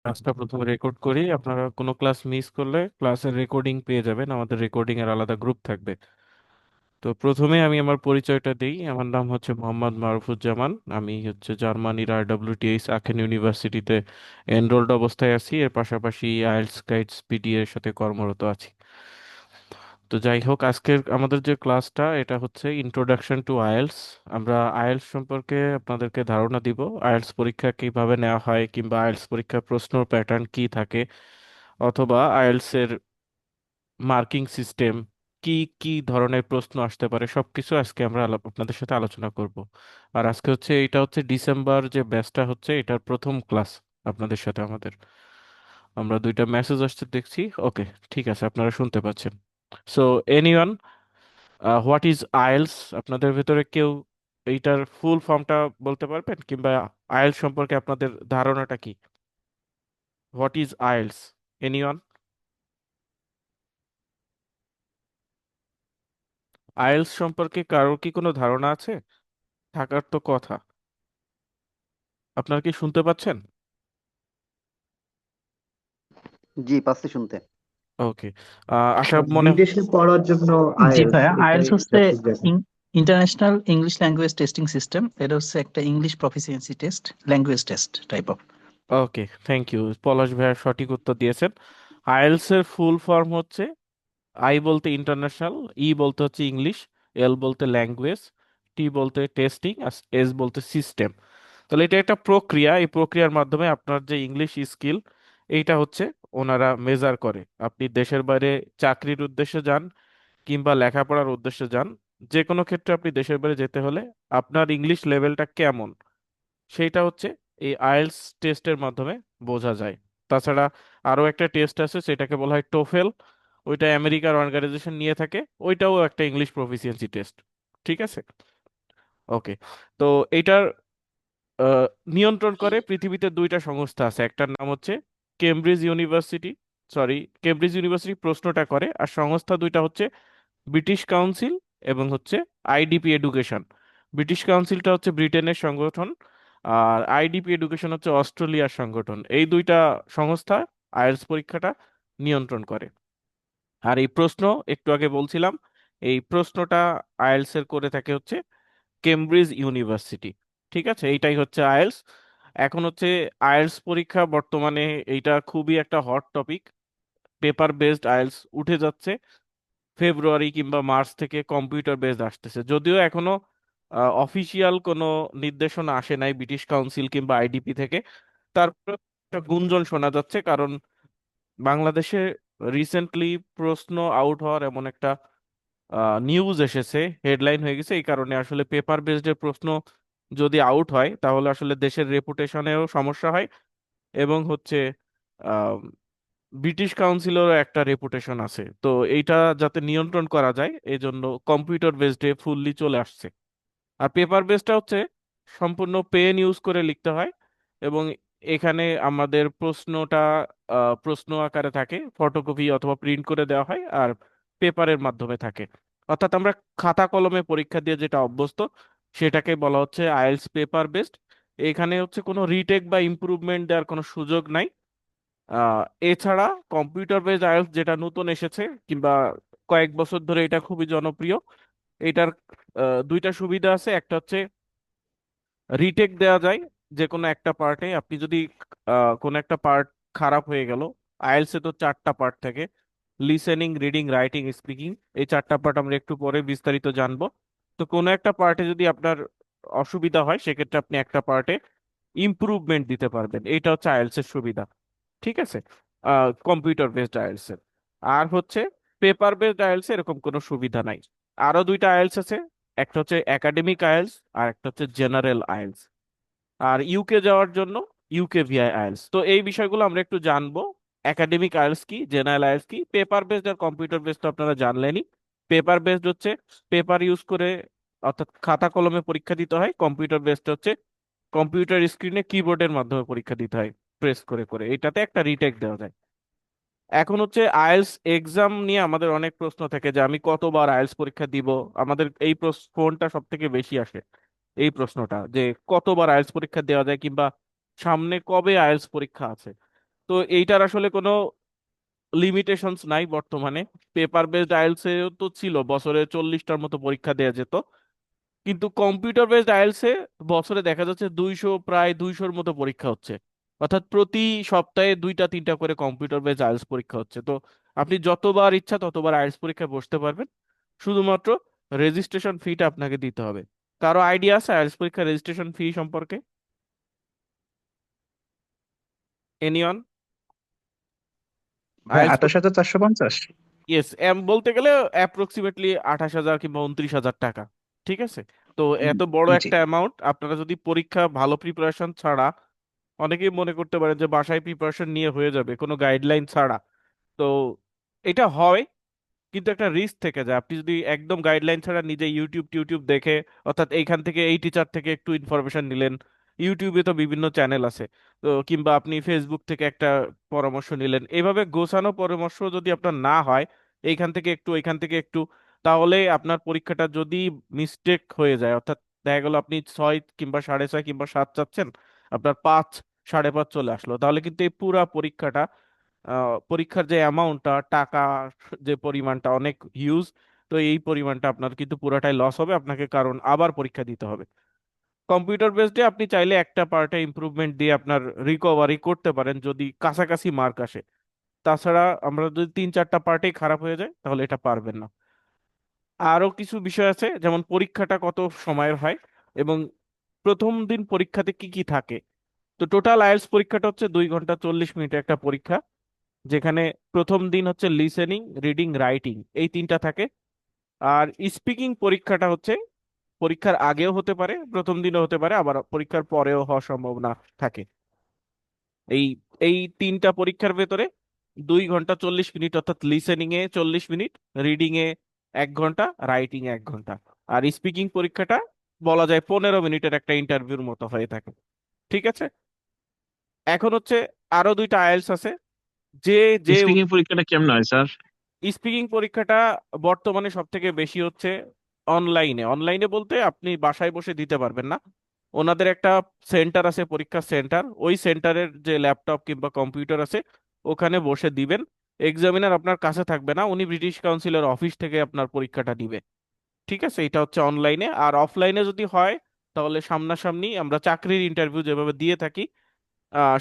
ক্লাসটা প্রথমে রেকর্ড করি। আপনারা কোনো ক্লাস মিস করলে ক্লাসের রেকর্ডিং পেয়ে যাবেন, আমাদের রেকর্ডিং এর আলাদা গ্রুপ থাকবে। তো প্রথমে আমি আমার পরিচয়টা দিই। আমার নাম হচ্ছে মোহাম্মদ মারুফুজ্জামান। আমি হচ্ছে জার্মানির RWTH আখেন ইউনিভার্সিটিতে এনরোলড অবস্থায় আছি। এর পাশাপাশি আইএলটিএস গাইডস পিডি এর সাথে কর্মরত আছি। তো যাই হোক, আজকের আমাদের যে ক্লাসটা এটা হচ্ছে ইন্ট্রোডাকশন টু আইএলটিএস। আমরা আইএলটিএস সম্পর্কে আপনাদেরকে ধারণা দিব, আইএলটিএস পরীক্ষা কিভাবে নেওয়া হয়, কিংবা আইএলটিএস পরীক্ষার প্রশ্ন প্যাটার্ন কি থাকে, অথবা আইএলটিএস এর মার্কিং সিস্টেম, কি কি ধরনের প্রশ্ন আসতে পারে, সবকিছু আজকে আমরা আপনাদের সাথে আলোচনা করব। আর আজকে হচ্ছে এটা হচ্ছে ডিসেম্বর যে ব্যাচটা হচ্ছে এটার প্রথম ক্লাস আপনাদের সাথে আমাদের। আমরা দুইটা মেসেজ আসছে দেখছি। ওকে, ঠিক আছে, আপনারা শুনতে পাচ্ছেন। So anyone, what is IELTS? আপনাদের ভেতরে কেউ এইটার ফুল ফর্মটা বলতে পারবেন, কিংবা আইএলটিএস সম্পর্কে আপনাদের ধারণাটা কি? What is IELTS? Anyone? IELTS সম্পর্কে কারোর কি কোনো ধারণা আছে? থাকার তো কথা। আপনারা কি শুনতে পাচ্ছেন? জি, পাচ্ছি শুনতে। ওকে। আশা মনে বিদেশে পড়ার জন্য জি আইএলটিএস ভাইয়া, এটাই আইএলটিএস হচ্ছে জাস্টিস দেখো। International English language testing system. এটা হচ্ছে একটা English proficiency test, language test type of. Okay, thank you. Palash ভাইয়া সঠিক উত্তর দিয়েছেন। আইএলটিএস এর ফুল ফর্ম হচ্ছে, আই বলতে ইন্টারন্যাশনাল, ই বলতে হচ্ছে ইংলিশ, এল বলতে ল্যাঙ্গুয়েজ, টি বলতে টেস্টিং, আর এস বলতে সিস্টেম। তাহলে এটা একটা প্রক্রিয়া। এই প্রক্রিয়ার মাধ্যমে আপনার যে ইংলিশ স্কিল, এইটা হচ্ছে ওনারা মেজার করে। আপনি দেশের বাইরে চাকরির উদ্দেশ্যে যান কিংবা লেখাপড়ার উদ্দেশ্যে যান, যে কোনো ক্ষেত্রে আপনি দেশের বাইরে যেতে হলে আপনার ইংলিশ লেভেলটা কেমন, সেইটা হচ্ছে এই আইএলটিএস টেস্টের মাধ্যমে বোঝা যায়। তাছাড়া আরো একটা টেস্ট আছে, সেটাকে বলা হয় টোফেল। ওইটা আমেরিকার অর্গানাইজেশন নিয়ে থাকে। ওইটাও একটা ইংলিশ প্রফিসিয়েন্সি টেস্ট। ঠিক আছে। ওকে। তো এইটার আহ, নিয়ন্ত্রণ করে পৃথিবীতে দুইটা সংস্থা আছে। একটার নাম হচ্ছে Cambridge university, sorry, Cambridge university প্রশ্নটা করে। আর সংস্থা দুইটা হচ্ছে ব্রিটিশ কাউন্সিল এবং হচ্ছে আইডিপি এডুকেশন। ব্রিটিশ কাউন্সিলটা হচ্ছে ব্রিটেনের সংগঠন, আর আইডিপি এডুকেশন হচ্ছে অস্ট্রেলিয়ার সংগঠন। এই দুইটা সংস্থা আইএলটিএস পরীক্ষাটা নিয়ন্ত্রণ করে। আর এই প্রশ্ন, একটু আগে বলছিলাম, এই প্রশ্নটা আইএলটিএস এর করে থাকে হচ্ছে কেমব্রিজ ইউনিভার্সিটি। ঠিক আছে, এইটাই হচ্ছে আইএলটিএস। এখন হচ্ছে আইএলটিএস পরীক্ষা বর্তমানে এইটা খুবই একটা hot topic. Paper based IELTS উঠে যাচ্ছে, ফেব্রুয়ারি কিংবা মার্চ থেকে কম্পিউটার বেসড আসতেছে। যদিও এখনো অফিসিয়াল কোনো নির্দেশনা আসে নাই ব্রিটিশ কাউন্সিল কিংবা আইডিপি থেকে, তারপর একটা গুঞ্জন শোনা যাচ্ছে। কারণ বাংলাদেশে রিসেন্টলি প্রশ্ন আউট হওয়ার এমন একটা নিউজ এসেছে, হেডলাইন হয়ে গেছে। এই কারণে আসলে পেপার বেসড এর প্রশ্ন যদি আউট হয় তাহলে আসলে দেশের রেপুটেশনেও সমস্যা হয়, এবং হচ্ছে আহ, ব্রিটিশ কাউন্সিলেরও একটা রেপুটেশন আছে। তো এইটা যাতে নিয়ন্ত্রণ করা যায় এই জন্য কম্পিউটার বেসডে ফুললি চলে আসছে। আর পেপার বেসটা হচ্ছে সম্পূর্ণ পেন ইউজ করে লিখতে হয়, এবং এখানে আমাদের প্রশ্নটা প্রশ্ন আকারে থাকে, ফটোকপি অথবা প্রিন্ট করে দেওয়া হয়, আর পেপারের মাধ্যমে থাকে। অর্থাৎ আমরা খাতা কলমে পরীক্ষা দিয়ে যেটা অভ্যস্ত, সেটাকে বলা হচ্ছে আইএলটিএস পেপার বেসড। এখানে হচ্ছে কোনো রিটেক বা ইমপ্রুভমেন্ট দেওয়ার কোনো সুযোগ নাই। আহ এছাড়া কম্পিউটার বেসড আইএলটিএস যেটা নতুন এসেছে, কিংবা কয়েক বছর ধরে এটা খুবই জনপ্রিয়, এটার দুইটা সুবিধা আছে। একটা হচ্ছে রিটেক দেওয়া যায় যে কোনো একটা পার্টে। আপনি যদি কোনো একটা পার্ট খারাপ হয়ে গেল, আইএলটিএস এ তো চারটা পার্ট থাকে: লিসেনিং, রিডিং, রাইটিং, স্পিকিং। এই চারটা পার্ট আমরা একটু পরে বিস্তারিত জানবো। তো কোনো একটা পার্টে যদি আপনার অসুবিধা হয়, সেক্ষেত্রে আপনি একটা পার্টে ইমপ্রুভমেন্ট দিতে পারবেন। এটা হচ্ছে আইএলটিএস এর সুবিধা। ঠিক আছে, কম্পিউটার বেসড আইএলটিএস এর। আর হচ্ছে পেপার বেসড আইএলটিএস এরকম কোনো সুবিধা নাই। আরো দুইটা আইএলটিএস আছে, একটা হচ্ছে একাডেমিক আইএলটিএস আর একটা হচ্ছে জেনারেল আইএলটিএস। আর ইউকে যাওয়ার জন্য ইউকে ভিআই আইএলটিএস। তো এই বিষয়গুলো আমরা একটু জানবো। একাডেমিক আইএলটিএস কি, জেনারেল আইএলটিএস কি, পেপার বেসড আর কম্পিউটার বেসড তো আপনারা জানলেনই। পেপার বেসড হচ্ছে পেপার ইউজ করে, অর্থাৎ খাতা কলমে পরীক্ষা দিতে হয়। কম্পিউটার বেসড হচ্ছে কম্পিউটার স্ক্রিনে কিবোর্ডের মাধ্যমে পরীক্ষা দিতে হয়, প্রেস করে করে। এটাতে একটা রিটেক দেওয়া যায়। এখন হচ্ছে আইএলটিএস এক্সাম নিয়ে আমাদের অনেক প্রশ্ন থাকে যে আমি কতবার আইএলটিএস পরীক্ষা দিব। আমাদের এই ফোনটা সব থেকে বেশি আসে, এই প্রশ্নটা যে কতবার আইএলটিএস পরীক্ষা দেওয়া যায়, কিংবা সামনে কবে আইএলটিএস পরীক্ষা আছে। তো এইটার আসলে কোনো লিমিটেশনস নাই বর্তমানে। পেপার বেসড আইএলসেও তো ছিল বছরে 40টার মতো পরীক্ষা দেওয়া যেত, কিন্তু কম্পিউটার বেসড আইএলসে বছরে দেখা যাচ্ছে 200, প্রায় 200-র মতো পরীক্ষা হচ্ছে। অর্থাৎ প্রতি সপ্তাহে 2টা 3টা করে কম্পিউটার বেসড আইএলস পরীক্ষা হচ্ছে। তো আপনি যতবার ইচ্ছা ততবার আইএলস পরীক্ষায় বসতে পারবেন, শুধুমাত্র রেজিস্ট্রেশন ফিটা আপনাকে দিতে হবে। কারো আইডিয়া আছে আইএলস পরীক্ষার রেজিস্ট্রেশন ফি সম্পর্কে? এনিওন? ভাই আইএলস, 28,450। ইয়েস, এম বলতে গেলে অ্যাপ্রক্সিমেটলি 28,000 কিংবা 29,000 টাকা। ঠিক আছে। তো এত বড় জি। একটা অ্যামাউন্ট আপনারা যদি পরীক্ষা ভালো প্রিপারেশন ছাড়া, অনেকেই মনে করতে পারেন যে বাসায় প্রিপারেশন নিয়ে হয়ে যাবে কোনো গাইডলাইন ছাড়া, তো এটা হয়, কিন্তু একটা রিস্ক থেকে যায়। আপনি যদি একদম গাইডলাইন ছাড়া নিজে ইউটিউব টিউটিউব দেখে, অর্থাৎ এইখান থেকে এই টিচার থেকে একটু ইনফরমেশন নিলেন, ইউটিউবে তো বিভিন্ন চ্যানেল আছে, তো কিংবা আপনি ফেসবুক থেকে একটা পরামর্শ নিলেন, এইভাবে গোছানো পরামর্শ যদি আপনার না হয়, এইখান থেকে একটু ওইখান থেকে একটু, তাহলে আপনার পরীক্ষাটা যদি মিস্টেক হয়ে যায়, অর্থাৎ দেখা গেল আপনি 6 কিংবা 6.5 কিংবা 7 চাচ্ছেন, আপনার 5, 5.5 চলে আসলো, তাহলে কিন্তু এই পুরা পরীক্ষাটা, পরীক্ষার যে অ্যামাউন্টটা টাকা, যে পরিমাণটা অনেক হিউজ, তো এই পরিমাণটা আপনার কিন্তু পুরাটাই লস হবে আপনাকে, কারণ আবার পরীক্ষা দিতে হবে। কম্পিউটার বেসডে আপনি চাইলে একটা পার্টে ইমপ্রুভমেন্ট দিয়ে আপনার রিকভারি করতে পারেন যদি কাছাকাছি মার্ক আসে। তাছাড়া আমরা যদি 3-4টা পার্টেই খারাপ হয়ে যায় তাহলে এটা পারবেন না। আরো কিছু বিষয় আছে, যেমন পরীক্ষাটা কত সময়ের হয় এবং প্রথম দিন পরীক্ষাতে কি কি থাকে। তো টোটাল আইএলটিএস পরীক্ষাটা হচ্ছে 2 ঘন্টা 40 মিনিটের একটা পরীক্ষা, যেখানে প্রথম দিন হচ্ছে লিসেনিং, রিডিং, রাইটিং, এই 3টা থাকে। আর স্পিকিং পরীক্ষাটা হচ্ছে পরীক্ষার আগেও হতে পারে, প্রথম দিনও হতে পারে, আবার পরীক্ষার পরেও হওয়ার সম্ভাবনা থাকে। এই এই 3টা পরীক্ষার ভেতরে 2 ঘন্টা 40 মিনিট, অর্থাৎ listening A 40 minute, reading a 1 ঘন্টা, রাইটিং এ 1 ঘন্টা। আর স্পিকিং পরীক্ষাটা বলা যায় 15 মিনিটের একটা ইন্টারভিউর মতো হয়ে থাকে। ঠিক আছে। এখন হচ্ছে আরো 2টা আইএলটিএস আছে। যে যে স্পিকিং পরীক্ষাটা কেমন হয় স্যার? স্পিকিং পরীক্ষাটা বর্তমানে সব থেকে বেশি হচ্ছে অনলাইনে। অনলাইনে বলতে আপনি বাসায় বসে দিতে পারবেন না, ওনাদের একটা সেন্টার আছে, পরীক্ষা সেন্টার, ওই সেন্টারের যে ল্যাপটপ কিংবা কম্পিউটার আছে ওখানে বসে দিবেন। এক্সামিনার আপনার কাছে থাকবে না, উনি ব্রিটিশ কাউন্সিলের অফিস থেকে আপনার পরীক্ষাটা দিবে। ঠিক আছে, এটা হচ্ছে অনলাইনে। আর অফলাইনে যদি হয় তাহলে সামনাসামনি আমরা চাকরির ইন্টারভিউ যেভাবে দিয়ে থাকি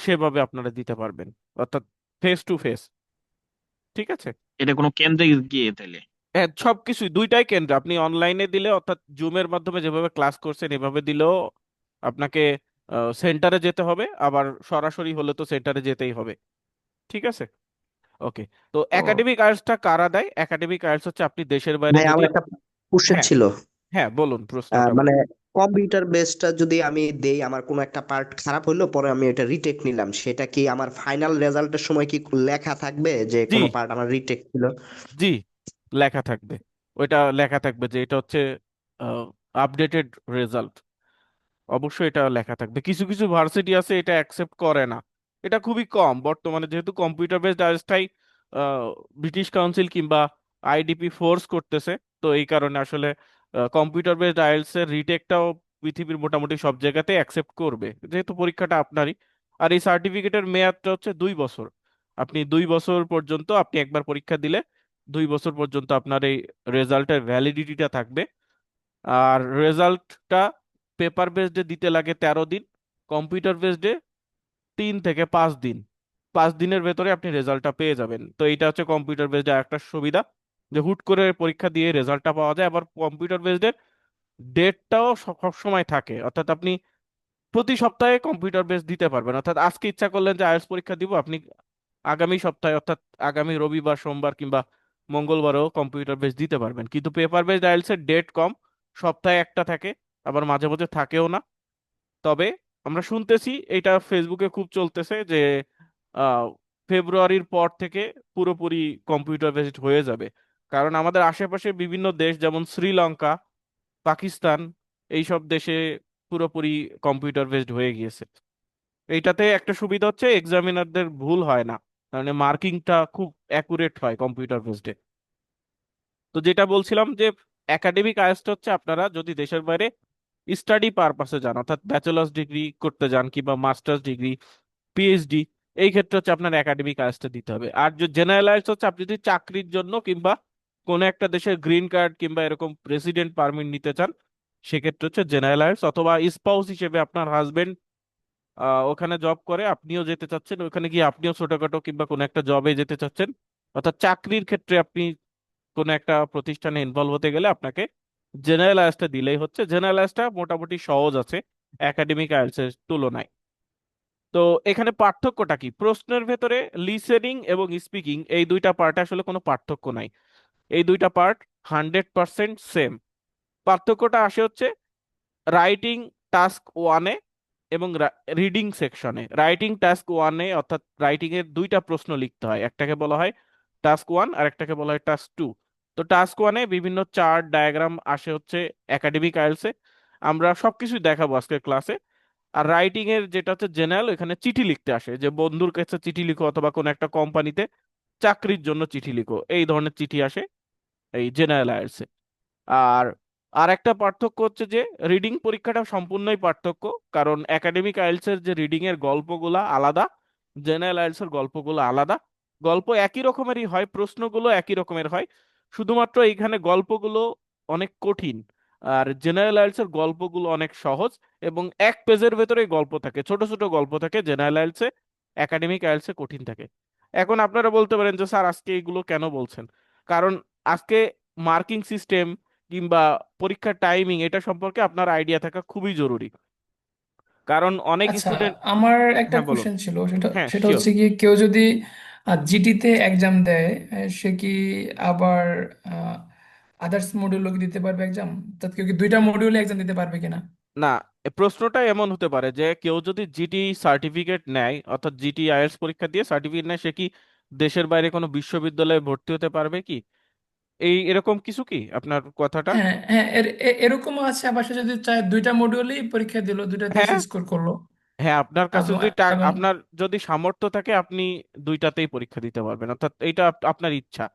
সেভাবে আপনারা দিতে পারবেন, অর্থাৎ ফেস টু ফেস। ঠিক আছে। এটা কোনো কেন্দ্রে গিয়ে তাইলে? হ্যাঁ, সবকিছুই 2টাই কেন্দ্র। আপনি অনলাইনে দিলে, অর্থাৎ জুমের মাধ্যমে যেভাবে ক্লাস করছেন এভাবে দিলেও আপনাকে সেন্টারে যেতে হবে, আবার সরাসরি হলে তো সেন্টারে যেতেই হবে। ঠিক আছে। ওকে। তো ও একাডেমিক আয়ার্সটা কারা দেয়? একাডেমিক আয়ার্স হচ্ছে আপনি দেশের বাইরে ভাই, যদি, আমার একটা কোশ্চেন হ্যাঁ, ছিল। হ্যাঁ বলুন প্রশ্নটা মানে বলুন। কম্পিউটার বেসটা যদি আমি দেই, আমার কোনো একটা পার্ট খারাপ হইলো, পরে আমি এটা রিটেক নিলাম, সেটা কি আমার ফাইনাল রেজাল্টের সময় কি লেখা থাকবে যে জি, কোনো পার্ট আমার রিটেক ছিল? জি, লেখা থাকবে। ওইটা লেখা থাকবে যে এটা হচ্ছে আপডেটেড রেজাল্ট। অবশ্যই এটা লেখা থাকবে। কিছু কিছু ভার্সিটি আছে এটা অ্যাকসেপ্ট করে না, এটা খুবই কম বর্তমানে, যেহেতু কম্পিউটার বেসড আইএলটিএসটাই ব্রিটিশ কাউন্সিল কিংবা আইডিপি ফোর্স করতেছে। তো এই কারণে আসলে কম্পিউটার বেসড আইএলটিএস এর রিটেকটাও পৃথিবীর মোটামুটি সব জায়গাতে অ্যাকসেপ্ট করবে, যেহেতু পরীক্ষাটা আপনারই। আর এই সার্টিফিকেটের মেয়াদটা হচ্ছে 2 বছর। আপনি 2 বছর পর্যন্ত আপনি একবার পরীক্ষা দিলে 2 বছর পর্যন্ত আপনার এই রেজাল্টের ভ্যালিডিটিটা থাকবে। আর রেজাল্টটা পেপার বেসডে দিতে লাগে 13 দিন, কম্পিউটার বেসডে 3 থেকে 5 দিন। 5 দিনের ভেতরে আপনি রেজাল্টটা পেয়ে যাবেন। তো এইটা হচ্ছে কম্পিউটার বেসডে একটা সুবিধা, যে হুট করে পরীক্ষা দিয়ে রেজাল্টটা পাওয়া যায়। আবার কম্পিউটার বেসডের ডেটটাও সব সময় থাকে, অর্থাৎ আপনি প্রতি সপ্তাহে কম্পিউটার বেস দিতে পারবেন। অর্থাৎ আজকে ইচ্ছা করলেন যে আইএলটিএস পরীক্ষা দিব, আপনি আগামী সপ্তাহে, অর্থাৎ আগামী রবিবার, সোমবার কিংবা মঙ্গলবারও কম্পিউটার বেস দিতে পারবেন। কিন্তু পেপার বেসড আইএলটিএস এর ডেট কম, সপ্তাহে একটা থাকে, আবার মাঝে মাঝে থাকেও না। তবে আমরা শুনতেছি, এটা ফেসবুকে খুব চলতেছে যে আহ, ফেব্রুয়ারির পর থেকে পুরোপুরি কম্পিউটার বেসড হয়ে যাবে। কারণ আমাদের আশেপাশে বিভিন্ন দেশ যেমন শ্রীলঙ্কা, পাকিস্তান, এইসব দেশে পুরোপুরি কম্পিউটার বেসড হয়ে গিয়েছে। এইটাতে একটা সুবিধা হচ্ছে এক্সামিনারদের ভুল হয় না, মানে মার্কিংটা খুব অ্যাকুরেট হয় কম্পিউটার বেসডে। তো যেটা বলছিলাম যে একাডেমিক আয়াসটা হচ্ছে আপনারা যদি দেশের বাইরে স্টাডি পারপাসে যান, অর্থাৎ ব্যাচেলার্স ডিগ্রি করতে যান কিংবা মাস্টার্স ডিগ্রি, পিএইচডি, এই ক্ষেত্রে হচ্ছে আপনার একাডেমিক আইএলটিএস দিতে হবে। আর যে জেনারেল আইএলটিএস হচ্ছে আপনি যদি চাকরির জন্য কিংবা কোনো একটা দেশের গ্রিন কার্ড কিংবা এরকম প্রেসিডেন্ট পারমিট নিতে চান, সেক্ষেত্রে হচ্ছে জেনারেল আইএলটিএস, অথবা স্পাউস হিসেবে আপনার হাজবেন্ড ওখানে জব করে, আপনিও যেতে চাচ্ছেন ওখানে গিয়ে আপনিও ছোটখাটো কিংবা কোনো একটা জবে যেতে চাচ্ছেন, অর্থাৎ চাকরির ক্ষেত্রে আপনি কোনো একটা প্রতিষ্ঠানে ইনভলভ হতে গেলে আপনাকে জেনারেল আইএলটিএসটা দিলেই হচ্ছে। জেনারেল আইএলটিএসটা মোটামুটি সহজ আছে একাডেমিক আইএলটিএস এর তুলনায়। তো এখানে পার্থক্যটা কি? প্রশ্নের ভেতরে লিসেনিং এবং স্পিকিং এই দুইটা পার্টে আসলে কোনো পার্থক্য নাই, এই দুইটা পার্ট 100% সেম। পার্থক্যটা আসে হচ্ছে রাইটিং টাস্ক ওয়ানে এবং রিডিং সেকশনে। রাইটিং টাস্ক ওয়ানে অর্থাৎ রাইটিং এর দুইটা প্রশ্ন লিখতে হয়, একটাকে বলা হয় টাস্ক ওয়ান আর একটাকে বলা হয় টাস্ক টু। তো টাস্ক ওয়ানে বিভিন্ন চার্ট ডায়াগ্রাম আসে হচ্ছে একাডেমিক আইএলটিএস এ, আমরা সবকিছুই দেখাবো আজকের ক্লাসে। আর রাইটিং এর যেটা হচ্ছে জেনারেল, এখানে চিঠি লিখতে আসে, যে বন্ধুর কাছে চিঠি লিখো অথবা কোনো একটা কোম্পানিতে চাকরির জন্য চিঠি লিখো, এই ধরনের চিঠি আসে এই জেনারেল আইএলটিএস এ। আর আর একটা পার্থক্য হচ্ছে যে রিডিং পরীক্ষাটা সম্পূর্ণই পার্থক্য, কারণ একাডেমিক আইএলটিএস এর যে রিডিং এর গল্পগুলা আলাদা, জেনারেল আইএলটিএস এর গল্পগুলো আলাদা। গল্প একই রকমেরই হয়, প্রশ্নগুলো একই রকমের হয়, শুধুমাত্র এইখানে গল্পগুলো অনেক কঠিন, আর জেনারেল আইএলটিএস এর গল্পগুলো অনেক সহজ এবং এক পেজের ভেতরেই গল্প থাকে, ছোট ছোট গল্প থাকে জেনারেল আইএলটিএস এ, একাডেমিক আইএলটিএস এ কঠিন থাকে। এখন আপনারা বলতে পারেন যে স্যার আজকে এগুলো কেন বলছেন? কারণ আজকে মার্কিং সিস্টেম কিংবা পরীক্ষার টাইমিং এটা সম্পর্কে আপনার আইডিয়া থাকা খুবই জরুরি, কারণ অনেক আচ্ছা, স্টুডেন্ট। আমার একটা হ্যাঁ বলুন। কোশ্চেন ছিল, সেটা হ্যাঁ সেটা শিওর। হচ্ছে কি, কেউ যদি জিটিতে এক্সাম দেয়, সে কি আবার আদার্স মডিউলও কি দিতে পারবে এক্সাম? অর্থাৎ কেউ কি দুইটা মডিউলে এক্সাম দিতে পারবে কিনা? না, এ প্রশ্নটা এমন হতে পারে যে কেউ যদি জিটি সার্টিফিকেট নেয়, অর্থাৎ জিটি আইএলটিএস পরীক্ষা দিয়ে সার্টিফিকেট নেয়, সে কি দেশের বাইরে কোনো বিশ্ববিদ্যালয়ে ভর্তি হতে পারবে কি? এই এরকম কিছু কি আপনার কথাটা? হ্যাঁ, হ্যাঁ, এরকমও আছে, আবার সে যদি চায় দুইটা মডিউলেই পরীক্ষা দিল, দুইটাতে সে হ্যাঁ, স্কোর করলো। হ্যাঁ, আপনার কাছে এবং যদি এবং আপনার যদি সামর্থ্য থাকে আপনি দুইটাতেই পরীক্ষা দিতে পারবেন, অর্থাৎ এইটা আপনার ইচ্ছা।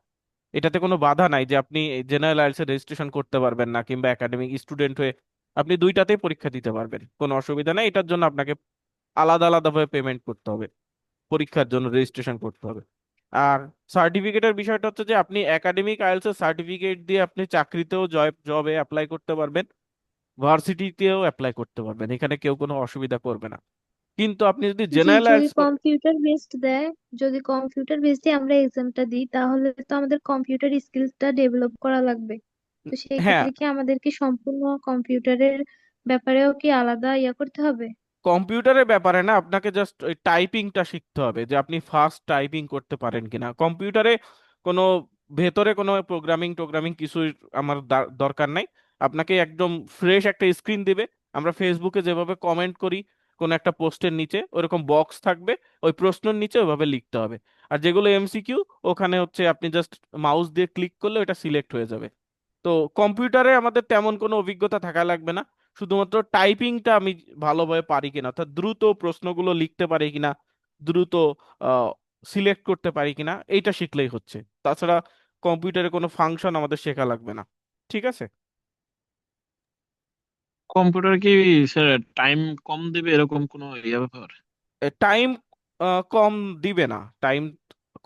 এটাতে কোনো বাধা নাই যে আপনি জেনারেল আইএলটিএস এর রেজিস্ট্রেশন করতে পারবেন না, কিংবা একাডেমিক স্টুডেন্ট হয়ে আপনি দুইটাতেই পরীক্ষা দিতে পারবেন, কোনো অসুবিধা নাই। এটার জন্য আপনাকে আলাদা আলাদা ভাবে পেমেন্ট করতে হবে, পরীক্ষার জন্য রেজিস্ট্রেশন করতে হবে। আর সার্টিফিকেটের বিষয়টা হচ্ছে যে আপনি একাডেমিক আইএলটিএস এর সার্টিফিকেট দিয়ে আপনি চাকরিতেও জবে অ্যাপ্লাই করতে পারবেন, ভার্সিটিতেও অ্যাপ্লাই করতে পারবেন, এখানে কেউ কোনো অসুবিধা করবে না। কিন্তু আপনি যদি জি, জেনারেল যদি আইএলটিএস। কম্পিউটার বেসড দেয়, যদি কম্পিউটার বেসড আমরা এক্সামটা দিই, তাহলে তো আমাদের কম্পিউটার স্কিলসটা ডেভেলপ করা লাগবে। তো সেই হ্যাঁ, ক্ষেত্রে কি আমাদেরকে সম্পূর্ণ কম্পিউটারের ব্যাপারেও কি আলাদা করতে হবে? কম্পিউটারের ব্যাপারে না, আপনাকে জাস্ট ওই টাইপিংটা শিখতে হবে, যে আপনি ফাস্ট টাইপিং করতে পারেন কিনা কম্পিউটারে। কোনো ভেতরে কোনো প্রোগ্রামিং টোগ্রামিং কিছু আমার দরকার নাই। আপনাকে একদম ফ্রেশ একটা স্ক্রিন দিবে, আমরা ফেসবুকে যেভাবে কমেন্ট করি কোনো একটা পোস্টের নিচে ওইরকম বক্স থাকবে, ওই প্রশ্নের নিচে ওইভাবে লিখতে হবে। আর যেগুলো এমসিকিউ, ওখানে হচ্ছে আপনি জাস্ট মাউস দিয়ে ক্লিক করলে ওটা সিলেক্ট হয়ে যাবে। তো কম্পিউটারে আমাদের তেমন কোনো অভিজ্ঞতা থাকা লাগবে না, শুধুমাত্র টাইপিংটা আমি ভালোভাবে পারি কিনা, অর্থাৎ দ্রুত প্রশ্নগুলো লিখতে পারি কিনা, দ্রুত সিলেক্ট করতে পারি কিনা, এইটা শিখলেই হচ্ছে। তাছাড়া কম্পিউটারে কোনো ফাংশন আমাদের শেখা লাগবে না। ঠিক আছে? কম্পিউটার কি স্যার টাইম কম দেবে এরকম কোনো ইয়ে ব্যাপার? টাইম কম দিবে না, টাইম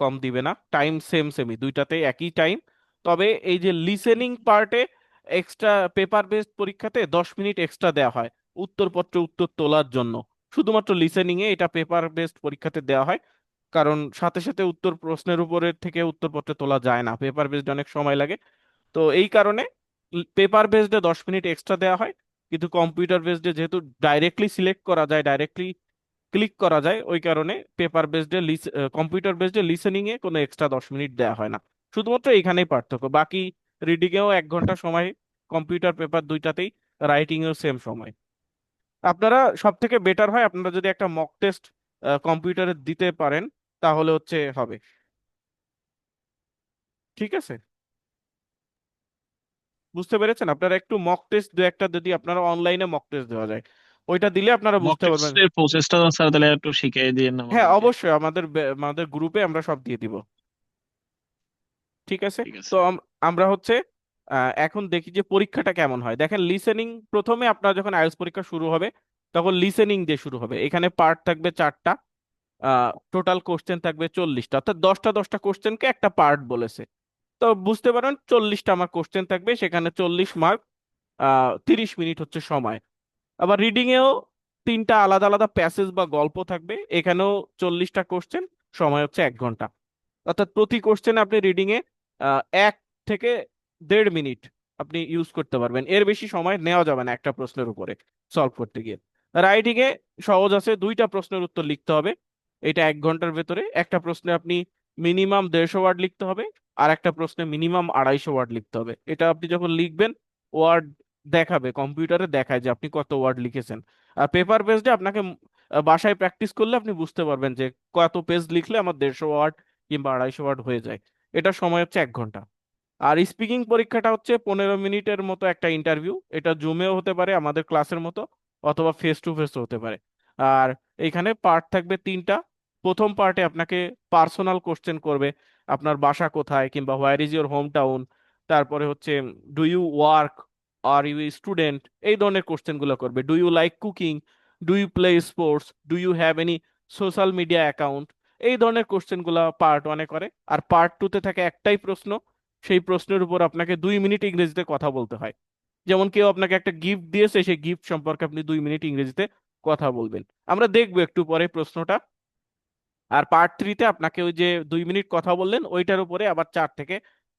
কম দিবে না, টাইম সেম সেমই, দুইটাতেই একই টাইম। তবে এই যে লিসেনিং পার্টে এক্সট্রা, পেপার বেসড পরীক্ষাতে 10 মিনিট এক্সট্রা দেওয়া হয় উত্তরপত্র উত্তর তোলার জন্য। শুধুমাত্র লিসেনিং এ এটা পেপার বেসড পরীক্ষাতে দেওয়া হয়, কারণ সাথে সাথে উত্তর প্রশ্নের উপরে থেকে উত্তরপত্র তোলা যায় না, পেপার বেসড অনেক সময় লাগে। তো এই কারণে পেপার বেসডে 10 মিনিট এক্সট্রা দেওয়া হয়, কিন্তু কম্পিউটার বেসডে যেহেতু ডাইরেক্টলি সিলেক্ট করা যায়, ডাইরেক্টলি ক্লিক করা যায়, ওই কারণে পেপার বেসডে কম্পিউটার বেসডে লিসেনিং এ কোনো এক্সট্রা 10 মিনিট দেওয়া হয় না। শুধুমাত্র এখানেই পার্থক্য, বাকি রিডিং এও 1 ঘন্টা সময়, কম্পিউটার পেপার দুইটাতেই, রাইটিং এও সেম সময়। আপনারা সব থেকে বেটার হয় আপনারা যদি একটা মক টেস্ট কম্পিউটারে দিতে পারেন, তাহলে হচ্ছে হবে। ঠিক আছে? বুঝতে পেরেছেন? আপনারা একটু মক টেস্ট দু একটা, যদি আপনারা অনলাইনে মক টেস্ট দেওয়া যায়, ওইটা দিলে আপনারা মক বুঝতে পারবেন। টেস্টের প্রসেসটা স্যার তাহলে একটু শিখিয়ে দিন হ্যাঁ আমাদেরকে। অবশ্যই, আমাদের আমাদের গ্রুপে আমরা সব দিয়ে দিব। ঠিক আছে? ঠিক তো আছে। আমরা হচ্ছে এখন দেখি যে পরীক্ষাটা কেমন হয়। দেখেন লিসেনিং, প্রথমে আপনার যখন আইএলটিএস পরীক্ষা শুরু হবে তখন লিসেনিং দিয়ে শুরু হবে, এখানে পার্ট থাকবে 4টা। টোটাল কোশ্চেন থাকবে 40টা, অর্থাৎ 10টা কোশ্চেনকে একটা পার্ট বলেছে। তো বুঝতে পারেন 40টা আমার কোশ্চেন থাকবে, সেখানে 40 মার্ক, 30 মিনিট হচ্ছে সময়। আবার রিডিং এও 3টা আলাদা আলাদা প্যাসেজ বা গল্প থাকবে, এখানেও 40টা কোশ্চেন, সময় হচ্ছে 1 ঘন্টা। অর্থাৎ প্রতি কোশ্চেনে আপনি রিডিং এ 1 থেকে 1.5 মিনিট আপনি ইউজ করতে পারবেন, এর বেশি সময় নেওয়া যাবে না একটা প্রশ্নের উপরে সলভ করতে গিয়ে। রাইটিং এ সহজ আছে, 2টা প্রশ্নের উত্তর লিখতে হবে, এটা 1 ঘন্টার ভেতরে। একটা প্রশ্নে আপনি মিনিমাম 150 ওয়ার্ড লিখতে হবে, আর একটা প্রশ্নে মিনিমাম 250 ওয়ার্ড লিখতে হবে। এটা আপনি যখন লিখবেন ওয়ার্ড দেখাবে, কম্পিউটারে দেখায় যে আপনি কত ওয়ার্ড লিখেছেন। আর পেপার বেসডে আপনাকে বাসায় প্র্যাকটিস করলে আপনি বুঝতে পারবেন যে কত পেজ লিখলে আমার 150 ওয়ার্ড কিংবা 250 ওয়ার্ড হয়ে যায়। এটা সময় হচ্ছে 1 ঘন্টা। আর স্পিকিং পরীক্ষাটা হচ্ছে 15 মিনিটের মতো একটা ইন্টারভিউ, এটা জুমেও হতে পারে আমাদের ক্লাসের মতো, অথবা ফেস টু ফেসও হতে পারে। আর এইখানে পার্ট থাকবে 3টা। প্রথম পার্টে আপনাকে পার্সোনাল কোশ্চেন করবে, আপনার বাসা কোথায় কিংবা where is your home town, তারপরে হচ্ছে do you work, are you student, এই ধরনের কোশ্চেনগুলো করবে। Do you like cooking, do you play sports, do you have any social media account, এই ধরনের কোশ্চেনগুলো পার্ট 1-এ করে। আর পার্ট 2-তে থাকে একটাই প্রশ্ন, সেই প্রশ্নের উপর আপনাকে 2 মিনিট ইংরেজিতে কথা বলতে হয়। যেমন কেউ আপনাকে একটা গিফট দিয়েছে, সেই গিফট সম্পর্কে আপনি 2 মিনিট ইংরেজিতে কথা বলবেন। আমরা দেখবো একটু পরে প্রশ্নটা। আর পার্ট 3-তে আপনাকে ওই যে 2 মিনিট কথা বললেন ওইটার উপরে আবার 4 থেকে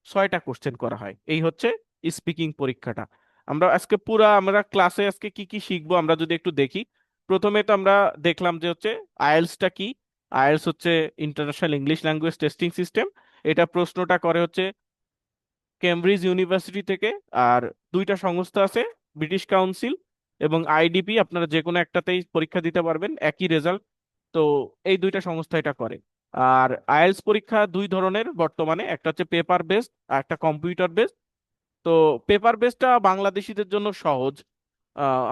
6টা কোশ্চেন করা হয়। এই হচ্ছে স্পিকিং পরীক্ষাটা। আমরা ক্লাসে আজকে কি কি শিখবো আমরা যদি একটু দেখি। প্রথমে তো আমরা দেখলাম যে হচ্ছে আইএলসটা কি। আইএলস হচ্ছে international English language testing system. এটা প্রশ্নটা করে হচ্ছে কেমব্রিজ ইউনিভার্সিটি থেকে। আর 2টা সংস্থা আছে, ব্রিটিশ কাউন্সিল এবং আইডিপি, আপনারা যে কোনো একটাতেই পরীক্ষা দিতে পারবেন, একই রেজাল্ট। তো এই 2টা সংস্থা এটা করে। আর আইএলস পরীক্ষা 2 ধরনের বর্তমানে, একটা হচ্ছে পেপার বেসড আর একটা কম্পিউটার বেসড। তো পেপার বেসটা বাংলাদেশিদের জন্য সহজ,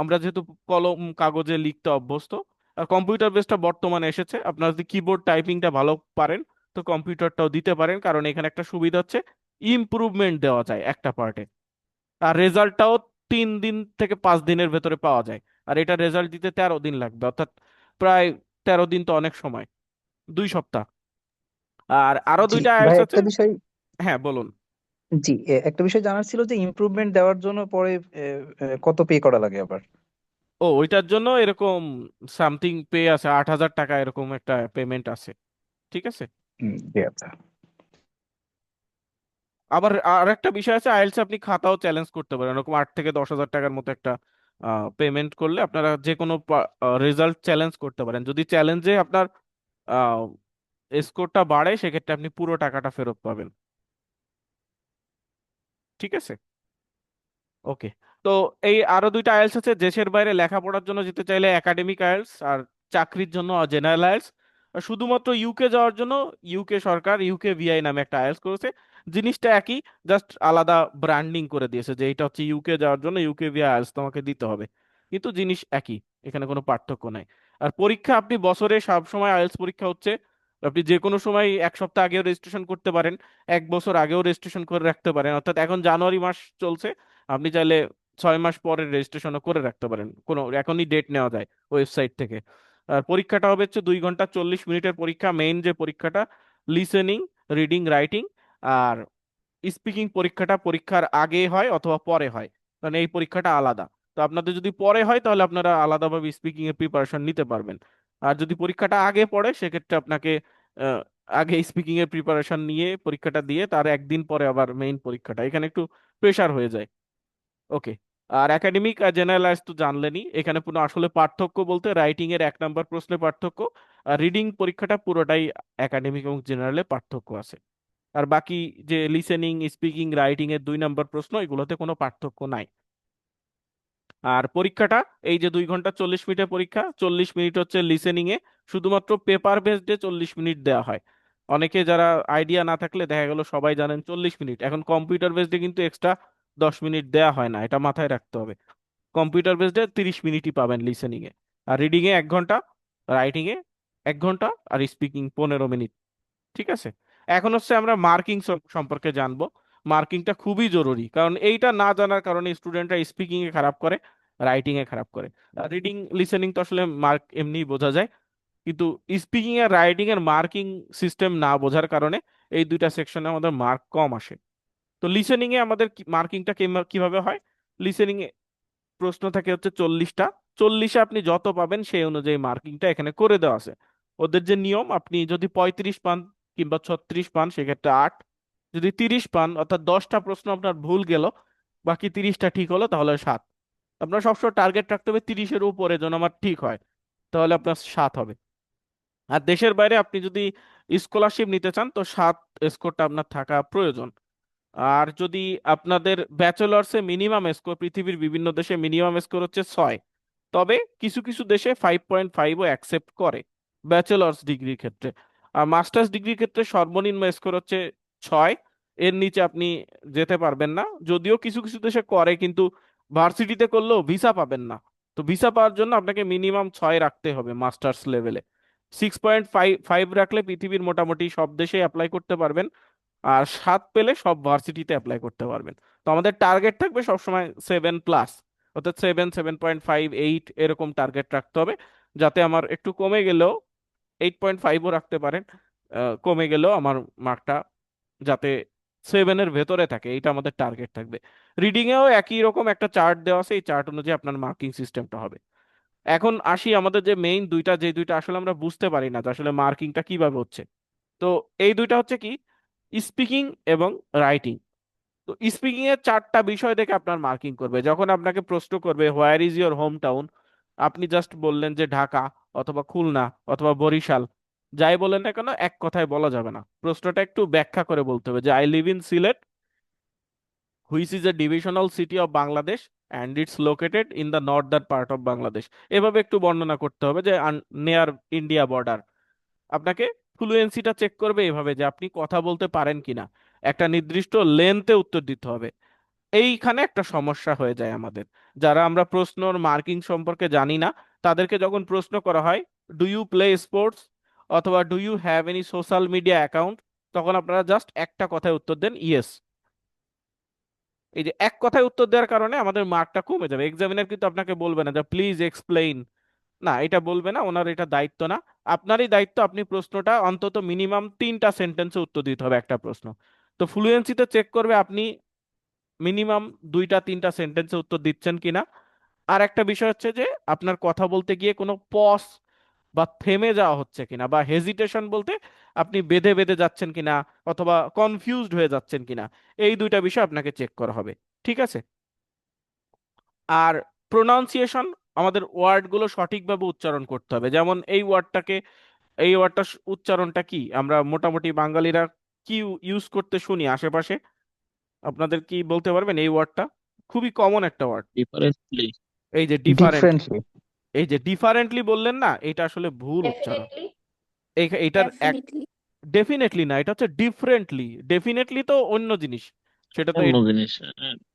আমরা যেহেতু কলম কাগজে লিখতে অভ্যস্ত। আর কম্পিউটার বেসটা বর্তমানে এসেছে, আপনারা যদি কিবোর্ড টাইপিংটা ভালো পারেন তো কম্পিউটারটাও দিতে পারেন, কারণ এখানে একটা সুবিধা হচ্ছে ইমপ্রুভমেন্ট দেওয়া যায় একটা পার্টে। আর রেজাল্টটাও 3 দিন থেকে 5 দিনের ভেতরে পাওয়া যায়। আর এটা রেজাল্ট দিতে 13 দিন লাগবে, অর্থাৎ প্রায় 13 দিন তো অনেক সময়, 2 সপ্তাহ। আর আরো জি 2টা ভাই, আইএলটিএস আছে। একটা বিষয়, হ্যাঁ বলুন। জি একটা বিষয় জানার ছিল যে ইমপ্রুভমেন্ট দেওয়ার জন্য পরে কত পে করা লাগে আবার? ওইটার জন্য এরকম সামথিং পে আছে, 8,000 টাকা এরকম একটা পেমেন্ট আছে। ঠিক আছে। জি আচ্ছা। আবার আর একটা বিষয় আছে, আইএলটিএস আপনি খাতাও চ্যালেঞ্জ করতে পারেন, এরকম 8 থেকে 10,000 টাকার মতো একটা পেমেন্ট করলে আপনারা যে কোনো রেজাল্ট চ্যালেঞ্জ করতে পারেন। যদি চ্যালেঞ্জে আপনার স্কোরটা বাড়ে সেক্ষেত্রে আপনি পুরো টাকাটা ফেরত পাবেন। ঠিক আছে। ওকে। তো এই আরো 2টা আইএলটিএস আছে, দেশের বাইরে লেখাপড়ার জন্য যেতে চাইলে একাডেমিক আইএলটিএস, আর চাকরির জন্য জেনারেল আইএলটিএস। শুধুমাত্র ইউকে যাওয়ার জন্য ইউকে সরকার ইউকে ভিআই নামে একটা আইএলটিএস করেছে। জিনিসটা একই, জাস্ট আলাদা ব্র্যান্ডিং করে দিয়েছে যে এটা হচ্ছে ইউকে যাওয়ার জন্য ইউকে ভিআই আইএলটিএস তোমাকে দিতে হবে, কিন্তু জিনিস একই, এখানে কোনো পার্থক্য নাই। আর পরীক্ষা আপনি বছরে সব সময় আইএলটিএস পরীক্ষা হচ্ছে, আপনি যে কোনো সময় 1 সপ্তাহ আগেও রেজিস্ট্রেশন করতে পারেন, 1 বছর আগেও রেজিস্ট্রেশন করে রাখতে পারেন। অর্থাৎ এখন জানুয়ারি মাস চলছে, আপনি চাইলে 6 মাস পরে রেজিস্ট্রেশনও করে রাখতে পারেন, কোনো এখনই ডেট নেওয়া যায় ওয়েবসাইট থেকে। আর পরীক্ষাটা হবে হচ্ছে 2 ঘন্টা 40 মিনিটের পরীক্ষা। মেইন যে পরীক্ষাটা লিসেনিং, রিডিং, রাইটিং। আর স্পিকিং পরীক্ষাটা পরীক্ষার আগে হয় অথবা পরে হয়, কারণ এই পরীক্ষাটা আলাদা। তো আপনাদের যদি পরে হয় তাহলে আপনারা আলাদাভাবে স্পিকিং এর প্রিপারেশন নিতে পারবেন। আর যদি পরীক্ষাটা আগে পড়ে সেক্ষেত্রে আপনাকে আহ, আগে স্পিকিং এর প্রিপারেশন নিয়ে পরীক্ষাটা দিয়ে তার একদিন পরে আবার মেইন পরীক্ষাটা, এখানে একটু প্রেশার হয়ে যায়। ওকে। আর একাডেমিক আর জেনারেলাইজ তো জানলেনই, এখানে পুরো আসলে পার্থক্য বলতে রাইটিং এর 1 নম্বর প্রশ্নে পার্থক্য, আর রিডিং পরীক্ষাটা পুরোটাই একাডেমিক এবং জেনারেলে পার্থক্য আছে। আর বাকি যে লিসেনিং, স্পিকিং, রাইটিং এর 2 নম্বর প্রশ্ন, এগুলোতে কোনো পার্থক্য নাই। আর পরীক্ষাটা এই যে 2 ঘন্টা 40 মিনিটের পরীক্ষা, 40 মিনিট হচ্ছে লিসেনিং এ, শুধুমাত্র পেপার বেসডে 40 মিনিট দেওয়া হয়। অনেকে যারা আইডিয়া না থাকলে দেখা গেল সবাই জানেন 40 মিনিট, এখন কম্পিউটার বেসডে কিন্তু এক্সট্রা 10 মিনিট দেওয়া হয় না, এটা মাথায় রাখতে হবে। কম্পিউটার বেসডে 30 মিনিটই পাবেন listening A. Are reading a 1 ঘন্টা, রাইটিং এ 1 ঘন্টা, আর স্পিকিং 15 মিনিট। ঠিক আছে। এখন হচ্ছে আমরা মার্কিং সম্পর্কে জানবো। মার্কিংটা খুবই জরুরি, কারণ এইটা না জানার কারণে স্টুডেন্টরা স্পিকিং এ খারাপ করে, রাইটিং এ খারাপ করে। রিডিং লিসেনিং তো আসলে মার্ক এমনি বোঝা যায়, কিন্তু স্পিকিং আর রাইটিং এর মার্কিং সিস্টেম না বোঝার কারণে এই দুইটা সেকশনে আমাদের মার্ক কম আসে। তো লিসেনিং এ আমাদের মার্কিংটা কিভাবে হয়? লিসেনিং এ প্রশ্ন থাকে হচ্ছে 40টা, 40-এ আপনি যত পাবেন সেই অনুযায়ী মার্কিংটা এখানে করে দেওয়া আছে। ওদের যে নিয়ম, আপনি যদি 35 পান কিংবা 36 পান সেক্ষেত্রে 8, যদি 30 পান অর্থাৎ 10টা প্রশ্ন আপনার ভুল গেল বাকি 30টা ঠিক হলো তাহলে 7। আপনার সবসময় টার্গেট রাখতে হবে 30-এর উপরে যেন আমার ঠিক হয়, তাহলে আপনার 7 হবে। আর দেশের বাইরে আপনি যদি স্কলারশিপ নিতে চান তো 7 স্কোরটা আপনার থাকা প্রয়োজন। আর যদি আপনাদের ব্যাচেলর্সে মিনিমাম স্কোর, পৃথিবীর বিভিন্ন দেশে মিনিমাম স্কোর হচ্ছে 6, তবে কিছু কিছু দেশে 5.5ও অ্যাকসেপ্ট করে ব্যাচেলর্স ডিগ্রির ক্ষেত্রে। আর মাস্টার্স ডিগ্রির ক্ষেত্রে সর্বনিম্ন স্কোর হচ্ছে 6, এর নিচে আপনি যেতে পারবেন না। যদিও কিছু কিছু দেশে করে, কিন্তু ভার্সিটিতে করলেও ভিসা পাবেন না। তো ভিসা পাওয়ার জন্য আপনাকে মিনিমাম 6 রাখতে হবে মাস্টার্স লেভেলে। 6.5 রাখলে পৃথিবীর মোটামুটি সব দেশে অ্যাপ্লাই করতে পারবেন, আর 7 পেলে সব ভার্সিটিতে অ্যাপ্লাই করতে পারবেন। তো আমাদের টার্গেট থাকবে সবসময় 7+, অর্থাৎ 7, 7.5, 8 এরকম টার্গেট রাখতে হবে, যাতে আমার একটু কমে গেলেও 8.5ও রাখতে পারেন, কমে গেলেও আমার মার্কটা যাতে 7-এর ভেতরে থাকে, এইটা আমাদের টার্গেট থাকবে। রিডিং এও একই রকম একটা চার্ট দেওয়া আছে, এই চার্ট অনুযায়ী আপনার মার্কিং সিস্টেমটা হবে। এখন আসি আমাদের যে মেইন দুইটা, যে দুইটা আসলে আমরা বুঝতে পারি না যে আসলে মার্কিংটা কিভাবে হচ্ছে। তো এই দুইটা হচ্ছে কি, স্পিকিং এবং রাইটিং। তো স্পিকিং এর 4টা বিষয় দেখে আপনার মার্কিং করবে। যখন আপনাকে প্রশ্ন করবে where is your home town, আপনি জাস্ট বললেন যে ঢাকা অথবা খুলনা অথবা বরিশাল, যাই বলেন না কেন এক কথায় বলা যাবে না, প্রশ্নটা একটু ব্যাখ্যা করে বলতে হবে যে I live in Sylhet, which is a divisional city of Bangladesh and it's located in the Northern part of Bangladesh. এভাবে একটু বর্ণনা করতে হবে যে নেয়ার ইন্ডিয়া বর্ডার। আপনাকে ফ্লুয়েন্সিটা চেক করবে এভাবে যে আপনি কথা বলতে পারেন কিনা, একটা নির্দিষ্ট লেন্থে উত্তর দিতে হবে। এইখানে একটা সমস্যা হয়ে যায় আমাদের, যারা আমরা প্রশ্নর মার্কিং সম্পর্কে জানি না, তাদেরকে যখন প্রশ্ন করা হয় ডু ইউ প্লে স্পোর্টস অথবা do you have any social media account, তখন আপনারা জাস্ট একটা কথায় উত্তর দেন ইয়েস। এই যে এক কথায় উত্তর দেওয়ার কারণে আমাদের মার্কটা কমে যাবে। এক্সামিনার কিন্তু আপনাকে বলবে না যে প্লিজ এক্সপ্লেইন, না এটা বলবে না, ওনার এটা দায়িত্ব না। আপনারই দায়িত্ব, আপনি প্রশ্নটা অন্তত মিনিমাম 3টা সেন্টেন্সে উত্তর দিতে হবে একটা প্রশ্ন। তো ফ্লুয়েন্সিতে চেক করবে আপনি মিনিমাম 2টা 3টা সেন্টেন্সে উত্তর দিচ্ছেন কিনা। আর একটা বিষয় হচ্ছে যে আপনার কথা বলতে গিয়ে কোনো পজ বা থেমে যাওয়া হচ্ছে কিনা, বা হেজিটেশন বলতে আপনি বেঁধে বেঁধে যাচ্ছেন কিনা অথবা কনফিউজড হয়ে যাচ্ছেন কিনা, এই 2টা বিষয় আপনাকে চেক করা হবে। ঠিক আছে? আর প্রোনাউন্সিয়েশন, আমাদের ওয়ার্ডগুলো সঠিকভাবে উচ্চারণ করতে হবে। যেমন এই ওয়ার্ডটা উচ্চারণটা কি আমরা মোটামুটি বাঙালিরা কি ইউজ করতে শুনি আশেপাশে, আপনাদের কি বলতে পারবেন এই ওয়ার্ডটা? খুবই কমন একটা ওয়ার্ড, ডিফারেন্টলি। এই যে ডিফারেন্টলি। ডিফারেন্টলি। এই যে ডিফারেন্টলি বললেন না, এটা আসলে ভুল উচ্চারণ। Definitely, এইটার এক, definitely. ডেফিনেটলি না, এটা হচ্ছে ডিফারেন্টলি। ডেফিনেটলি তো অন্য জিনিস, সেটা তো অন্য জিনিস।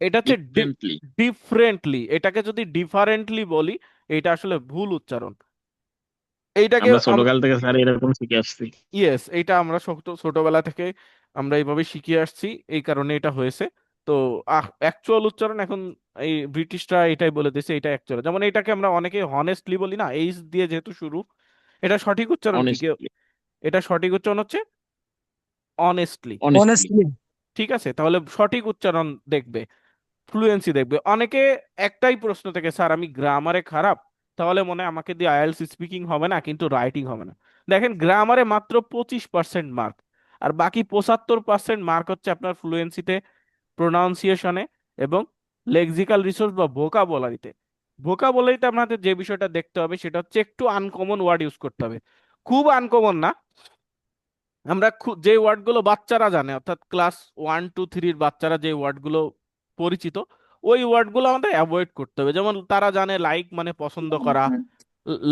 এটা হচ্ছে ডিফারেন্টলি। ডিফারেন্টলি। এটাকে যদি ডিফারেন্টলি বলি, এটা আসলে ভুল উচ্চারণ। এইটাকে আমরা ছোটকাল থেকে স্যার এরকম শিখে আসছি। ইয়েস, এইটা আমরা ছোটবেলা থেকে আমরা এইভাবে শিখে আসছি, এই কারণে এটা হয়েছে। তো অ্যাকচুয়াল উচ্চারণ এখন এই ব্রিটিশরা এটাই বলে দিয়েছে, এটা অ্যাকচুয়াল। যেমন এটাকে আমরা অনেকে হনেস্টলি বলি না, এইচ দিয়ে যেহেতু শুরু, এটা সঠিক উচ্চারণ কি কেউ? অনেস্টলি। এটা সঠিক উচ্চারণ হচ্ছে অনেস্টলি। অনেস্টলি। ঠিক আছে, তাহলে সঠিক উচ্চারণ দেখবে, ফ্লুয়েন্সি দেখবে। অনেকে একটাই প্রশ্ন থেকে, স্যার আমি গ্রামারে খারাপ, তাহলে মনে হয় আমাকে দিয়ে আইএলটিএস স্পিকিং হবে না কিন্তু রাইটিং হবে না। দেখেন গ্রামারে মাত্র 25% মার্ক, আর বাকি 75% মার্ক হচ্ছে আপনার ফ্লুয়েন্সিতে, প্রোনাউন্সিয়েশনে এবং লেক্সিক্যাল রিসোর্স বা ভোকাবুলারিতে। ভোকাবুলারিতে আপনাদের যে বিষয়টা দেখতে হবে সেটা হচ্ছে একটু আনকমন ওয়ার্ড ইউজ করতে হবে। খুব আনকমন না, আমরা যে ওয়ার্ডগুলো বাচ্চারা জানে, অর্থাৎ ক্লাস 1, 2, 3-র বাচ্চারা যে ওয়ার্ডগুলো পরিচিত, ওই ওয়ার্ডগুলো আমাদের অ্যাভয়েড করতে হবে। যেমন তারা জানে লাইক মানে পছন্দ করা,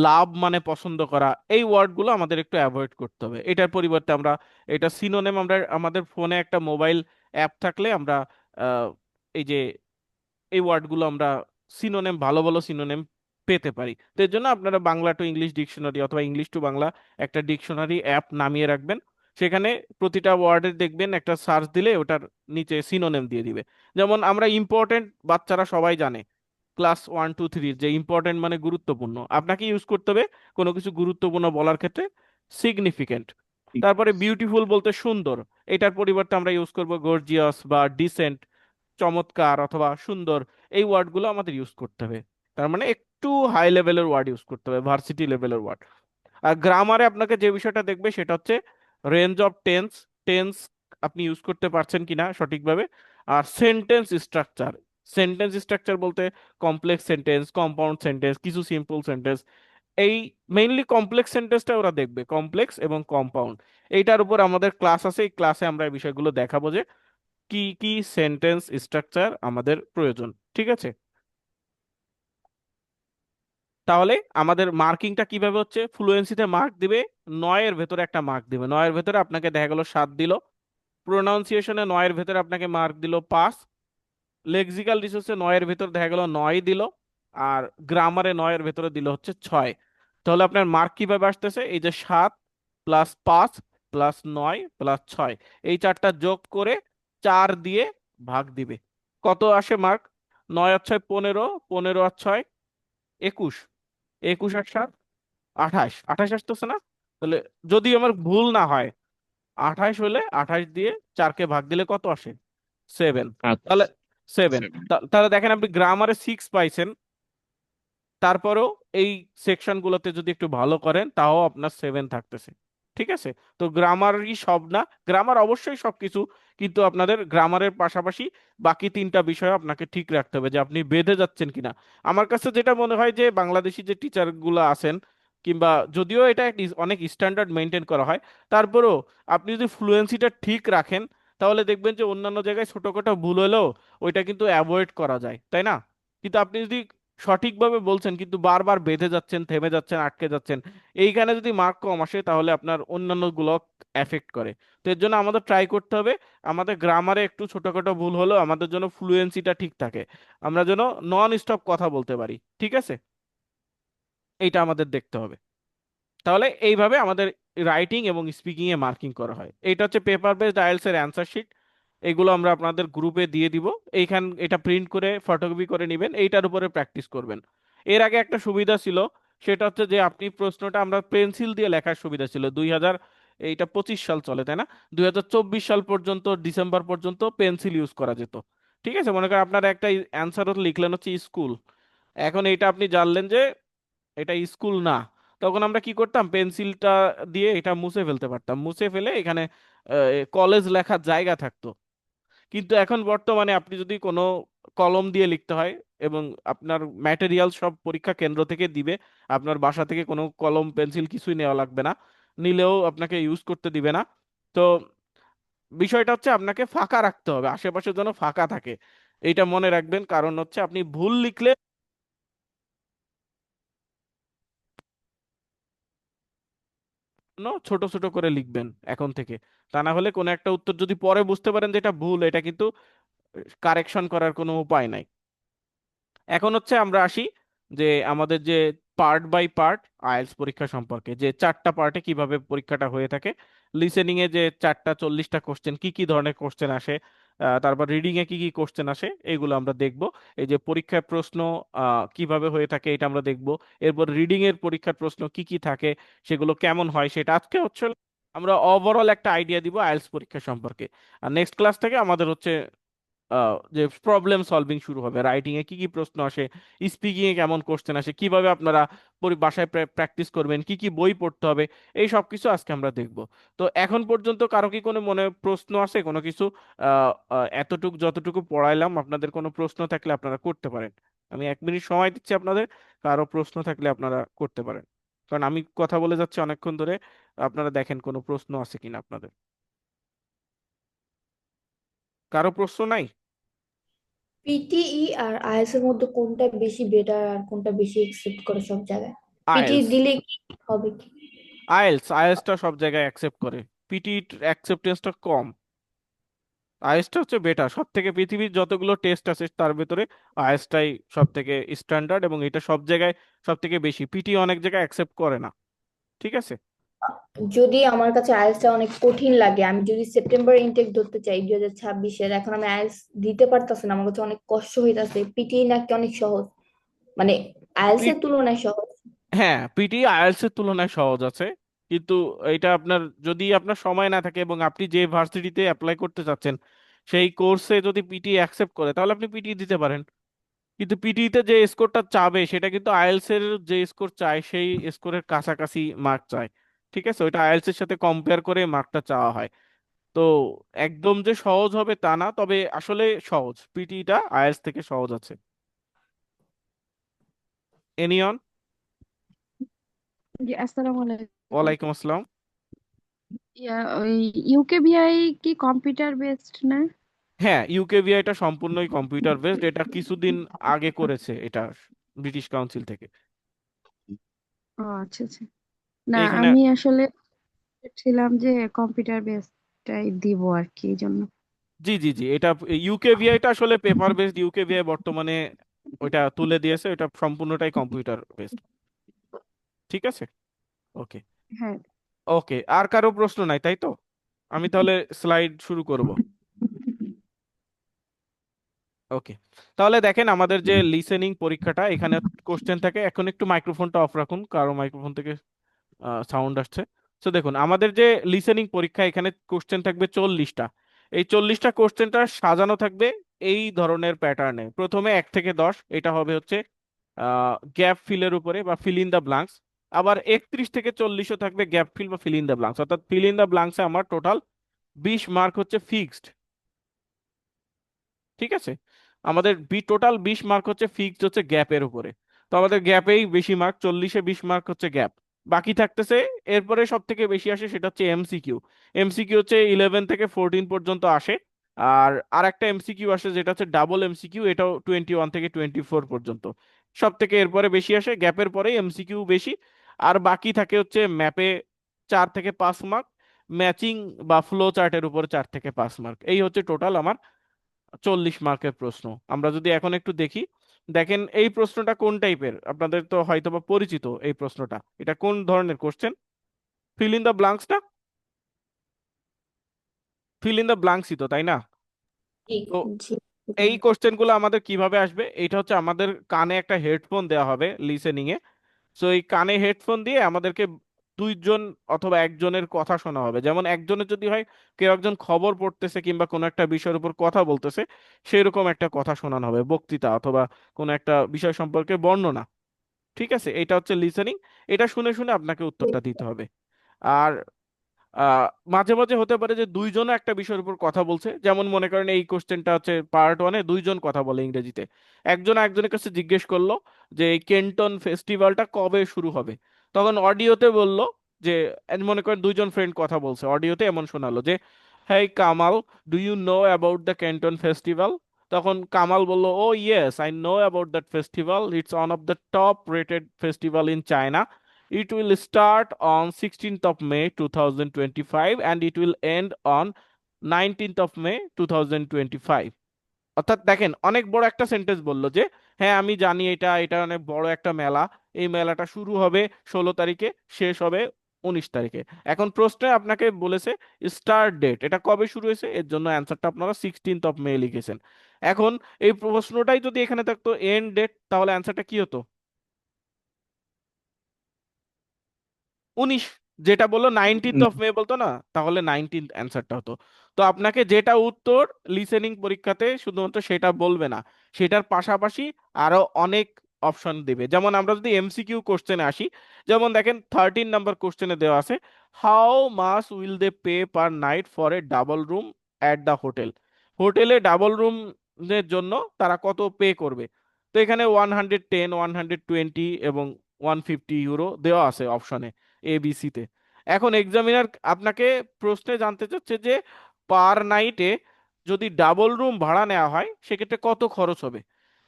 লাভ মানে পছন্দ করা, এই ওয়ার্ডগুলো আমাদের একটু অ্যাভয়েড করতে হবে। এটার পরিবর্তে আমরা এটা সিনোনিম, আমরা আমাদের ফোনে একটা মোবাইল অ্যাপ থাকলে আমরা আহ, এই যে এই ওয়ার্ডগুলো আমরা সিনোনিম, ভালো ভালো সিনোনিম পেতে পারি। তো এর জন্য আপনারা বাংলা টু ইংলিশ ডিকশনারি অথবা ইংলিশ টু বাংলা একটা ডিকশনারি অ্যাপ নামিয়ে রাখবেন। সেখানে প্রতিটা ওয়ার্ডের দেখবেন একটা সার্চ দিলে ওটার নিচে সিনোনিম দিয়ে দিবে। যেমন আমরা ইম্পর্টেন্ট বাচ্চারা সবাই জানে, ক্লাস 1 2 3 যে ইম্পর্টেন্ট মানে গুরুত্বপূর্ণ, আপনাকে ইউজ করতে হবে কোনো কিছু গুরুত্বপূর্ণ বলার ক্ষেত্রে সিগনিফিকেন্ট। তারপরে বিউটিফুল বলতে সুন্দর, এটার পরিবর্তে আমরা ইউজ করব গর্জিয়াস বা ডিসেন্ট, চমৎকার অথবা সুন্দর। এই ওয়ার্ডগুলো আমাদের ইউজ করতে হবে, তার মানে একটু হাই লেভেলের ওয়ার্ড ইউজ করতে হবে, ভার্সিটি লেভেলের ওয়ার্ড। আর গ্রামারে আপনাকে যে বিষয়টা দেখবে সেটা হচ্ছে রেঞ্জ অফ টেন্স, টেন্স আপনি ইউজ করতে পারছেন কিনা সঠিকভাবে। আর সেন্টেন্স স্ট্রাকচার, সেন্টেন্স স্ট্রাকচার বলতে কমপ্লেক্স সেন্টেন্স, কম্পাউন্ড সেন্টেন্স, কিছু সিম্পল সেন্টেন্স। এই মেইনলি কমপ্লেক্স সেন্টেন্সটা ওরা দেখবে, কমপ্লেক্স এবং কম্পাউন্ড। এইটার উপর আমাদের ক্লাস আছে, এই ক্লাসে আমরা এই বিষয়গুলো দেখাবো যে কি কি সেন্টেন্স স্ট্রাকচার আমাদের প্রয়োজন। ঠিক আছে, তাহলে আমাদের মার্কিংটা কিভাবে হচ্ছে, ফ্লুয়েন্সিতে মার্ক দিবে, 9-এর ভেতরে একটা মার্ক দিবে, 9-এর ভেতরে আপনাকে দেখা গেল 7 দিল, প্রোনাউন্সিয়েশনে 9-এর ভেতরে আপনাকে মার্ক দিল 5, লেক্সিক্যাল রিসোর্সে 9-এর ভেতর দেখা গেল 9 দিল, আর গ্রামারে 9-এর ভেতরে দিল হচ্ছে 6। তাহলে আপনার মার্ক কিভাবে আসতেছে, এই যে 7+5+9+6, এই চারটা যোগ করে 4 দিয়ে ভাগ দিবে, কত আসে মার্ক? 9 আর 6 15, 15 আর 6 21, 21 আর 7 28, 28 আসতেছে না? তাহলে যদি আমার ভুল না হয় 28 হলে 28 দিয়ে 4কে ভাগ দিলে কত আসে? 7। আচ্ছা, তাহলে 7। 7। তাহলে দেখেন আপনি গ্রামারে 6 পাইছেন, তারপরেও এই সেকশনগুলোতে যদি একটু ভালো করেন তাও আপনার 7 থাকতেছে। ঠিক আছে, তো গ্রামারই সব না, গ্রামার অবশ্যই সবকিছু, কিন্তু আপনাদের গ্রামারের পাশাপাশি বাকি 3টা বিষয় আপনাকে ঠিক রাখতে হবে যে আপনি বেঁধে যাচ্ছেন কিনা। আমার কাছে যেটা মনে হয় যে বাংলাদেশি যে টিচারগুলো আছেন, কিংবা যদিও এটা অনেক স্ট্যান্ডার্ড মেনটেন করা হয়, তারপরেও আপনি যদি ফ্লুয়েন্সিটা ঠিক রাখেন তাহলে দেখবেন যে অন্যান্য জায়গায় ছোটখাটো ভুল হলেও ওইটা কিন্তু অ্যাভয়েড করা যায়, তাই না? কিন্তু আপনি যদি সঠিকভাবে বলছেন কিন্তু বারবার বেঁধে যাচ্ছেন, থেমে যাচ্ছেন, আটকে যাচ্ছেন, এইখানে যদি মার্ক কম আসে তাহলে আপনার অন্যান্য গুলো এফেক্ট করে। তো এর জন্য আমাদের ট্রাই করতে হবে আমাদের গ্রামারে একটু ছোটখাটো ভুল হলেও আমাদের জন্য ফ্লুয়েন্সিটা ঠিক থাকে, আমরা যেন নন স্টপ কথা বলতে পারি। ঠিক আছে, এইটা আমাদের দেখতে হবে। তাহলে এইভাবে আমাদের রাইটিং এবং স্পিকিং এ মার্কিং করা হয়। এটা হচ্ছে পেপার বেসড আইএলটিএস এর অ্যান্সার শিট, এগুলো আমরা আপনাদের গ্রুপে দিয়ে দিব। এটা প্রিন্ট করে ফটোকপি করে নেবেন, এইটার উপরে প্র্যাকটিস করবেন। এর আগে একটা সুবিধা ছিল, সেটা হচ্ছে যে আপনি প্রশ্নটা আমরা পেন্সিল দিয়ে লেখার সুবিধা ছিল 25 সাল চলে, তাই না? 2024 সাল পর্যন্ত, ডিসেম্বর পর্যন্ত পেন্সিল ইউজ করা যেত। ঠিক আছে, মনে করেন আপনার একটা অ্যান্সার লিখলেন হচ্ছে স্কুল, এখন এটা আপনি জানলেন যে এটা স্কুল না, তখন আমরা কি করতাম, পেন্সিলটা দিয়ে এটা মুছে ফেলতে পারতাম, মুছে ফেলে এখানে কলেজ লেখার জায়গা থাকতো। কিন্তু এখন বর্তমানে আপনি যদি কোনো কলম দিয়ে লিখতে হয়, এবং আপনার ম্যাটেরিয়াল সব পরীক্ষা কেন্দ্র থেকে দিবে, আপনার বাসা থেকে কোনো কলম পেন্সিল কিছুই নেওয়া লাগবে না, নিলেও আপনাকে ইউজ করতে দিবে না। তো বিষয়টা হচ্ছে আপনাকে ফাঁকা রাখতে হবে, আশেপাশে যেন ফাঁকা থাকে, এইটা মনে রাখবেন। কারণ হচ্ছে আপনি ভুল লিখলে ছোট ছোট করে লিখবেন এখন থেকে, তা না হলে কোনো একটা উত্তর যদি পরে বুঝতে পারেন যে এটা ভুল, এটা কিন্তু কারেকশন করার কোনো উপায় নাই। এখন হচ্ছে আমরা আসি যে আমাদের যে পার্ট বাই পার্ট আইএলটিএস পরীক্ষা সম্পর্কে, যে 4টা পার্টে কিভাবে পরীক্ষাটা হয়ে থাকে। লিসেনিং এ যে 40টা কোশ্চেন, কি কি ধরনের কোশ্চেন আসে, তারপর রিডিং এ কি কি কোশ্চেন আসে, এগুলো আমরা দেখব। এই যে পরীক্ষার প্রশ্ন কিভাবে হয়ে থাকে এটা আমরা দেখব। এরপর রিডিং এর পরীক্ষার প্রশ্ন কি কি থাকে, সেগুলো কেমন হয় সেটা আজকে হচ্ছে আমরা ওভারঅল একটা আইডিয়া দিব আইএলটিএস পরীক্ষা সম্পর্কে। আর নেক্সট ক্লাস থেকে আমাদের হচ্ছে যে প্রবলেম সলভিং শুরু হবে, রাইটিং এ কি কি প্রশ্ন আসে, স্পিকিং এ কেমন কোশ্চেন আসে, কিভাবে আপনারা বাসায় প্র্যাকটিস করবেন, কি কি বই পড়তে হবে, এই সব কিছু আজকে আমরা দেখব। তো এখন পর্যন্ত কারো কি কোনো মনে প্রশ্ন আছে কোনো কিছু? এতটুকু যতটুকু পড়াইলাম আপনাদের কোনো প্রশ্ন থাকলে আপনারা করতে পারেন। আমি 1 মিনিট সময় দিচ্ছি আপনাদের, কারো প্রশ্ন থাকলে আপনারা করতে পারেন, কারণ আমি কথা বলে যাচ্ছি অনেকক্ষণ ধরে। আপনারা দেখেন কোনো প্রশ্ন আছে কিনা আপনাদের, কারো প্রশ্ন নাই? পিটিই আর আইএলটিএস এর মধ্যে কোনটা বেশি বেটার আর কোনটা বেশি একসেপ্ট করে সব জায়গায়? পিটি আইএলটিএস, দিলে কি হবে কি? আইএলটিএসটা সব জায়গায় অ্যাকসেপ্ট করে, পিটি অ্যাকসেপ্টেন্সটা কম। আইএলটিএসটা হচ্ছে বেটার সব থেকে, পৃথিবীর যতগুলো টেস্ট আছে তার ভেতরে আইএলটিএসটাই সব থেকে স্ট্যান্ডার্ড, এবং এটা সব জায়গায় সব থেকে বেশি, পিটি অনেক জায়গায় অ্যাকসেপ্ট করে না। ঠিক আছে, যদি আমার কাছে আইএলটিএস টা অনেক কঠিন লাগে, আমি যদি সেপ্টেম্বর ইনটেক ধরতে চাই 2026-এর, এখন আমি আইএলটিএস দিতে পারতাছি না, আমার কাছে অনেক কষ্ট হইতাছে, পিটি নাকি অনেক সহজ? মানে আইএলটিএস এর পিট তুলনায় সহজ? হ্যাঁ, পিটি আইএলটিএস এর তুলনায় সহজ আছে, কিন্তু এটা আপনার যদি আপনার সময় না থাকে এবং আপনি যে ভার্সিটিতে অ্যাপ্লাই করতে চাচ্ছেন সেই কোর্সে যদি পিটি অ্যাকসেপ্ট করে তাহলে আপনি পিটি দিতে পারেন। কিন্তু পিটিতে যে স্কোরটা চাবে সেটা কিন্তু আইএলটিএস এর যে স্কোর চায় সেই স্কোরের কাছাকাছি মার্ক চায়। ঠিক আছে, ওইটা আইএলটিএস এর সাথে কম্পেয়ার করে মার্কটা চাওয়া হয়। তো একদম যে সহজ হবে তা না, তবে আসলে সহজ, পিটিটা আইএলটিএস থেকে সহজ আছে। এনিয়ন। জি, আসসালামু আলাইকুম। ওয়ালাইকুম আসসালাম। ওই ইউকেভিআই কি কম্পিউটার বেসড না? হ্যাঁ, ইউকেভিআইটা সম্পূর্ণই কম্পিউটার বেসড, এটা কিছুদিন আগে করেছে এটা ব্রিটিশ কাউন্সিল থেকে। ও আচ্ছা আচ্ছা। না, এইখানে আমি আসলে ছিলাম যে কম্পিউটার বেসডটাই দিব আর কি, এই জন্য। জি জি জি, এটা ইউকেভিআইটা আসলে পেপার বেসড, ইউকেভিআই বর্তমানে ওইটা তুলে দিয়েছে, এটা সম্পূর্ণটাই কম্পিউটার বেসড। ঠিক আছে, ওকে। হ্যাঁ। ওকে, আর কারো প্রশ্ন নাই তাই তো? আমি তাহলে স্লাইড শুরু করব। ওকে, তাহলে দেখেন আমাদের যে লিসেনিং পরীক্ষাটা, এখানে কোশ্চেন থাকে। এখন একটু মাইক্রোফোনটা অফ রাখুন, কারো মাইক্রোফোন থেকে সাউন্ড আসছে। তো দেখুন আমাদের যে লিসেনিং পরীক্ষা, এখানে কোশ্চেন থাকবে 40টা। এই 40টা কোশ্চেনটা সাজানো থাকবে এই ধরনের প্যাটার্নে। প্রথমে 1 থেকে 10, এটা হবে হচ্ছে গ্যাপ ফিলের উপরে বা ফিল ইন দ্য ব্লাঙ্কস। আবার 31 থেকে 40ও থাকবে গ্যাপ ফিল বা ফিল ইন দ্য ব্লাঙ্কস, অর্থাৎ ফিল ইন দ্য ব্লাঙ্কসে আমার টোটাল 20 মার্ক হচ্ছে ফিক্সড। ঠিক আছে, আমাদের টোটাল 20 মার্ক হচ্ছে ফিক্সড হচ্ছে গ্যাপের উপরে। তো আমাদের গ্যাপেই বেশি মার্ক, 40-এ 20 মার্ক হচ্ছে গ্যাপ। বাকি থাকতেছে, এরপরে সব থেকে বেশি আসে সেটা হচ্ছে এমসিকিউ। এমসিকিউ হচ্ছে 11 থেকে 14 পর্যন্ত আসে। আর একটা এমসিকিউ আসে যেটা হচ্ছে ডাবল এমসিকিউ, এটাও 21 থেকে 24 পর্যন্ত। সব থেকে এরপরে বেশি আসে, গ্যাপের পরে এমসিকিউ বেশি। আর বাকি থাকে হচ্ছে ম্যাপে 4 থেকে 5 মার্ক, ম্যাচিং বা ফ্লো চার্টের উপর 4 থেকে 5 মার্ক। এই হচ্ছে টোটাল আমার 40 মার্কের প্রশ্ন। আমরা যদি এখন একটু দেখি, দেখেন এই প্রশ্নটা কোন টাইপের, আপনাদের তো হয়তোবা পরিচিত এই প্রশ্নটা। এটা কোন ধরনের কোশ্চেন? ফিল ইন দ্য ব্লাঙ্কসটা, ফিল ইন দ্য ব্লাঙ্কসই তো, তাই না? জি তো জি। এই কোশ্চেনগুলো আমাদের কিভাবে আসবে, এটা হচ্ছে আমাদের কানে একটা হেডফোন দেওয়া হবে লিসেনিং এ। সো এই কানে হেডফোন দিয়ে আমাদেরকে দুইজন অথবা একজনের কথা শোনা হবে। যেমন একজনের যদি হয় কেউ একজন খবর পড়তেছে কিংবা কোনো একটা বিষয়ের উপর কথা বলতেছে, সেরকম একটা কথা শোনানো হবে, বক্তৃতা অথবা কোনো একটা বিষয় সম্পর্কে বর্ণনা। ঠিক আছে, এটা হচ্ছে লিসেনিং। এটা শুনে শুনে আপনাকে উত্তরটা দিতে হবে। আর আহ মাঝে মাঝে হতে পারে যে দুইজনও একটা বিষয়ের উপর কথা বলছে, যেমন মনে করেন এই কোশ্চেনটা হচ্ছে পার্ট 1-এ দুইজন কথা বলে ইংরেজিতে। একজন একজনের কাছে জিজ্ঞেস করলো যে এই কেন্টন ফেস্টিভ্যালটা কবে শুরু হবে। তখন অডিওতে বললো যে, মনে করেন দুইজন ফ্রেন্ড কথা বলছে, অডিওতে এমন শোনালো যে, hey Kamal, do you know about the Canton festival? তখন কামাল বলল, oh yes, I know about that festival, it's one of the top rated festival in China. It will start on 16th of May 2025 and it will end on 19th of May 2025. অর্থাৎ দেখেন অনেক বড় একটা sentence বললো যে, হ্যাঁ আমি জানি এটা এটা অনেক বড় একটা মেলা, এই মেলাটা শুরু হবে 16 তারিখে, শেষ হবে 19 তারিখে। এখন প্রশ্নে আপনাকে বলেছে স্টার্ট ডেট, এটা কবে শুরু হয়েছে, এর জন্য অ্যান্সারটা আপনারা 16th of May লিখেছেন। এখন এই প্রশ্নটাই যদি এখানে থাকতো এন্ড ডেট, তাহলে অ্যান্সারটা কি হতো? 19। যেটা বললো 19th of May বলতো না, তাহলে 19th অ্যান্সারটা হতো। তো আপনাকে যেটা উত্তর লিসেনিং পরীক্ষাতে শুধুমাত্র সেটা বলবে না, সেটার পাশাপাশি আরো অনেক অপশন দিবে। যেমন আমরা যদি এমসিকিউ কোশ্চেনে আসি, যেমন দেখেন 13 নাম্বার কোশ্চেনে দেওয়া আছে, how much will they pay per night for a double room at the hotel? হোটেলে ডাবল রুম এর জন্য তারা কত পে করবে? তো এখানে 110, 120 এবং 150 ইউরো দেওয়া আছে অপশনে ABC তে। এখন এক্সামিনার আপনাকে প্রশ্নে জানতে চাচ্ছে যে পার নাইটে যদি ডাবল রুম ভাড়া নেওয়া হয় সেক্ষেত্রে কত খরচ হবে।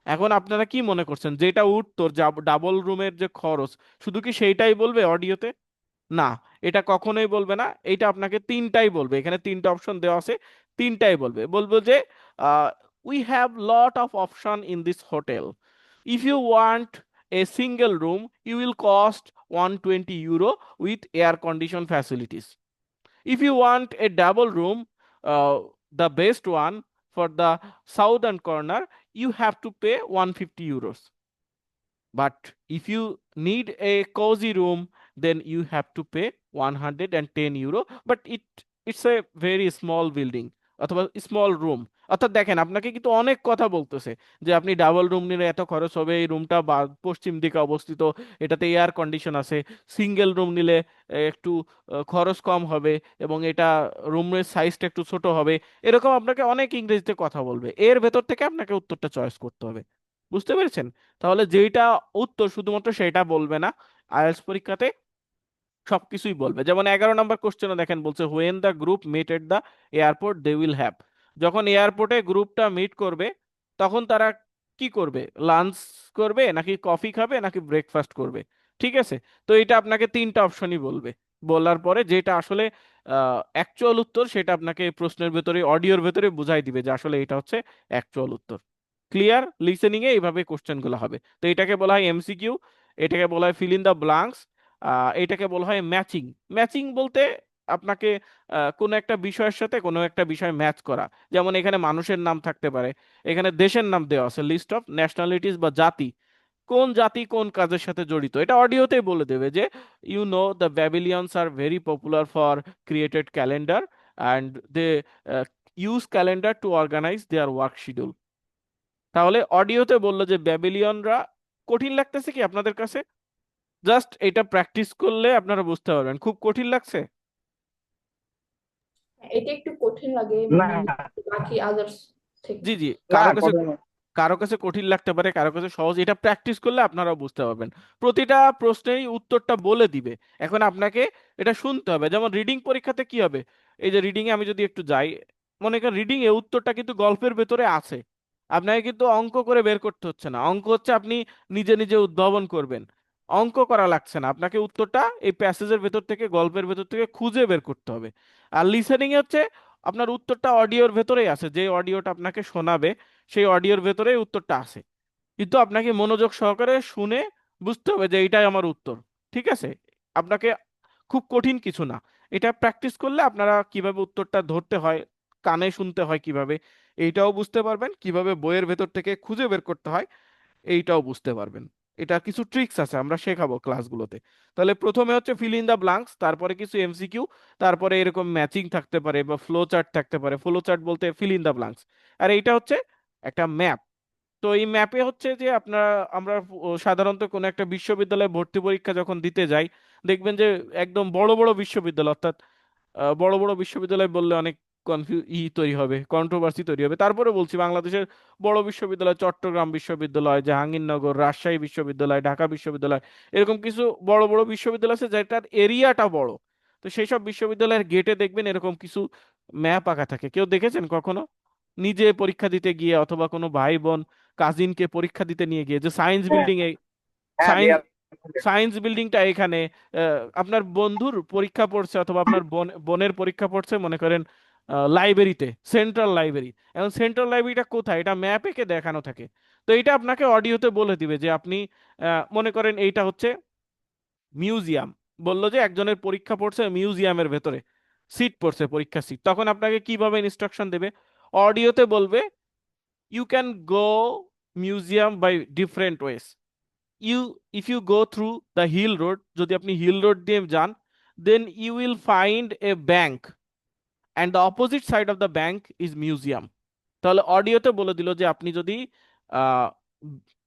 এখন আপনারা কি মনে করছেন, যেটা উত্তর ডাবল রুমের যে খরচ, শুধু কি সেইটাই বলবে অডিওতে? না, এটা কখনোই বলবে না। এটা আপনাকে তিনটাই বলবে, এখানে তিনটা অপশন দেওয়া আছে, তিনটাই বলবে। বলবো যে we have lot of option in this hotel, if you want a single room you will cost 120 euro with air condition facilities. If you want a double room, the best one for the southern corner, you have to pay 150 euros. But if you need a cozy room, then you have to pay 110 euro, but it's a very small building অথবা small room. অর্থাৎ দেখেন আপনাকে কিন্তু অনেক কথা বলতেছে যে আপনি ডাবল রুম নিলে এত খরচ হবে, এই রুমটা পশ্চিম দিকে অবস্থিত, এটাতে এয়ার কন্ডিশন আছে। সিঙ্গেল রুম নিলে একটু খরচ কম হবে এবং এটা রুমের সাইজটা একটু ছোট হবে। এরকম আপনাকে অনেক ইংরেজিতে কথা বলবে, এর ভেতর থেকে আপনাকে উত্তরটা চয়েস করতে হবে। বুঝতে পেরেছেন? তাহলে যেটা উত্তর শুধুমাত্র সেটা বলবে না, আইএলটিএস পরীক্ষাতে সবকিছুই বলবে। যেমন 11 নম্বর কোশ্চেনে দেখেন বলছে when the group meet at the airport they will have, যখন এয়ারপোর্টে গ্রুপটা মিট করবে তখন তারা কি করবে? লাঞ্চ করবে নাকি কফি খাবে নাকি ব্রেকফাস্ট করবে? ঠিক আছে, তো এটা আপনাকে তিনটা অপশনই বলবে। বলার পরে যেটা আসলে অ্যাকচুয়াল উত্তর সেটা আপনাকে প্রশ্নের ভেতরে অডিওর ভেতরে বুঝাই দিবে যে আসলে এটা হচ্ছে অ্যাকচুয়াল উত্তর। ক্লিয়ার? লিসেনিং এ এইভাবে কোশ্চেন গুলো হবে। তো এটাকে বলা হয় এমসিকিউ, এটাকে বলা হয় ফিল ইন দা ব্লাঙ্কস, এটাকে বলা হয় ম্যাচিং। ম্যাচিং বলতে আপনাকে কোনো একটা বিষয়ের সাথে কোনো একটা বিষয় ম্যাচ করা। যেমন এখানে মানুষের নাম থাকতে পারে, এখানে দেশের নাম দেওয়া আছে, লিস্ট অফ ন্যাশনালিটিস বা জাতি, কোন জাতি কোন কাজের সাথে জড়িত, এটা অডিওতেই বলে দেবে যে you know the Babylonians are very popular for created calendar and they use calendar to organise their work schedule. তাহলে অডিওতে বললো যে ব্যাবিলিয়নরা, কঠিন লাগতেছে কি আপনাদের কাছে? জাস্ট এটা প্র্যাকটিস করলে আপনারা বুঝতে পারবেন। খুব কঠিন লাগছে? এটা একটু কঠিন লাগে না মানে বাকি আদার্স থেকে। জি জি, না কারো কাছে কঠিন না। কারো কাছে কঠিন লাগতে পারে, কারো কাছে সহজ। এটা প্র্যাকটিস করলে আপনারা বুঝতে পারবেন। প্রতিটা প্রশ্নেই উত্তরটা বলে দিবে, এখন আপনাকে এটা শুনতে হবে। যেমন রিডিং পরীক্ষাতে কি হবে, এই যে রিডিং এ আমি যদি একটু যাই, মনে করেন রিডিং এ উত্তরটা কিন্তু গল্পের ভেতরে আছে, আপনাকে কিন্তু অঙ্ক করে বের করতে হচ্ছে না। অঙ্ক হচ্ছে আপনি নিজে নিজে উদ্ভাবন করবেন, অঙ্ক করা লাগছে না, আপনাকে উত্তরটা এই প্যাসেজের ভেতর থেকে গল্পের ভেতর থেকে খুঁজে বের করতে হবে। আর লিসেনিং এ হচ্ছে আপনার উত্তরটা অডিওর ভেতরেই আছে, যে অডিওটা আপনাকে শোনাবে সেই অডিওর ভেতরেই উত্তরটা আছে, কিন্তু আপনাকে মনোযোগ সহকারে শুনে বুঝতে হবে যে এইটাই আমার উত্তর। ঠিক আছে, আপনাকে খুব কঠিন কিছু না, এটা প্র্যাকটিস করলে আপনারা কিভাবে উত্তরটা ধরতে হয়, কানে শুনতে হয় কিভাবে, এইটাও বুঝতে পারবেন, কিভাবে বইয়ের ভেতর থেকে খুঁজে বের করতে হয় এইটাও বুঝতে পারবেন। এটা কিছু ট্রিক্স আছে আমরা শেখাবো ক্লাসগুলোতে। তাহলে প্রথমে হচ্ছে ফিল ইন দা ব্লাঙ্কস, তারপরে কিছু এমসিকিউ, তারপরে এরকম ম্যাচিং থাকতে পারে বা ফ্লো চার্ট থাকতে পারে। ফ্লো চার্ট বলতে ফিল ইন দা ব্লাঙ্কস, আর এইটা হচ্ছে একটা ম্যাপ। তো এই ম্যাপে হচ্ছে যে আপনারা, আমরা সাধারণত কোনো একটা বিশ্ববিদ্যালয়ে ভর্তি পরীক্ষা যখন দিতে যাই, দেখবেন যে একদম বড় বড় বিশ্ববিদ্যালয়, অর্থাৎ বড় বড় বিশ্ববিদ্যালয় বললে অনেক তৈরি হবে, কন্ট্রোভার্সি তৈরি হবে, তারপরে বলছি বাংলাদেশের বড় বিশ্ববিদ্যালয়, চট্টগ্রাম বিশ্ববিদ্যালয়, জাহাঙ্গীরনগর, রাজশাহী বিশ্ববিদ্যালয়, ঢাকা বিশ্ববিদ্যালয়, এরকম কিছু বড় বড় বিশ্ববিদ্যালয় আছে যেটার এরিয়াটা বড়। তো সেই সব বিশ্ববিদ্যালয়ের গেটে দেখবেন এরকম কিছু ম্যাপ আঁকা থাকে। কেউ দেখেছেন কখনো নিজে পরীক্ষা দিতে গিয়ে অথবা কোনো ভাই বোন কাজিনকে পরীক্ষা দিতে নিয়ে গিয়ে, যে সায়েন্স হ্যাঁ বিল্ডিং এ, হ্যাঁ সায়েন্স দেয়াল। সায়েন্স বিল্ডিংটা এখানে, আপনার বন্ধুর পরীক্ষা পড়ছে অথবা আপনার বোনের পরীক্ষা পড়ছে মনে করেন লাইব্রেরিতে, সেন্ট্রাল লাইব্রেরি। এখন সেন্ট্রাল লাইব্রেরিটা কোথায় এটা ম্যাপ এঁকে দেখানো থাকে। তো এটা আপনাকে অডিওতে বলে দিবে যে আপনি মনে করেন এইটা হচ্ছে মিউজিয়াম, বললো যে একজনের পরীক্ষা পড়ছে মিউজিয়ামের ভেতরে, সিট পড়ছে, পরীক্ষার সিট, তখন আপনাকে কিভাবে ইনস্ট্রাকশন দেবে? অডিওতে বলবে you can go museum by different ways. you if you go through the hill road, যদি আপনি হিল রোড দিয়ে যান, then you will find a bank and the opposite side of the bank is museum. তাহলে অডিওতে বলে দিল যে আপনি যদি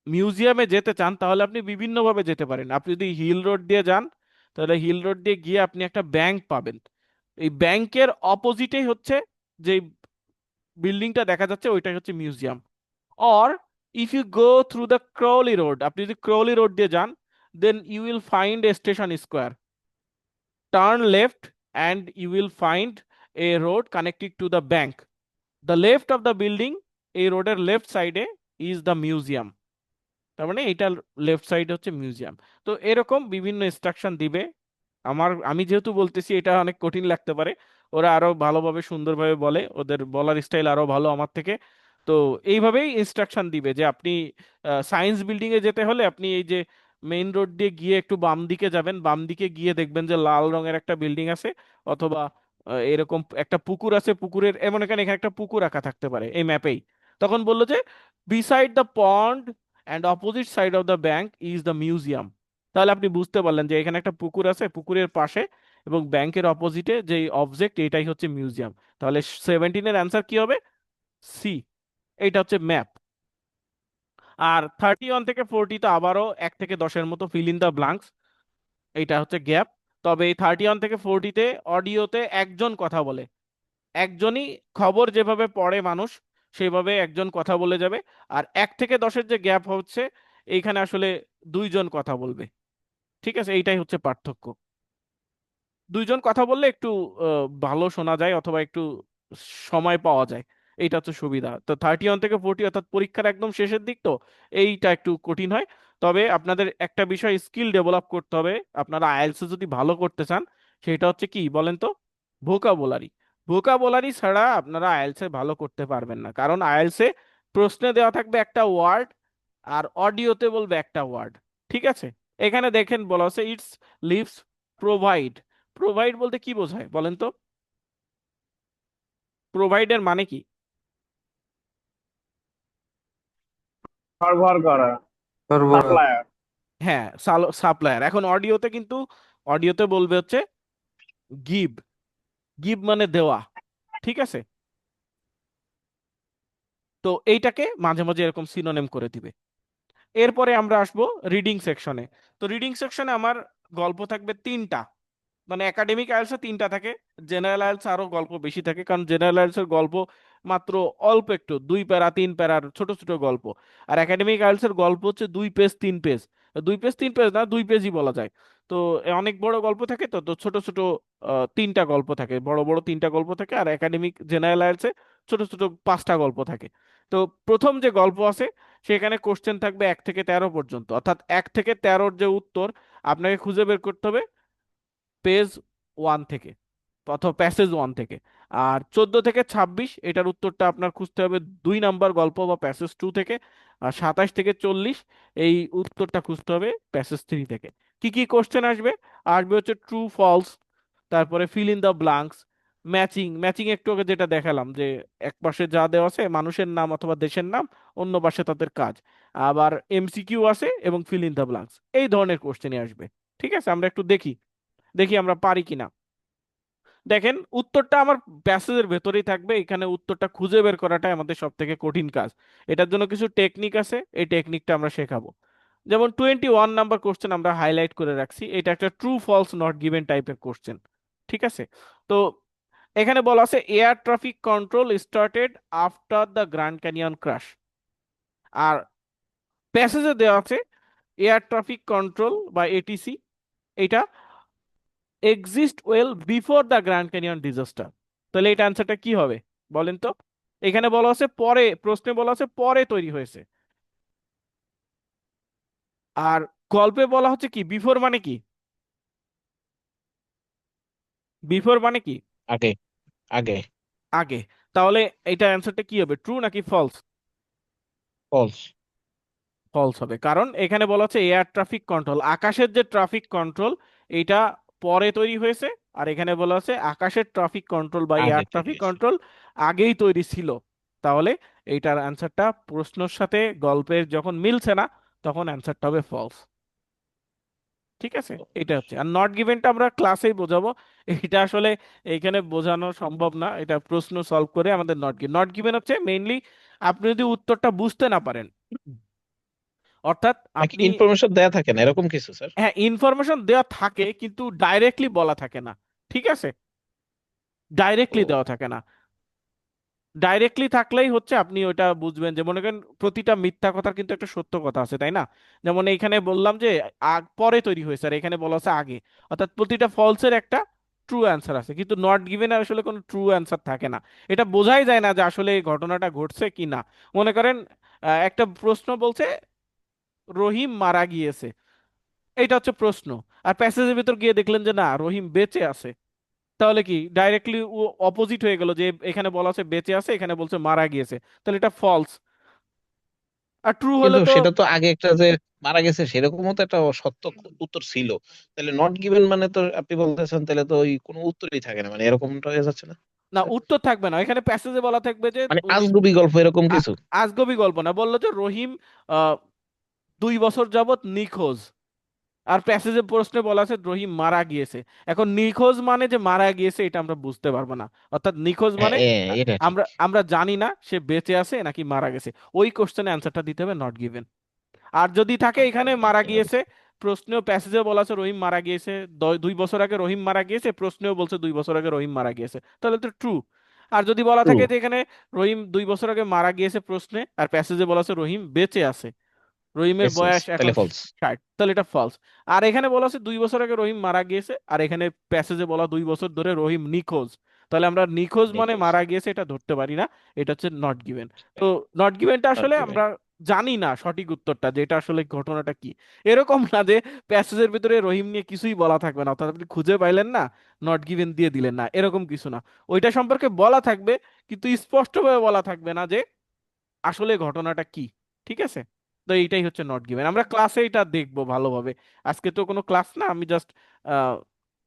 মিউজিয়ামে যেতে চান তাহলে আপনি বিভিন্নভাবে যেতে পারেন। আপনি যদি হিল রোড দিয়ে যান তাহলে হিল রোড দিয়ে গিয়ে আপনি একটা ব্যাংক পাবেন, এই ব্যাংকের অপোজিটেই হচ্ছে যে বিল্ডিংটা দেখা যাচ্ছে ওইটাই হচ্ছে museum. or if you go through the Crawley road, আপনি যদি ক্রলি রোড দিয়ে যান, then you will find a station square, turn left and you will find a road connected to the bank, the left of the building, এই রোডের left সাইডে is the museum, তার মানে এটা লেফট সাইড হচ্ছে museum. তো এরকম বিভিন্ন ইনস্ট্রাকশন দিবে। আমি যেহেতু বলতেছি এটা অনেক কঠিন লাগতে পারে, ওরা আরো ভালোভাবে সুন্দরভাবে বলে, ওদের বলার স্টাইল আরো ভালো আমার থেকে। তো এইভাবেই ইনস্ট্রাকশন দিবে যে আপনি সায়েন্স বিল্ডিং এ যেতে হলে আপনি এই যে মেইন রোড দিয়ে গিয়ে একটু বাম দিকে যাবেন, বাম দিকে গিয়ে দেখবেন যে লাল রঙের একটা বিল্ডিং আছে, অথবা এরকম একটা পুকুর আছে, পুকুরের এমন এখানে এখানে একটা পুকুর রাখা থাকতে পারে এই ম্যাপেই। তখন বললো যে beside the pond and opposite side of the bank is the museum. তাহলে আপনি বুঝতে পারলেন যে এখানে একটা পুকুর আছে, পুকুরের পাশে এবং ব্যাংকের অপোজিটে যে অবজেক্ট এটাই হচ্ছে মিউজিয়াম। তাহলে 17-এর অ্যান্সার কি হবে? সি, এইটা হচ্ছে ম্যাপ। আর 31 থেকে 40 তো আবারও 1 থেকে 10-এর মতো ফিল ইন দ্য ব্লাঙ্কস, এইটা হচ্ছে গ্যাপ। তবে এই 31 থেকে 40-তে অডিওতে একজন কথা বলে, একজনই খবর যেভাবে পড়ে মানুষ সেভাবে একজন কথা বলে যাবে। আর 1 থেকে 10-এর যে গ্যাপ হচ্ছে এইখানে আসলে দুইজন কথা বলবে। ঠিক আছে, এইটাই হচ্ছে পার্থক্য। দুইজন কথা বললে একটু ভালো শোনা যায় অথবা একটু সময় পাওয়া যায়, এইটা হচ্ছে সুবিধা। তো 31 থেকে 40 অর্থাৎ পরীক্ষার একদম শেষের দিক, তো এইটা একটু কঠিন হয়। তবে আপনাদের একটা বিষয় স্কিল ডেভেলপ করতে হবে আপনারা আইএলটিএস যদি ভালো করতে চান, সেটা হচ্ছে কি বলেন তো? ভোকাবুলারি। ভোকাবুলারি ছাড়া আপনারা আইএলটিএস ভালো করতে পারবেন না, কারণ আইএলটিএস প্রশ্নে দেওয়া থাকবে একটা ওয়ার্ড আর অডিওতে বলবে একটা ওয়ার্ড। ঠিক আছে, এখানে দেখেন বলা আছে ইটস লিভস প্রোভাইড। প্রোভাইড বলতে কি বোঝায় বলেন তো? প্রোভাইডের মানে কি? সরবরাহ করা, সাপ্লায়ার। হ্যাঁ, সাপ্লায়ার। এখন অডিওতে কিন্তু অডিওতে বলবে হচ্ছে গিভ। গিভ মানে দেওয়া। ঠিক আছে, তো এইটাকে মাঝে মাঝে এরকম সিনোনিম করে দিবে। এরপরে আমরা আসবো রিডিং সেকশনে। তো রিডিং সেকশনে আমার গল্প থাকবে 3টা, মানে একাডেমিক আইএলটিএস 3টা থাকে, জেনারেল আইএলটিএস আরো গল্প বেশি থাকে, কারণ জেনারেল আইএলটিএস এর গল্প মাত্র অল্প একটু, 2 প্যারা 3 প্যারার ছোট ছোট গল্প। আর একাডেমিক আইএলটিএস এর গল্প হচ্ছে 2 পেজ 3 পেজ, 2 পেজ 3 পেজ না, 2 পেজই বলা যায়। তো অনেক বড় গল্প থাকে, তো তো ছোট ছোট 3টা গল্প থাকে, বড় বড় 3টা গল্প থাকে। আর একাডেমিক জেনারেল আইএলটিএস এ ছোট ছোট 5টা গল্প থাকে। তো প্রথম যে গল্প আছে সেখানে কোশ্চেন থাকবে 1 থেকে 13 পর্যন্ত, অর্থাৎ 1 থেকে 13-র যে উত্তর আপনাকে খুঁজে বের করতে হবে পেজ 1 থেকে অথবা প্যাসেজ 1 থেকে। আর 14 থেকে 26 এটার উত্তরটা আপনার খুঁজতে হবে 2 নাম্বার গল্প বা প্যাসেজ 2 থেকে। আর 27 থেকে 40 এই উত্তরটা খুঁজতে হবে প্যাসেজ 3 থেকে। কি কি কোশ্চেন আসবে? আসবে হচ্ছে ট্রু ফলস, তারপরে feel in the blanks, matching. Matching একটু আগে যেটা দেখালাম যে এক পাশে যা দেওয়া আছে মানুষের নাম অথবা দেশের নাম, অন্য পাশে তাদের কাজ। আবার এমসিকিউ আছে এবং ফিল ইন দ্য ব্লাঙ্কস, এই ধরনের কোশ্চেনই আসবে। ঠিক আছে, আমরা একটু দেখি দেখি আমরা পারি কিনা। দেখেন উত্তরটা আমার প্যাসেজের ভেতরেই থাকবে, এখানে উত্তরটা খুঁজে বের করাটাই আমাদের সব থেকে কঠিন কাজ। এটার জন্য কিছু টেকনিক আছে, এই টেকনিকটা আমরা শেখাবো। যেমন 21 নাম্বার কোশ্চেন আমরা হাইলাইট করে রাখছি, এটা একটা ট্রু ফলস নট গিভেন টাইপের কোশ্চেন। ঠিক আছে, তো এখানে বলা আছে air traffic control started after the Grand Canyon crash. আর প্যাসেজে দেওয়া আছে এয়ার ট্রাফিক কন্ট্রোল বা এটিসি এটা exist well before the Grand Canyon disaster. তাহলে এটা অ্যান্সারটা কি হবে বলেন তো? এখানে বলা আছে পরে, প্রশ্নে বলা আছে পরে তৈরি হয়েছে। আর গল্পে বলা হচ্ছে কি বিফোর মানে কি? বিফোর মানে কি? আগে, আগে। আগে। তাহলে এটা অ্যান্সারটা কি হবে, ট্রু নাকি ফলস? ফলস। ফলস হবে, কারণ এখানে বলা হচ্ছে এয়ার ট্রাফিক কন্ট্রোল, আকাশের যে ট্রাফিক কন্ট্রোল এটা পরে তৈরি হয়েছে। আর এখানে বলা আছে আকাশের ট্রাফিক কন্ট্রোল বা আগে এয়ার তৈরি ট্রাফিক হয়েছে। কন্ট্রোল আগেই তৈরি ছিল। তাহলে এইটার অ্যান্সারটা প্রশ্নের সাথে গল্পের যখন মিলছে না তখন অ্যান্সারটা হবে ফলস। ঠিক আছে, এটা হচ্ছে। আর নট গিভেনটা আমরা ক্লাসেই বোঝাবো, এটা আসলে এখানে বোঝানো সম্ভব না, এটা প্রশ্ন সলভ করে আমাদের নট গিভেন হচ্ছে মেইনলি আপনি যদি উত্তরটা বুঝতে না পারেন, অর্থাৎ নাকি আপনি, ইনফরমেশন দেয়া থাকে না এরকম কিছু স্যার? হ্যাঁ ইনফরমেশন দেওয়া থাকে কিন্তু ডাইরেক্টলি বলা থাকে না। ঠিক আছে, ডাইরেক্টলি ও, দেওয়া থাকে না। ডাইরেক্টলি থাকলেই হচ্ছে আপনি ওটা বুঝবেন, যে মনে করেন প্রতিটা মিথ্যা কথার কিন্তু একটা সত্য কথা আছে, তাই না? যেমন এইখানে বললাম যে পরে তৈরি হয়েছে, আর এখানে বলা আছে আগে, অর্থাৎ প্রতিটা ফলসের একটা ট্রু অ্যান্সার আছে, কিন্তু নট গিভেন আসলে কোনো ট্রু অ্যান্সার থাকে না। এটা বোঝাই যায় না যে আসলে এই ঘটনাটা ঘটছে কি না। মনে করেন একটা প্রশ্ন বলছে রহিম মারা গিয়েছে, এইটা হচ্ছে প্রশ্ন। আর প্যাসেজের ভিতর গিয়ে দেখলেন যে না রহিম বেঁচে আছে, তাহলে কি ডাইরেক্টলি অপোজিট হয়ে গেল, যে এখানে বলা আছে বেঁচে আছে, এখানে বলছে মারা গিয়েছে, তাহলে এটা ফলস। আর ট্রু হলে কিন্তু তো, সেটা তো আগে একটা যে মারা গেছে সেরকমও তো একটা সত্য উত্তর ছিল। তাহলে নট গিভেন মানে তো আপনি বলতেছেন তাহলে তো ওই কোনো উত্তরই থাকে না, মানে এরকমটা হয়ে যাচ্ছে না না স্যার? উত্তর থাকবে না, এখানে প্যাসেজে বলা থাকবে যে মানে আজগুবি গল্প এরকম আ- কিছু? আজগবি গল্প না, বললো যে রহিম 2 বছর যাবত নিখোঁজ, আর প্যাসেজে প্রশ্নে বলা আছে রহিম মারা গিয়েছে। এখন নিখোঁজ মানে যে মারা গিয়েছে এটা আমরা বুঝতে পারবো না, অর্থাৎ নিখোঁজ হ্যাঁ মানে এটা ঠিক। আমরা আমরা জানি না সে বেঁচে আছে নাকি মারা গেছে। ওই কোশ্চেনে অ্যান্সারটা দিতে হবে নট গিভেন। আর যদি থাকে এখানে মারা বুঝতে পারছি। গিয়েছে, প্রশ্নেও প্যাসেজে বলা আছে রহিম মারা গিয়েছে, 2 বছর আগে রহিম মারা গিয়েছে, প্রশ্নেও বলছে 2 বছর আগে রহিম মারা গিয়েছে, তাহলে তো ট্রু। আর যদি বলা ট্রু। থাকে যে এখানে রহিম 2 বছর আগে মারা গিয়েছে প্রশ্নে, আর প্যাসেজে বলা আছে রহিম বেঁচে আছে, রহিমের এস এস বয়স এখন তাহলে ফলস। 60, তাহলে এটা ফলস। আর এখানে বলা আছে 2 বছর আগে রহিম মারা গিয়েছে, আর এখানে প্যাসেজে বলা 2 বছর ধরে রহিম নিখোঁজ, তাহলে আমরা নিখোঁজ মানে নিখোঁজ। মারা গিয়েছে এটা ধরতে পারি না, এটা হচ্ছে নট গিভেন। তো নট গিভেনটা নট আসলে গিভেন। আমরা জানি না সঠিক উত্তরটা, যে এটা আসলে ঘটনাটা কি। এরকম না যে প্যাসেজের ভিতরে রহিম নিয়ে কিছুই বলা থাকবে না, অর্থাৎ আপনি খুঁজে পাইলেন না, নট গিভেন দিয়ে দিলেন না, এরকম কিছু না। ওইটা সম্পর্কে বলা থাকবে, কিন্তু স্পষ্টভাবে বলা থাকবে না যে আসলে ঘটনাটা কি। ঠিক আছে, তো এইটাই হচ্ছে নট গিভেন। আমরা ক্লাসে এটা দেখবো ভালোভাবে। আজকে তো কোনো ক্লাস না, আমি জাস্ট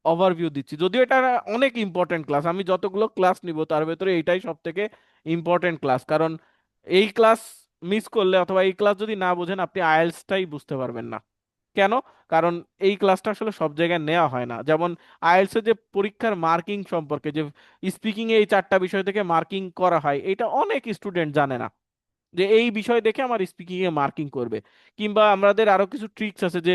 ওভারভিউ দিচ্ছি, যদিও এটা অনেক ইম্পর্টেন্ট ক্লাস। আমি যতগুলো ক্লাস নিব তার ভেতরে এইটাই সব থেকে ইম্পর্টেন্ট ক্লাস, কারণ এই ক্লাস মিস করলে অথবা এই ক্লাস যদি না বোঝেন আপনি আইএলটিএসটাই বুঝতে পারবেন না। কেন? কারণ এই ক্লাসটা আসলে সব জায়গায় নেওয়া হয় না। যেমন আইএলটিএস এর যে পরীক্ষার মার্কিং সম্পর্কে, যে স্পিকিং এ এই 4টা বিষয় থেকে মার্কিং করা হয়, এটা অনেক স্টুডেন্ট জানে না যে এই বিষয় দেখে আমার স্পিকিং এ মার্কিং করবে। কিংবা আমাদের আরো কিছু ট্রিক্স আছে, যে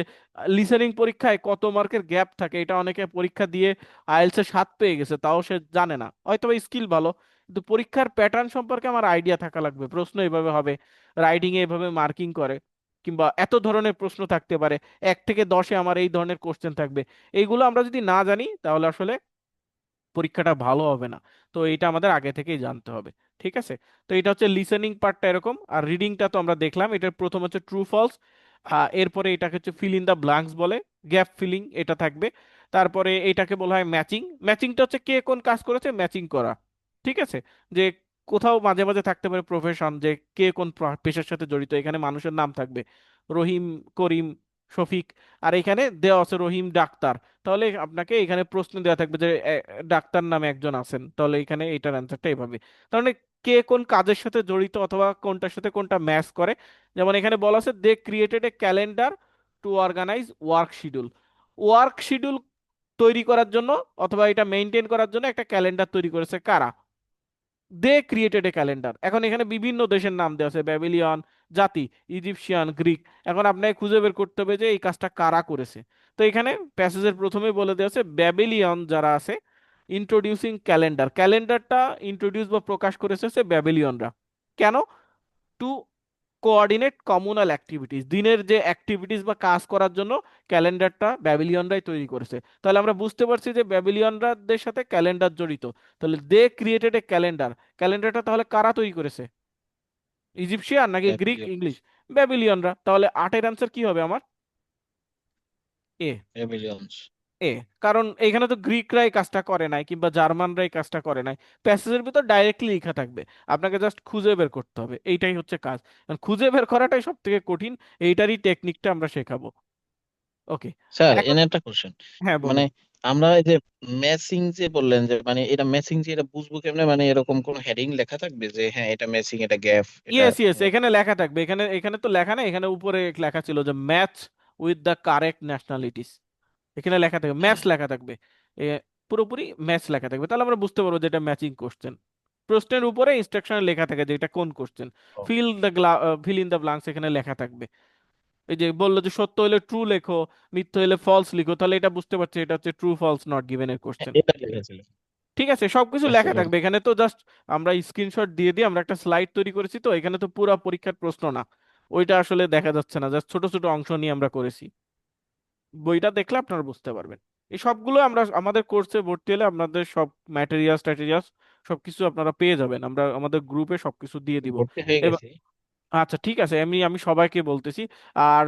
লিসেনিং পরীক্ষায় কত মার্কের গ্যাপ থাকে, এটা অনেকে পরীক্ষা দিয়ে আইএলটিএস এ 7 পেয়ে গেছে, তাও সে জানে না, হয়তো স্কিল ভালো, কিন্তু পরীক্ষার প্যাটার্ন সম্পর্কে আমার আইডিয়া থাকা লাগবে। প্রশ্ন এভাবে হবে, রাইটিং এ এভাবে মার্কিং করে, কিংবা এত ধরনের প্রশ্ন থাকতে পারে, 1 থেকে 10-এ আমার এই ধরনের কোশ্চেন থাকবে। এইগুলো আমরা যদি না জানি তাহলে আসলে পরীক্ষাটা ভালো হবে না। তো এটা আমাদের আগে থেকেই জানতে হবে। ঠিক আছে, তো এটা হচ্ছে লিসেনিং পার্টটা এরকম। আর রিডিংটা তো আমরা দেখলাম, এটার প্রথম হচ্ছে ট্রু ফলস, এরপরে এটাকে হচ্ছে ফিল ইন দা ব্ল্যাঙ্কস বলে, গ্যাপ ফিলিং এটা থাকবে। তারপরে এটাকে বলা হয় ম্যাচিং। ম্যাচিংটা হচ্ছে কে কোন কাজ করেছে ম্যাচিং করা। ঠিক আছে, যে কোথাও মাঝে মাঝে থাকতে পারে প্রফেশন, যে কে কোন পেশার সাথে জড়িত, এখানে মানুষের নাম থাকবে রহিম, করিম, শফিক, আর এখানে দেওয়া আছে রহিম ডাক্তার। তাহলে আপনাকে এখানে প্রশ্ন দেওয়া থাকবে যে ডাক্তার নামে একজন আছেন, তাহলে এখানে এটার অ্যান্সারটা এভাবে। তার মানে কে কোন কাজের সাথে জড়িত অথবা কোনটার সাথে কোনটা ম্যাচ করে। যেমন এখানে বলা আছে they created a calendar to organise work schedule. Work schedule তৈরি করার জন্য অথবা এটা মেনটেন করার জন্য একটা ক্যালেন্ডার তৈরি করেছে কারা? দে ক্রিয়েটেড এ ক্যালেন্ডার। এখন এখানে বিভিন্ন দেশের নাম দেওয়া আছে, ব্যাবিলিয়ন, জাতি, ইজিপশিয়ান, গ্রিক। এখন আপনাকে খুঁজে বের করতে হবে যে এই কাজটা কারা করেছে। তো এখানে প্যাসেজের প্রথমে বলে দেওয়া আছে ব্যাবিলিয়ন যারা আছে, ইন্ট্রোডিউসিং ক্যালেন্ডার, ক্যালেন্ডারটা ইন্ট্রোডিউস বা প্রকাশ করেছে হচ্ছে ব্যাবিলিয়নরা। কেন? টু কোঅর্ডিনেট কমিউনাল অ্যাক্টিভিটিস, দিনের যে অ্যাক্টিভিটিস বা কাজ করার জন্য ক্যালেন্ডারটা ব্যাবিলিয়নরাই তৈরি করেছে। তাহলে আমরা বুঝতে পারছি যে ব্যাবিলিয়নরাদের সাথে ক্যালেন্ডার জড়িত। তাহলে দে ক্রিয়েটেড এ ক্যালেন্ডার, ক্যালেন্ডারটা তাহলে কারা তৈরি করেছে? ইজিপশিয়ান নাকি গ্রিক, ব্যাবিলিয়ন। ইংলিশ? ব্যাবিলিয়নরা। তাহলে 8-এর অ্যান্সার কি হবে আমার? এ। ব্যাবিলিয়ন্স। এ, কারণ এখানে তো গ্রিকরাই কাজটা করে নাই কিংবা জার্মানরাই কাজটা করে নাই, প্যাসেজের ভিতর ডাইরেক্টলি লেখা থাকবে, আপনাকে জাস্ট খুঁজে বের করতে হবে, এইটাই হচ্ছে কাজ। কারণ খুঁজে বের করাটাই সব থেকে কঠিন, এইটারই টেকনিকটা আমরা শেখাবো। ওকে, স্যার এখন এনে একটা কোশ্চেন। হ্যাঁ মানে বলুন। আমরা এই যে ম্যাচিং যে বললেন, যে মানে এটা ম্যাচিং যে এটা বুঝবো কেমনে, মানে এরকম কোন হেডিং লেখা থাকবে যে হ্যাঁ এটা ম্যাচিং, এটা গ্যাপ, এটা ইয়েস ইয়েস, এখানে লেখা থাকবে, এখানে এখানে তো লেখা নেই, এখানে উপরে লেখা ছিল যে match with the correct nationalities, এখানে লেখা থাকবে ম্যাচ হ্যাঁ। লেখা থাকবে, এ, পুরোপুরি ম্যাচ লেখা থাকবে, তাহলে আমরা বুঝতে পারবো যে এটা ম্যাচিং কোশ্চেন। প্রশ্নের উপরে ইনস্ট্রাকশনে লেখা থাকে যে এটা কোন কোশ্চেন। ও, ফিল ইন দ্য ব্ল্যাঙ্কস এখানে লেখা থাকবে। এই যে বললো যে সত্য হলে ট্রু লেখো, মিথ্যা হলে ফলস লিখো, তাহলে এটা বুঝতে পারছি এটা হচ্ছে ট্রু ফলস নট গিভেন এর হ্যাঁ, কোশ্চেন। এটা লেখা ছিল। ঠিক আছে, সবকিছু আচ্ছা লেখা বল। থাকবে এখানে। তো জাস্ট আমরা স্ক্রিনশট দিয়ে দিই, আমরা একটা স্লাইড তৈরি করেছি, তো এখানে তো পুরা পরীক্ষার প্রশ্ন না, ওইটা আসলে দেখা যাচ্ছে না, জাস্ট ছোট ছোট অংশ নিয়ে আমরা করেছি। বইটা দেখলে আপনারা বুঝতে পারবেন। এই সবগুলো আমরা আমাদের কোর্সে ভর্তি হলে আপনাদের সব ম্যাটেরিয়ালস ট্যাটেরিয়ালস সবকিছু আপনারা পেয়ে যাবেন, আমরা আমাদের গ্রুপে সবকিছু দিয়ে দিব। ভর্তি হয়ে এবার গেছি। আচ্ছা ঠিক আছে, আমি আমি সবাইকে বলতেছি। আর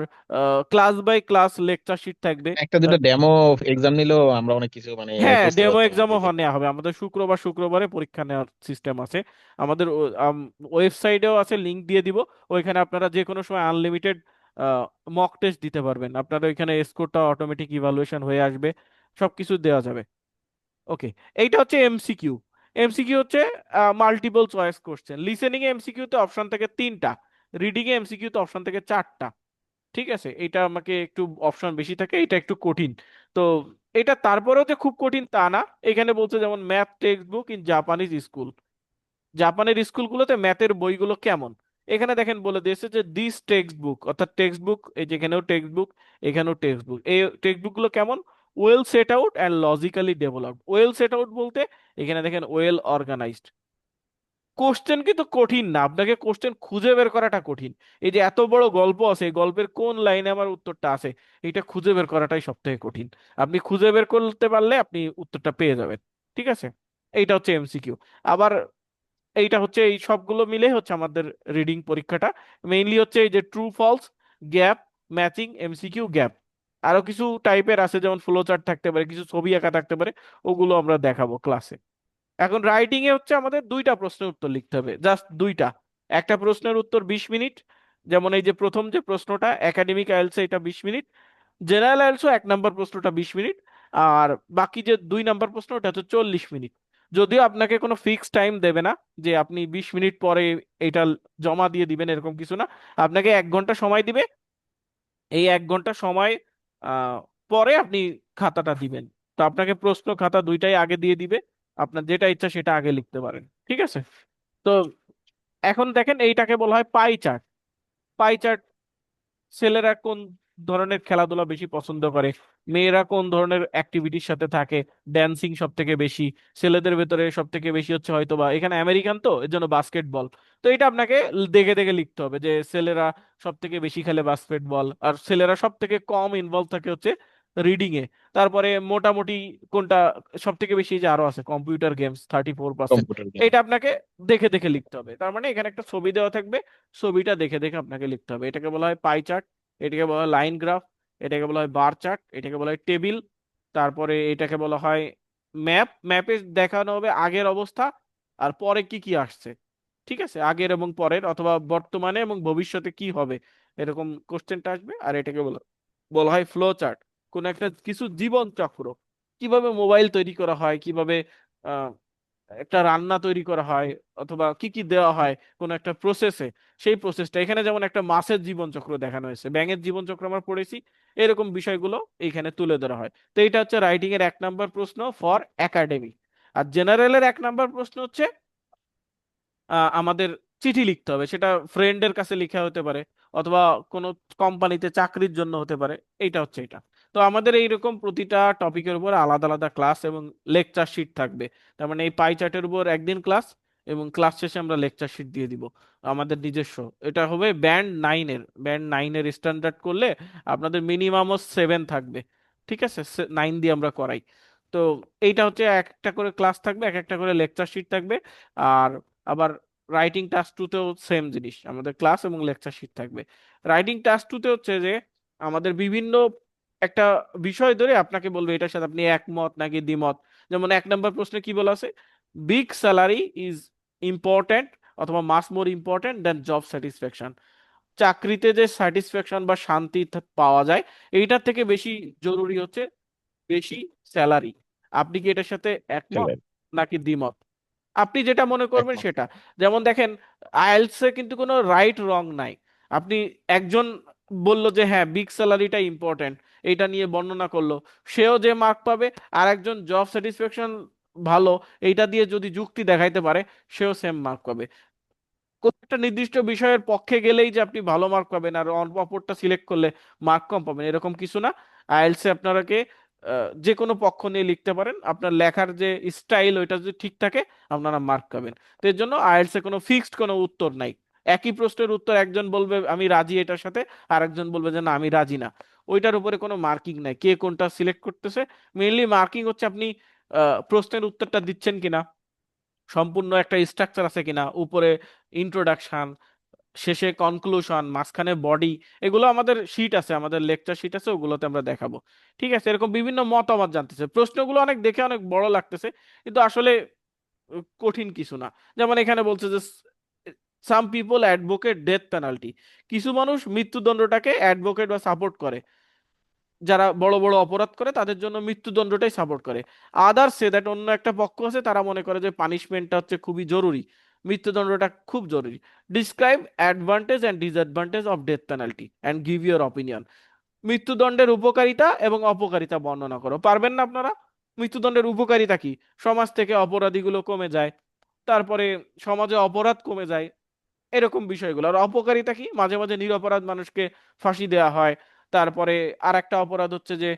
class by class lecture sheet থাকবে। একটা দুটো ডেমো এক্সাম নিলেও আমরা অনেক কিছু মানে হ্যাঁ, বুঝতে ডেমো পারতাম আর কি এক্সামও যে। নেওয়া হবে, আমাদের শুক্রবার শুক্রবারে পরীক্ষা নেওয়ার সিস্টেম আছে। আমাদের ওয়েবসাইটেও আছে, লিংক দিয়ে দিব, ওইখানে আপনারা যে কোনো সময় আনলিমিটেড মক টেস্ট দিতে পারবেন, আপনারা ওইখানে স্কোরটা অটোমেটিক ইভালুয়েশন হয়ে আসবে, সবকিছু দেওয়া যাবে। ওকে, এইটা হচ্ছে এমসিকিউ। এমসিকিউ হচ্ছে মাল্টিপল চয়েস কোশ্চেন। লিসেনিং এ এমসিকিউ তে অপশন থেকে 3টা, রিডিং এ এমসিকিউ তে অপশন থেকে 4টা। ঠিক আছে, এটা আমাকে একটু অপশন বেশি থাকে, এটা একটু কঠিন। তো এটা তারপরেও যে খুব কঠিন তা না। এখানে বলছে যেমন math text book in Japanese school, জাপানের স্কুলগুলোতে ম্যাথের বইগুলো কেমন। এখানে দেখেন বলে দিয়েছে যে দিস টেক্সট বুক, অর্থাৎ টেক্সট বুক, এই যেখানেও টেক্সট বুক, এখানেও টেক্সট বুক, এই টেক্সট বুক গুলো কেমন, well set out and logically developed. Well set out বলতে এখানে দেখেন ওয়েল অর্গানাইজড। কোশ্চেন কিন্তু কঠিন না, আপনাকে কোশ্চেন খুঁজে বের করাটা কঠিন। এই যে এত বড় গল্প আছে, এই গল্পের কোন লাইনে আমার উত্তরটা আছে, এটা খুঁজে বের করাটাই সব থেকে কঠিন। আপনি খুঁজে বের করতে পারলে আপনি উত্তরটা পেয়ে যাবেন। ঠিক আছে, এইটা হচ্ছে এমসিকিউ। আবার এইটা হচ্ছে, এই সবগুলো মিলে হচ্ছে আমাদের রিডিং পরীক্ষাটা। মেইনলি হচ্ছে এই যে true false, gap, matching, MCQ, gap. আরো কিছু টাইপের আছে, যেমন ফ্লো চার্ট থাকতে পারে, কিছু ছবি আঁকা থাকতে পারে, ওগুলো আমরা দেখাবো ক্লাসে। এখন রাইটিং এ হচ্ছে আমাদের দুইটা প্রশ্নের উত্তর লিখতে হবে, জাস্ট দুইটা। একটা প্রশ্নের উত্তর 20 মিনিট, যেমন এই যে প্রথম যে প্রশ্নটা একাডেমিক আইএলটিএস, এটা 20 মিনিট। জেনারেল আইএলটিএসও 1 নাম্বার প্রশ্নটা 20 মিনিট। আর বাকি যে 2 নাম্বার প্রশ্ন ওটা হচ্ছে 40 মিনিট। যদিও আপনাকে কোনো ফিক্সড টাইম দেবে না যে আপনি 20 মিনিট পরে এটা জমা দিয়ে দিবেন, এরকম কিছু না। আপনাকে 1 ঘন্টা সময় দিবে, এই 1 ঘন্টা সময় পরে আপনি খাতাটা দিবেন। তো আপনাকে প্রশ্ন খাতা দুইটাই আগে দিয়ে দিবে, আপনার যেটা ইচ্ছা সেটা আগে লিখতে পারেন। ঠিক আছে, তো এখন দেখেন এইটাকে বলা হয় পাই চার্ট। পাই চার্ট, ছেলেরা কোন ধরনের খেলাধুলা বেশি পছন্দ করে, মেয়েরা কোন ধরনের অ্যাক্টিভিটির সাথে থাকে, ড্যান্সিং সব থেকে বেশি, ছেলেদের ভেতরে সব থেকে বেশি হচ্ছে হয়তো বা এখানে আমেরিকান, তো এর জন্য বাস্কেটবল। তো এটা আপনাকে দেখে দেখে লিখতে হবে যে ছেলেরা সব থেকে বেশি খেলে বাস্কেটবল, আর ছেলেরা সব থেকে কম ইনভলভ থাকে হচ্ছে রিডিং এ। তারপরে মোটামুটি কোনটা সব থেকে বেশি, যে আরো আছে কম্পিউটার গেমস 34%। Computer game. এটা আপনাকে দেখে দেখে লিখতে হবে। তার মানে এখানে একটা ছবি দেওয়া থাকবে, ছবিটা দেখে দেখে আপনাকে লিখতে হবে। এটাকে বলা হয় পাই চার্ট, এটাকে বলা হয় লাইন গ্রাফ, এটাকে বলা হয় বার চার্ট, এটাকে বলা হয় টেবিল। তারপরে এটাকে বলা হয় ম্যাপ। ম্যাপে দেখানো হবে আগের অবস্থা আর পরে কি কি আসছে। ঠিক আছে, আগের এবং পরের, অথবা বর্তমানে এবং ভবিষ্যতে কি হবে, এরকম কোশ্চেনটা আসবে। আর এটাকে বলা বলা হয় ফ্লো চার্ট, কোন একটা কিছু জীবন চক্র, কিভাবে মোবাইল তৈরি করা হয়, কিভাবে একটা রান্না তৈরি করা হয়, অথবা কি কি দেওয়া হয় কোন একটা প্রসেসে, সেই প্রসেসটা। এখানে যেমন একটা মাছের জীবন চক্র দেখানো হয়েছে, ব্যাঙের জীবন চক্র আমরা পড়েছি, এরকম বিষয়গুলো এখানে তুলে ধরা হয়। তো এটা হচ্ছে রাইটিং এর 1 নাম্বার প্রশ্ন ফর একাডেমি। আর জেনারেলের 1 নাম্বার প্রশ্ন হচ্ছে আমাদের চিঠি লিখতে হবে, সেটা ফ্রেন্ডের কাছে লিখা হতে পারে, অথবা কোনো কোম্পানিতে চাকরির জন্য হতে পারে। এইটা হচ্ছে এটা। তো আমাদের এইরকম প্রতিটা টপিকের উপর আলাদা আলাদা ক্লাস এবং লেকচার শিট থাকবে। তার মানে এই পাই চার্টের উপর একদিন ক্লাস, এবং ক্লাস শেষে আমরা লেকচার শিট দিয়ে দিব আমাদের নিজস্ব। এটা হবে ব্যান্ড 9-এর, ব্যান্ড 9-এর স্ট্যান্ডার্ড করলে আপনাদের মিনিমামও 7 থাকবে। ঠিক আছে, 9 দিয়ে আমরা করাই। তো এইটা হচ্ছে একটা করে ক্লাস থাকবে, এক একটা করে লেকচার শিট থাকবে। আর আবার রাইটিং টাস্ক টুতেও সেম জিনিস, আমাদের ক্লাস এবং লেকচার শিট থাকবে। রাইটিং টাস্ক টুতে হচ্ছে যে আমাদের বিভিন্ন একটা বিষয় ধরে আপনাকে বলবে এটার সাথে আপনি একমত নাকি দ্বিমত। যেমন 1 নাম্বার প্রশ্নে কি বলা আছে, বিগ স্যালারি ইজ ইম্পর্ট্যান্ট অথবা মাস মোর ইম্পর্ট্যান্ট দেন জব স্যাটিসফ্যাকশন। চাকরিতে যে স্যাটিসফ্যাকশন বা শান্তি পাওয়া যায়, এইটার থেকে বেশি জরুরি হচ্ছে বেশি স্যালারি। আপনি কি এটার সাথে একমত ছেলে নাকি দ্বিমত? আপনি যেটা মনে করবেন একমত। সেটা। যেমন দেখেন, আইএলটিএস এ কিন্তু কোনো রাইট রং নাই। আপনি একজন বলল যে হ্যাঁ বিগ স্যালারিটা ইম্পর্টেন্ট, এটা নিয়ে বর্ণনা করলো, সেও যে মার্ক পাবে। আর একজন জব স্যাটিসফ্যাকশন ভালো, এইটা দিয়ে যদি যুক্তি দেখাইতে পারে, সেও সেম মার্ক পাবে। কোন একটা নির্দিষ্ট বিষয়ের পক্ষে গেলেই যে আপনি ভালো মার্ক পাবেন, আর অপরটা সিলেক্ট করলে মার্ক কম পাবেন, এরকম কিছু না। আইএলটিএস এ আপনাকে যে কোনো পক্ষ নিয়ে লিখতে পারেন, আপনার লেখার যে স্টাইল ওইটা যদি ঠিক থাকে আপনারা মার্ক পাবেন। তো এর জন্য আইএলটিএস এ কোনো ফিক্সড কোনো উত্তর নাই। একই প্রশ্নের উত্তর একজন বলবে আমি রাজি এটার সাথে, আর একজন বলবে যে না আমি রাজি না। ওইটার উপরে কোনো মার্কিং নাই, কে কোনটা সিলেক্ট করতেছে। মেইনলি মার্কিং হচ্ছে আপনি প্রশ্নের উত্তরটা দিচ্ছেন কিনা, সম্পূর্ণ একটা স্ট্রাকচার আছে কিনা, উপরে ইন্ট্রোডাকশন, শেষে কনক্লুশন, মাঝখানে বডি। এগুলো আমাদের শীট আছে, আমাদের লেকচার শীট আছে, ওগুলোতে আমরা দেখাবো। ঠিক আছে, এরকম বিভিন্ন মতামত জানতেছে। প্রশ্নগুলো অনেক দেখে অনেক বড় লাগতেছে, কিন্তু আসলে কঠিন কিছু না। যেমন এখানে বলছে যে some people advocate death penalty, কিছু মানুষ মৃত্যুদণ্ডটাকে অ্যাডভোকেট বা সাপোর্ট করে, যারা বড় বড় অপরাধ করে তাদের জন্য মৃত্যুদণ্ডটাই সাপোর্ট করে। আদার সে দ্যাট, অন্য একটা পক্ষ আছে তারা মনে করে যে পানিশমেন্টটা হচ্ছে খুবই জরুরি, মৃত্যুদণ্ডটা খুব জরুরি। Describe advantage and disadvantage of death penalty and give your opinion. মৃত্যুদণ্ডের উপকারিতা এবং অপকারিতা বর্ণনা করো। পারবেন না আপনারা? মৃত্যুদণ্ডের উপকারিতা কি? সমাজ থেকে অপরাধীগুলো কমে যায়, তারপরে সমাজে অপরাধ কমে যায়, এরকম বিষয়গুলো। আর অপকারিতা কি? মাঝে মাঝে নিরপরাধ মানুষকে ফাঁসি দেওয়া হয়। তারপরে আর একটা অপরাধ হচ্ছে যে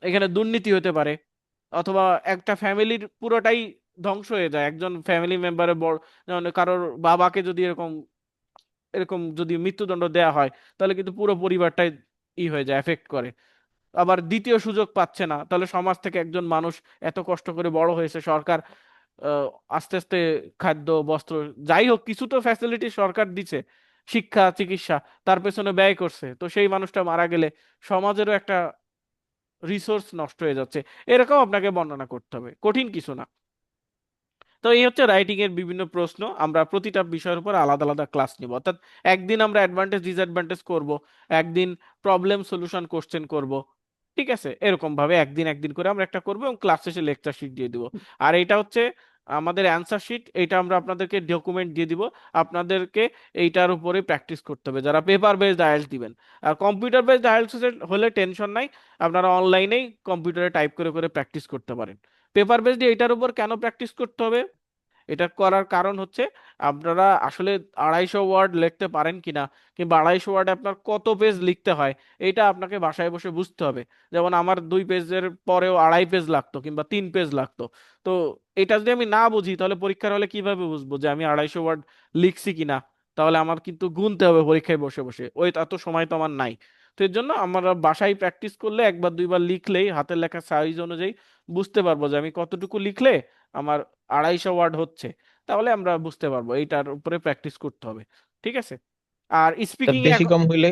এখানে দুর্নীতি হতে পারে, অথবা একটা ফ্যামিলির পুরোটাই ধ্বংস হয়ে যায়। একজন ফ্যামিলি মেম্বারের বড়, যেমন কারোর বাবাকে যদি এরকম এরকম যদি মৃত্যুদণ্ড দেওয়া হয়, তাহলে কিন্তু পুরো পরিবারটাই হয়ে যায়, এফেক্ট করে। আবার দ্বিতীয় সুযোগ পাচ্ছে না, তাহলে সমাজ থেকে একজন মানুষ এত কষ্ট করে বড় হয়েছে, সরকার আহ, আস্তে আস্তে খাদ্য বস্ত্র যাই হোক কিছু তো ফ্যাসিলিটি সরকার দিচ্ছে, শিক্ষা চিকিৎসা তার পেছনে ব্যয় করছে, তো সেই মানুষটা মারা গেলে সমাজেরও একটা রিসোর্স নষ্ট হয়ে যাচ্ছে। এরকম আপনাকে বর্ণনা করতে হবে, কঠিন কিছু না। তো এই হচ্ছে রাইটিং এর বিভিন্ন প্রশ্ন। আমরা প্রতিটা বিষয়ের উপর আলাদা আলাদা ক্লাস নিব, অর্থাৎ একদিন আমরা অ্যাডভান্টেজ ডিসঅ্যাডভান্টেজ করব, একদিন প্রবলেম সলিউশন কোশ্চেন করব, ঠিক আছে? এরকম ভাবে একদিন একদিন করে আমরা একটা করবো এবং ক্লাস শেষে লেকচার শিট দিয়ে দিব। আর এটা হচ্ছে আমাদের অ্যান্সার শিট, এটা আমরা আপনাদেরকে ডকুমেন্ট দিয়ে দিব। আপনাদেরকে এইটার উপরে প্র্যাকটিস করতে হবে যারা পেপার বেসড আইএলটিএস দিবেন। আর কম্পিউটার বেসড আইএলটিএস হলে টেনশন নাই, আপনারা অনলাইনেই কম্পিউটারে টাইপ করে করে প্র্যাকটিস করতে পারেন। পেপার বেসড এটার উপর কেন প্র্যাকটিস করতে হবে? এটা করার কারণ হচ্ছে আপনারা আসলে 250 ওয়ার্ড লিখতে পারেন কিনা, কিংবা 250 ওয়ার্ডে আপনার কত পেজ লিখতে হয়, এটা আপনাকে বাসায় বসে বুঝতে হবে। যেমন আমার 2 পেজের পরেও 2.5 পেজ লাগতো কিংবা 3 পেজ লাগতো। তো এটা যদি আমি না বুঝি, তাহলে পরীক্ষার হলে কিভাবে বুঝবো যে আমি 250 ওয়ার্ড লিখছি কিনা? তাহলে আমার কিন্তু গুনতে হবে পরীক্ষায় বসে বসে, ওই এত সময় তো আমার নাই। তো এর জন্য আমরা বাসায় প্র্যাকটিস করলে একবার দুইবার লিখলেই হাতের লেখা সাইজ অনুযায়ী বুঝতে পারবো যে আমি কতটুকু লিখলে আমার 250 ওয়ার্ড হচ্ছে। তাহলে আমরা বুঝতে পারবো, এইটার উপরে প্র্যাকটিস করতে হবে, ঠিক আছে? আর তা স্পিকিং এ বেশি এখন কম হইলে?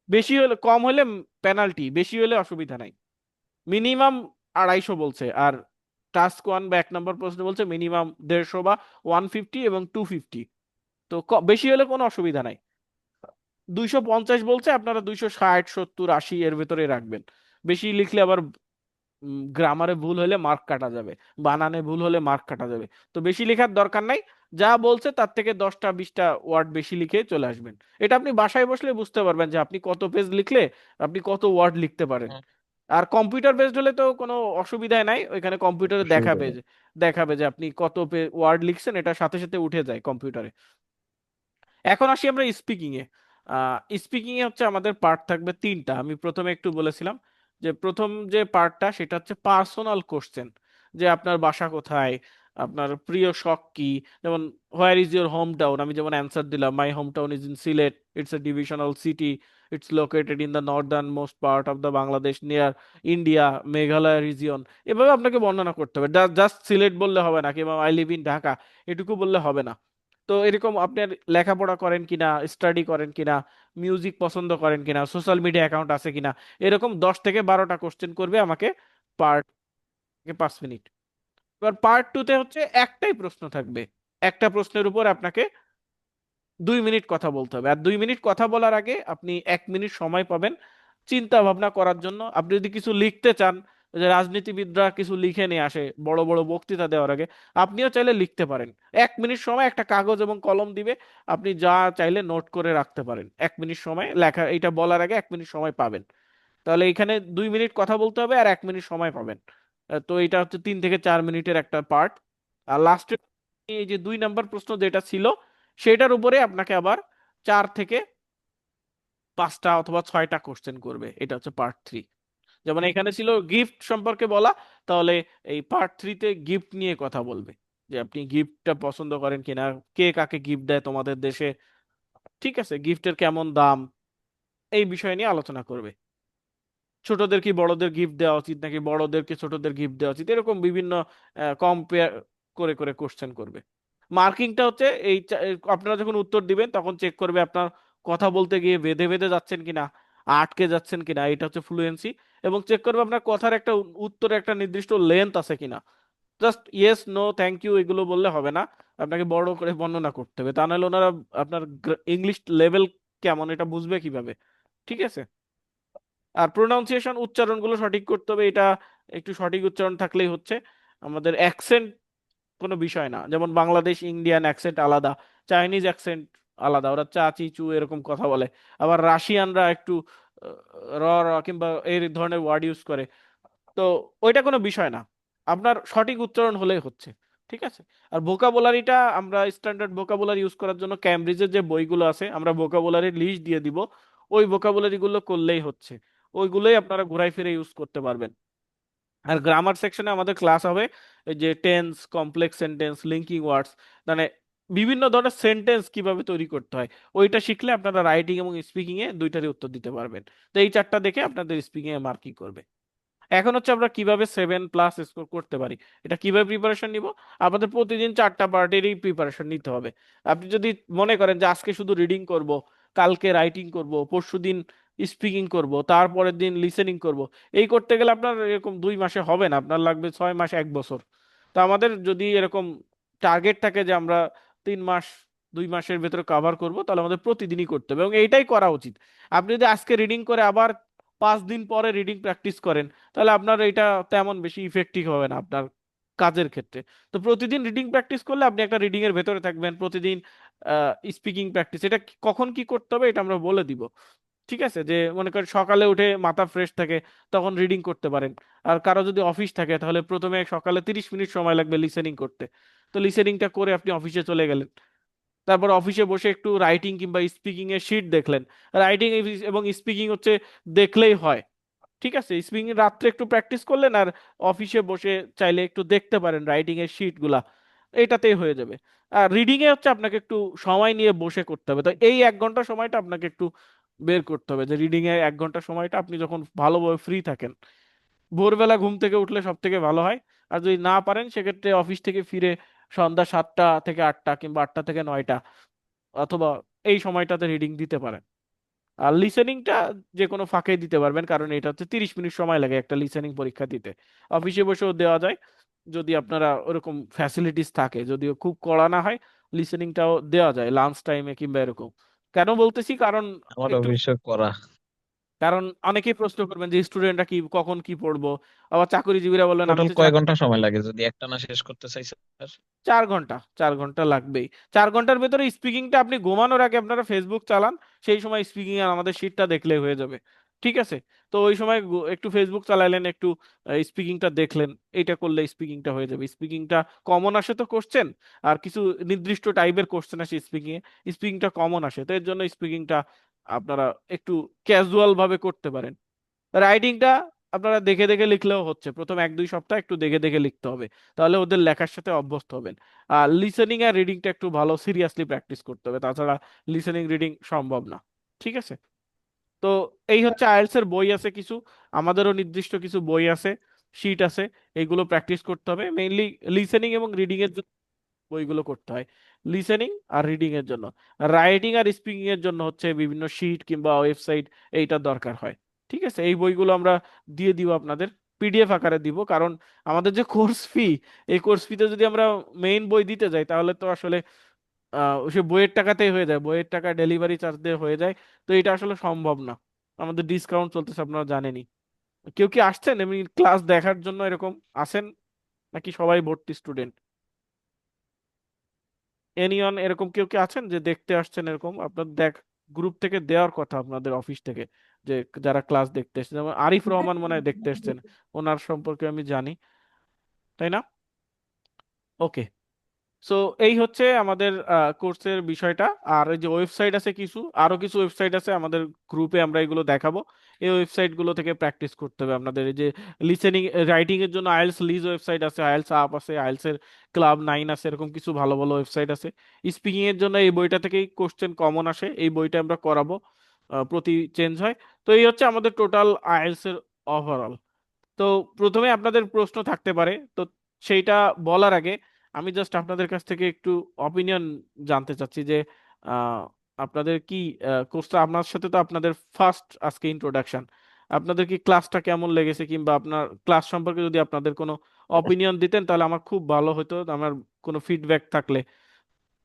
বেশি হলে কম হলে পেনাল্টি, বেশি হলে অসুবিধা নাই। মিনিমাম 250 বলছে, আর টাস্ক 1 বা 1 নম্বর প্রশ্ন বলছে মিনিমাম 150 বা 150 এবং 250। তো বেশি হলে কোনো অসুবিধা নাই। 250 বলছে, আপনারা 260 70 80 এর ভেতরে রাখবেন। বেশি লিখলে আবার গ্রামারে ভুল হলে মার্ক কাটা যাবে, বানানে ভুল হলে মার্ক কাটা যাবে। তো বেশি লেখার দরকার নাই, যা বলছে তার থেকে 10টা 20টা ওয়ার্ড বেশি লিখে চলে আসবেন। এটা আপনি বাসায় বসলে বুঝতে পারবেন যে আপনি কত পেজ লিখলে আপনি কত ওয়ার্ড লিখতে পারেন। হুম, আর কম্পিউটার বেসড হলে তো কোনো অসুবিধাই নাই, ওইখানে কম্পিউটারে অসুবিধা নেই। দেখাবে যে আপনি কত ওয়ার্ড লিখছেন, এটা সাথে সাথে উঠে যায় কম্পিউটারে। এখন আসি আমরা স্পিকিং এ। স্পিকিং এ হচ্ছে আমাদের পার্ট থাকবে 3টা। আমি প্রথমে একটু বলেছিলাম যে প্রথম যে পার্টটা সেটা হচ্ছে পার্সোনাল কোশ্চেন, যে আপনার বাসা কোথায়, আপনার প্রিয় শখ কি। যেমন হোয়ার ইজ ইউর হোম টাউন, আমি যেমন অ্যান্সার দিলাম my home town is in Sylhet, it's a divisional city, it's located in the Northern most part of the Bangladesh near India Meghalaya region. এভাবে আপনাকে বর্ণনা করতে হবে, জাস্ট সিলেট বললে হবে না, কিংবা আই লিভ ইন ঢাকা এটুকু বললে হবে না। তো এরকম আপনার লেখাপড়া করেন কিনা, স্টাডি করেন কিনা, মিউজিক পছন্দ করেন কিনা, সোশ্যাল মিডিয়া অ্যাকাউন্ট আছে কিনা, এরকম 10 থেকে 12টা কোশ্চেন করবে আমাকে পার্ট 5 মিনিট। এবার পার্ট 2-তে হচ্ছে একটাই প্রশ্ন থাকবে, একটা প্রশ্নের উপর আপনাকে 2 মিনিট কথা বলতে হবে। আর 2 মিনিট কথা বলার আগে আপনি 1 মিনিট সময় পাবেন চিন্তা ভাবনা করার জন্য। আপনি যদি কিছু লিখতে চান, ওই যে রাজনীতিবিদরা কিছু লিখে নিয়ে আসে বড় বড় বক্তৃতা দেওয়ার আগে, আপনিও চাইলে লিখতে পারেন। 1 মিনিট সময় একটা কাগজ এবং কলম দিবে, আপনি যা চাইলে নোট করে রাখতে পারেন। 1 মিনিট সময় লেখা, এটা বলার আগে 1 মিনিট সময় পাবেন। তাহলে এখানে 2 মিনিট কথা বলতে হবে আর 1 মিনিট সময় পাবেন। তো এটা হচ্ছে 3 থেকে 4 মিনিটের একটা পার্ট। আর লাস্টে এই যে 2 নম্বর প্রশ্ন যেটা ছিল, সেটার উপরে আপনাকে আবার 4 থেকে 5টা অথবা 6টা কোশ্চেন করবে। এটা হচ্ছে পার্ট 3। যেমন এখানে ছিল গিফট সম্পর্কে বলা, তাহলে এই পার্ট 3-তে গিফট নিয়ে কথা বলবে, যে আপনি গিফটটা পছন্দ করেন কিনা, কে কাকে গিফট দেয় তোমাদের দেশে, ঠিক আছে, গিফটের কেমন দাম, এই বিষয় নিয়ে আলোচনা করবে। ছোটদের কি বড়দের গিফট দেওয়া উচিত, নাকি বড়দেরকে ছোটদের গিফট দেওয়া উচিত, এরকম বিভিন্ন কম্পেয়ার করে করে কোশ্চেন করবে। মার্কিংটা হচ্ছে আপনারা যখন উত্তর দিবেন তখন চেক করবে আপনার কথা বলতে গিয়ে বেঁধে বেঁধে যাচ্ছেন কিনা, আটকে যাচ্ছেন কিনা, এটা হচ্ছে ফ্লুয়েন্সি। এবং চেক করবে আপনার কথার একটা উত্তরে একটা নির্দিষ্ট লেন্থ আছে কিনা। Just yes no thank you এগুলো বললে হবে না, আপনাকে বড় করে বর্ণনা করতে হবে, তা নাহলে ওনারা আপনার ইংলিশ লেভেল কেমন এটা বুঝবে কিভাবে, ঠিক আছে? আর প্রোনাউন্সিয়েশন, উচ্চারণগুলো সঠিক করতে হবে, এটা একটু সঠিক উচ্চারণ থাকলেই হচ্ছে। আমাদের অ্যাকসেন্ট কোনো বিষয় না। যেমন বাংলাদেশ ইন্ডিয়ান অ্যাকসেন্ট আলাদা, চাইনিজ অ্যাকসেন্ট আলাদা, ওরা চা চি চু এরকম কথা বলে। আবার রাশিয়ানরা একটু র র কিংবা এই ধরনের ওয়ার্ড ইউজ করে। তো ওইটা কোনো বিষয় না, আপনার সঠিক উচ্চারণ হলেই হচ্ছে। ঠিক আছে। আর ভোকাবুলারিটা আমরা স্ট্যান্ডার্ড ভোকাবুলারি ইউজ করার জন্য ক্যামব্রিজের যে বইগুলো আছে আমরা ভোকাবুলারির লিস্ট দিয়ে দিব, ওই ভোকাবুলারি গুলো করলেই হচ্ছে, ওইগুলোই আপনারা ঘুরাই ফিরে ইউজ করতে পারবেন। আর গ্রামার সেকশনে আমাদের ক্লাস হবে এই যে টেন্স, কমপ্লেক্স সেন্টেন্স, লিঙ্কিং ওয়ার্ডস, মানে বিভিন্ন ধরনের সেন্টেন্স কিভাবে তৈরি করতে হয়, ওইটা শিখলে আপনারা রাইটিং এবং স্পিকিং এ দুইটারই উত্তর দিতে পারবেন। তো এই চারটা দেখে আপনাদের স্পিকিং এ মার্কিং করবে। এখন হচ্ছে আমরা কিভাবে 7+ স্কোর করতে পারি, এটা কিভাবে প্রিপারেশন নিব। আমাদের প্রতিদিন 4টা পার্টেরই প্রিপারেশন নিতে হবে। আপনি যদি মনে করেন যে আজকে শুধু রিডিং করব, কালকে রাইটিং করব, পরশুদিন স্পিকিং করব, তারপরের দিন লিসেনিং করব, এই করতে গেলে আপনার এরকম 2 মাসে হবে না, আপনার লাগবে 6 মাস, 1 বছর। তো আমাদের যদি এরকম টার্গেট থাকে যে আমরা 3 মাস, 2 মাসের ভেতরে কভার করব, তাহলে আমাদের প্রতিদিনই করতে হবে এবং এইটাই করা উচিত। আপনি যদি আজকে রিডিং করে আবার 5 দিন পরে রিডিং প্র্যাকটিস করেন, তাহলে আপনার এটা তেমন বেশি ইফেক্টিভ হবে না আপনার কাজের ক্ষেত্রে। তো প্রতিদিন রিডিং প্র্যাকটিস করলে আপনি একটা রিডিং এর ভেতরে থাকবেন। প্রতিদিন স্পিকিং প্র্যাকটিস, এটা কখন কি করতে হবে এটা আমরা বলে দিব। ঠিক আছে, যে মনে করেন সকালে উঠে মাথা ফ্রেশ থাকে তখন রিডিং করতে পারেন। আর কারো যদি অফিস থাকে তাহলে প্রথমে সকালে 30 মিনিট সময় লাগবে লিসেনিং করতে, তো লিসেনিংটা করে আপনি অফিসে চলে গেলেন। তারপর অফিসে বসে একটু রাইটিং কিংবা স্পিকিং এর শিট দেখলেন। রাইটিং এবং স্পিকিং হচ্ছে দেখলেই হয়। ঠিক আছে, স্পিকিং রাত্রে একটু প্র্যাকটিস করলেন আর অফিসে বসে চাইলে একটু দেখতে পারেন রাইটিং এর শিট গুলা, এটাতেই হয়ে যাবে। আর রিডিং এ হচ্ছে আপনাকে একটু সময় নিয়ে বসে করতে হবে। তো এই 1 ঘন্টা সময়টা আপনাকে একটু বের করতে হবে, যে রিডিং এ 1 ঘন্টা সময়টা আপনি যখন ভালোভাবে ফ্রি থাকেন। ভোরবেলা ঘুম থেকে উঠলে সব থেকে ভালো হয়। আর যদি না পারেন সেক্ষেত্রে অফিস থেকে ফিরে সন্ধ্যা 7টা থেকে 8টা কিংবা 8টা থেকে 9টা অথবা এই সময়টাতে রিডিং দিতে পারেন। আর লিসেনিংটা যে কোনো ফাঁকে দিতে পারবেন, কারণ এটা হচ্ছে 30 মিনিট সময় লাগে একটা লিসেনিং পরীক্ষা দিতে। অফিসে বসেও দেওয়া যায় যদি আপনারা ওরকম ফ্যাসিলিটিস থাকে, যদিও খুব কড়া না হয়, লিসেনিংটাও দেওয়া যায় লাঞ্চ টাইমে কিংবা এরকম। কেন বলতেছি, কারণ আমার একটু, অবশ্য করা। কারণ অনেকেই প্রশ্ন করবেন যে স্টুডেন্টরা কি কখন কি পড়বো, আবার চাকরিজীবীরা বললেন আমি টোটাল তো কয় ঘন্টা সময় লাগে যদি একটানা শেষ করতে চাই স্যার? 4 ঘন্টা, 4 ঘন্টা লাগবেই। 4 ঘন্টার ভেতরে স্পিকিংটা আপনি ঘুমানোর আগে আপনারা ফেসবুক চালান, সেই সময় স্পিকিং আর আমাদের শিটটা দেখলে হয়ে যাবে। ঠিক আছে। তো ওই সময় একটু ফেসবুক চালাইলেন, একটু স্পিকিংটা দেখলেন, এইটা করলে স্পিকিংটা হয়ে যাবে। স্পিকিংটা কমন আসে তো কোশ্চেন, আর কিছু নির্দিষ্ট টাইপের কোশ্চেন আসে স্পিকিং এ, স্পিকিংটা কমন আসে, তো এর জন্য স্পিকিংটা আপনারা একটু ক্যাজুয়াল ভাবে করতে পারেন। রাইটিংটা আপনারা দেখে দেখে লিখলেও হচ্ছে, প্রথম 1-2 সপ্তাহ একটু দেখে দেখে লিখতে হবে, তাহলে ওদের লেখার সাথে অভ্যস্ত হবেন। আর লিসেনিং আর রিডিংটা একটু ভালো সিরিয়াসলি প্র্যাকটিস করতে হবে, তাছাড়া লিসেনিং রিডিং সম্ভব না। ঠিক আছে। তো এই হচ্ছে আইএলটিএস এর বই আছে কিছু, আমাদেরও নির্দিষ্ট কিছু বই আছে, শিট আছে, এইগুলো প্র্যাকটিস করতে হবে। মেইনলি লিসেনিং এবং রিডিং এর জন্য বইগুলো করতে হয়, লিসেনিং আর রিডিং এর জন্য। রাইটিং আর স্পিকিং এর জন্য হচ্ছে বিভিন্ন শিট কিংবা ওয়েবসাইট এইটা দরকার হয়। ঠিক আছে, এই বইগুলো আমরা দিয়ে দিব আপনাদের, পিডিএফ আকারে দিব, কারণ আমাদের যে কোর্স ফি, এই কোর্স ফিতে যদি আমরা মেইন বই দিতে যাই তাহলে তো আসলে সে বইয়ের টাকাতেই হয়ে যায়, বইয়ের টাকা ডেলিভারি চার্জ দিয়ে হয়ে যায়। তো এটা আসলে সম্ভব না, আমাদের ডিসকাউন্ট চলতেছে আপনারা জানেনই। কেউ কি আসছেন এমনি ক্লাস দেখার জন্য, এরকম আসেন নাকি সবাই ভর্তি স্টুডেন্ট? এনিওয়ান এরকম কেউ কি আছেন যে দেখতে আসছেন এরকম? আপনার গ্রুপ থেকে দেওয়ার কথা আপনাদের অফিস থেকে, যে যারা ক্লাস দেখতে এসেছেন, যেমন আরিফ রহমান মনে হয় দেখতে এসেছেন, ওনার সম্পর্কে আমি জানি, তাই না? ওকে। সো এই হচ্ছে আমাদের কোর্সের বিষয়টা। আর এই যে ওয়েবসাইট আছে কিছু, আরো কিছু ওয়েবসাইট আছে আমাদের গ্রুপে, আমরা এগুলো দেখাবো। এই ওয়েবসাইট গুলো থেকে প্র্যাকটিস করতে হবে আপনাদের। এই যে লিসেনিং রাইটিং এর জন্য আইএলটিএস লিজ ওয়েবসাইট আছে, আইএলটিএস আপ আছে, আইএলটিএস এর ক্লাব 9 আছে, এরকম কিছু ভালো ভালো ওয়েবসাইট আছে। স্পিকিং এর জন্য এই বইটা থেকেই কোশ্চেন কমন আসে, এই বইটা আমরা করাবো, প্রতি চেঞ্জ হয়। তো এই হচ্ছে আমাদের টোটাল আইএলটিএস এর ওভারঅল। তো প্রথমে আপনাদের প্রশ্ন থাকতে পারে, তো সেইটা বলার আগে আমি জাস্ট আপনাদের কাছ থেকে একটু অপিনিয়ন জানতে চাচ্ছি যে আহ, আপনাদের কি কোর্সটা, আপনার সাথে তো আপনাদের ফার্স্ট আজকে ইন্ট্রোডাকশন, আপনাদের কি ক্লাসটা কেমন লেগেছে, কিংবা আপনার ক্লাস সম্পর্কে যদি আপনাদের কোনো অপিনিয়ন দিতেন তাহলে আমার খুব ভালো হতো, আমার কোনো ফিডব্যাক থাকলে।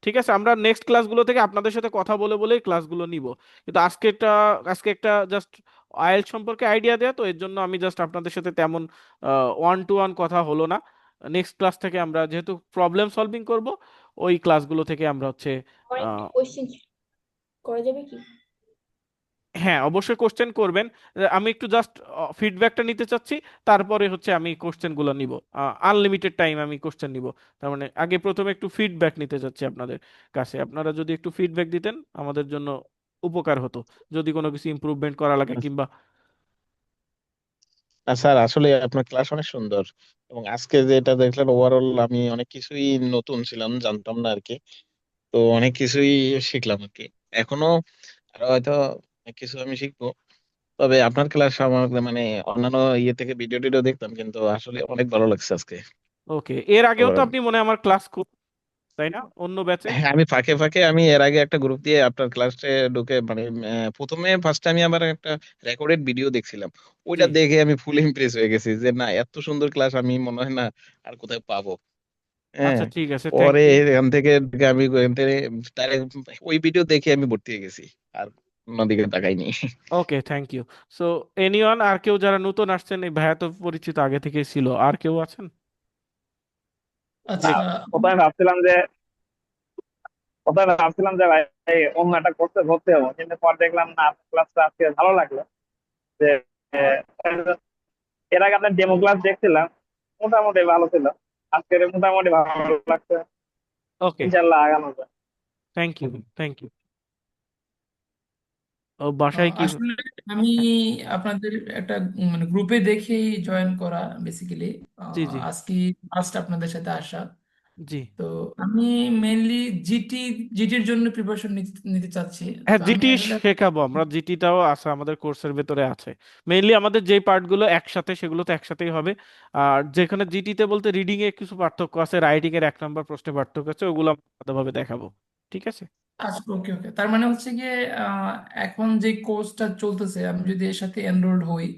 ঠিক আছে, আমরা নেক্সট ক্লাসগুলো থেকে আপনাদের সাথে কথা বলে বলেই ক্লাসগুলো নিব, কিন্তু আজকে একটা জাস্ট আইএলটিএস সম্পর্কে আইডিয়া দেয়া, তো এর জন্য আমি জাস্ট আপনাদের সাথে তেমন 1-to-1 কথা হলো না। নেক্সট ক্লাস থেকে আমরা যেহেতু প্রবলেম সলভিং করব, ওই ক্লাসগুলো থেকে আমরা হচ্ছে আমার একটা আহ, কোশ্চেন করা যাবে কি? হ্যাঁ অবশ্যই কোশ্চেন করবেন। আমি একটু জাস্ট ফিডব্যাকটা নিতে চাচ্ছি, তারপরে হচ্ছে আমি কোশ্চেনগুলো নিব। আনলিমিটেড টাইম আমি কোশ্চেন নিব। তার মানে আগে প্রথমে একটু ফিডব্যাক নিতে চাচ্ছি আপনাদের কাছে। আপনারা যদি একটু ফিডব্যাক দিতেন আমাদের জন্য উপকার হতো, যদি কোনো কিছু ইমপ্রুভমেন্ট করা লাগে কিংবা। না স্যার, আসলে আপনার ক্লাস অনেক সুন্দর, এবং আজকে যেটা দেখলেন ওভারঅল আমি অনেক কিছুই নতুন ছিলাম, জানতাম না আর কি। তো অনেক কিছুই শিখলাম আর কি। এখনো আরো হয়তো অনেক কিছু আমি শিখবো। তবে আপনার ক্লাস আমার মানে অন্যান্য ইয়ে থেকে ভিডিও টিডিও দেখতাম, কিন্তু আসলে অনেক ভালো লাগছে আজকে। ওকে, এর আগেও তো ওভারঅল আপনি মনে হয় আমার ক্লাস, তাই না, অন্য ব্যাচে? হ্যাঁ, আমি ফাঁকে ফাঁকে আমি এর আগে একটা গ্রুপ দিয়ে আপনার ক্লাসে ঢুকে মানে প্রথমে ফার্স্ট আমি আবার একটা রেকর্ডেড ভিডিও দেখছিলাম। জি। ওইটা দেখে আমি ফুল ইমপ্রেস হয়ে গেছি যে না, এত সুন্দর ক্লাস আমি মনে হয় না আর কোথায় পাবো। হ্যাঁ, আচ্ছা ঠিক আছে, থ্যাংক পরে ইউ। এখান থেকে আমি এখান থেকে direct ওই ভিডিও দেখে আমি ভর্তি হয়ে গেছি, আর অন্যদিকে তাকাইনি। ওকে, থ্যাংক ইউ। সো এনিওয়ান, আর কেউ যারা নতুন আসছেন, এই ভাইয়া তো পরিচিত আগে থেকেই ছিল, আর কেউ আছেন? আচ্ছা, প্রথমে ভাবছিলাম যে ভাই অন্য একটা কোর্সে ভর্তি হবো, কিন্তু পর দেখলাম না, আপনার ক্লাসটা আজকে ভালো লাগলো। যে আহ, এর আগে আপনার ডেমো ক্লাস দেখছিলাম, মোটামুটি ভালো ছিল। আজকের মোটামুটি ভালো লাগছে। ওকে, ইনশাল্লাহ আগানো যায়। Thank you, thank you. ও বাসায় কি? আসলে আমি হ্যাঁ, আপনাদের একটা মানে গ্রুপে দেখেই জয়েন করা বেসিক্যালি। জি জি আজকে ফার্স্ট আপনাদের সাথে আসা। জি। তো আমি মেইনলি জিটি জিটির জন্য প্রিপারেশন নিতে নিতে চাচ্ছি। হ্যাঁ, তো আমি জিটি আসলে শেখাবো আমরা, জিটিটাও আছে আমাদের কোর্সের ভেতরে আছে। মেইনলি আমাদের যে পার্টগুলো একসাথে সেগুলো তো একসাথেই হবে। আর যেখানে জিটিতে বলতে রিডিং এ কিছু পার্থক্য আছে, রাইটিং এর 1 নম্বর প্রশ্নে পার্থক্য আছে, ওগুলো আমরা আলাদাভাবে দেখাবো। ঠিক আছে। আচ্ছা, ওকে ওকে, তার মানে হচ্ছে গিয়ে এখন যে কোর্সটা চলতেছে আমি যদি এর সাথে এনরোলড হই,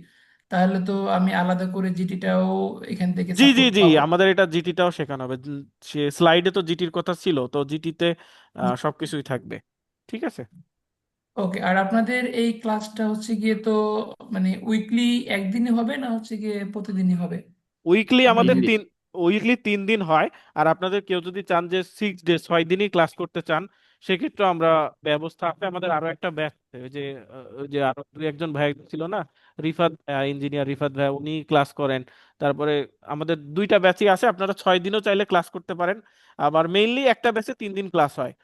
তাহলে তো আমি আলাদা করে জিটিটাও এখান থেকে জি জি সাপোর্ট জি, পাবো। আমাদের এটা জিটিটাও শেখানো হবে। সে স্লাইডে তো জিটির কথা ছিল, তো জিটিতে সবকিছুই থাকবে। ঠিক আছে। ওকে, আর আপনাদের এই ক্লাসটা হচ্ছে গিয়ে তো মানে উইকলি একদিনই হবে না হচ্ছে গিয়ে প্রতিদিনই হবে? উইকলি আমি আমাদের উইকলি। 3 দিন হয়। আর আপনাদের কেউ যদি চান যে 6 ডে 6 দিনই ক্লাস করতে চান, সেক্ষেত্রে আমরা ব্যবস্থা আছে। আমাদের আরো একটা ব্যাচ, ওই যে ওই যে আরো 2 একজন ভাই ছিল না, রিফাত, ইঞ্জিনিয়ার রিফাত ভাই, উনি ক্লাস করেন। তারপরে আমাদের 2টা ব্যাচই আছে, আপনারা 6 দিনও চাইলে ক্লাস করতে পারেন। আবার মেইনলি একটা ব্যাচে 3 দিন ক্লাস হয়।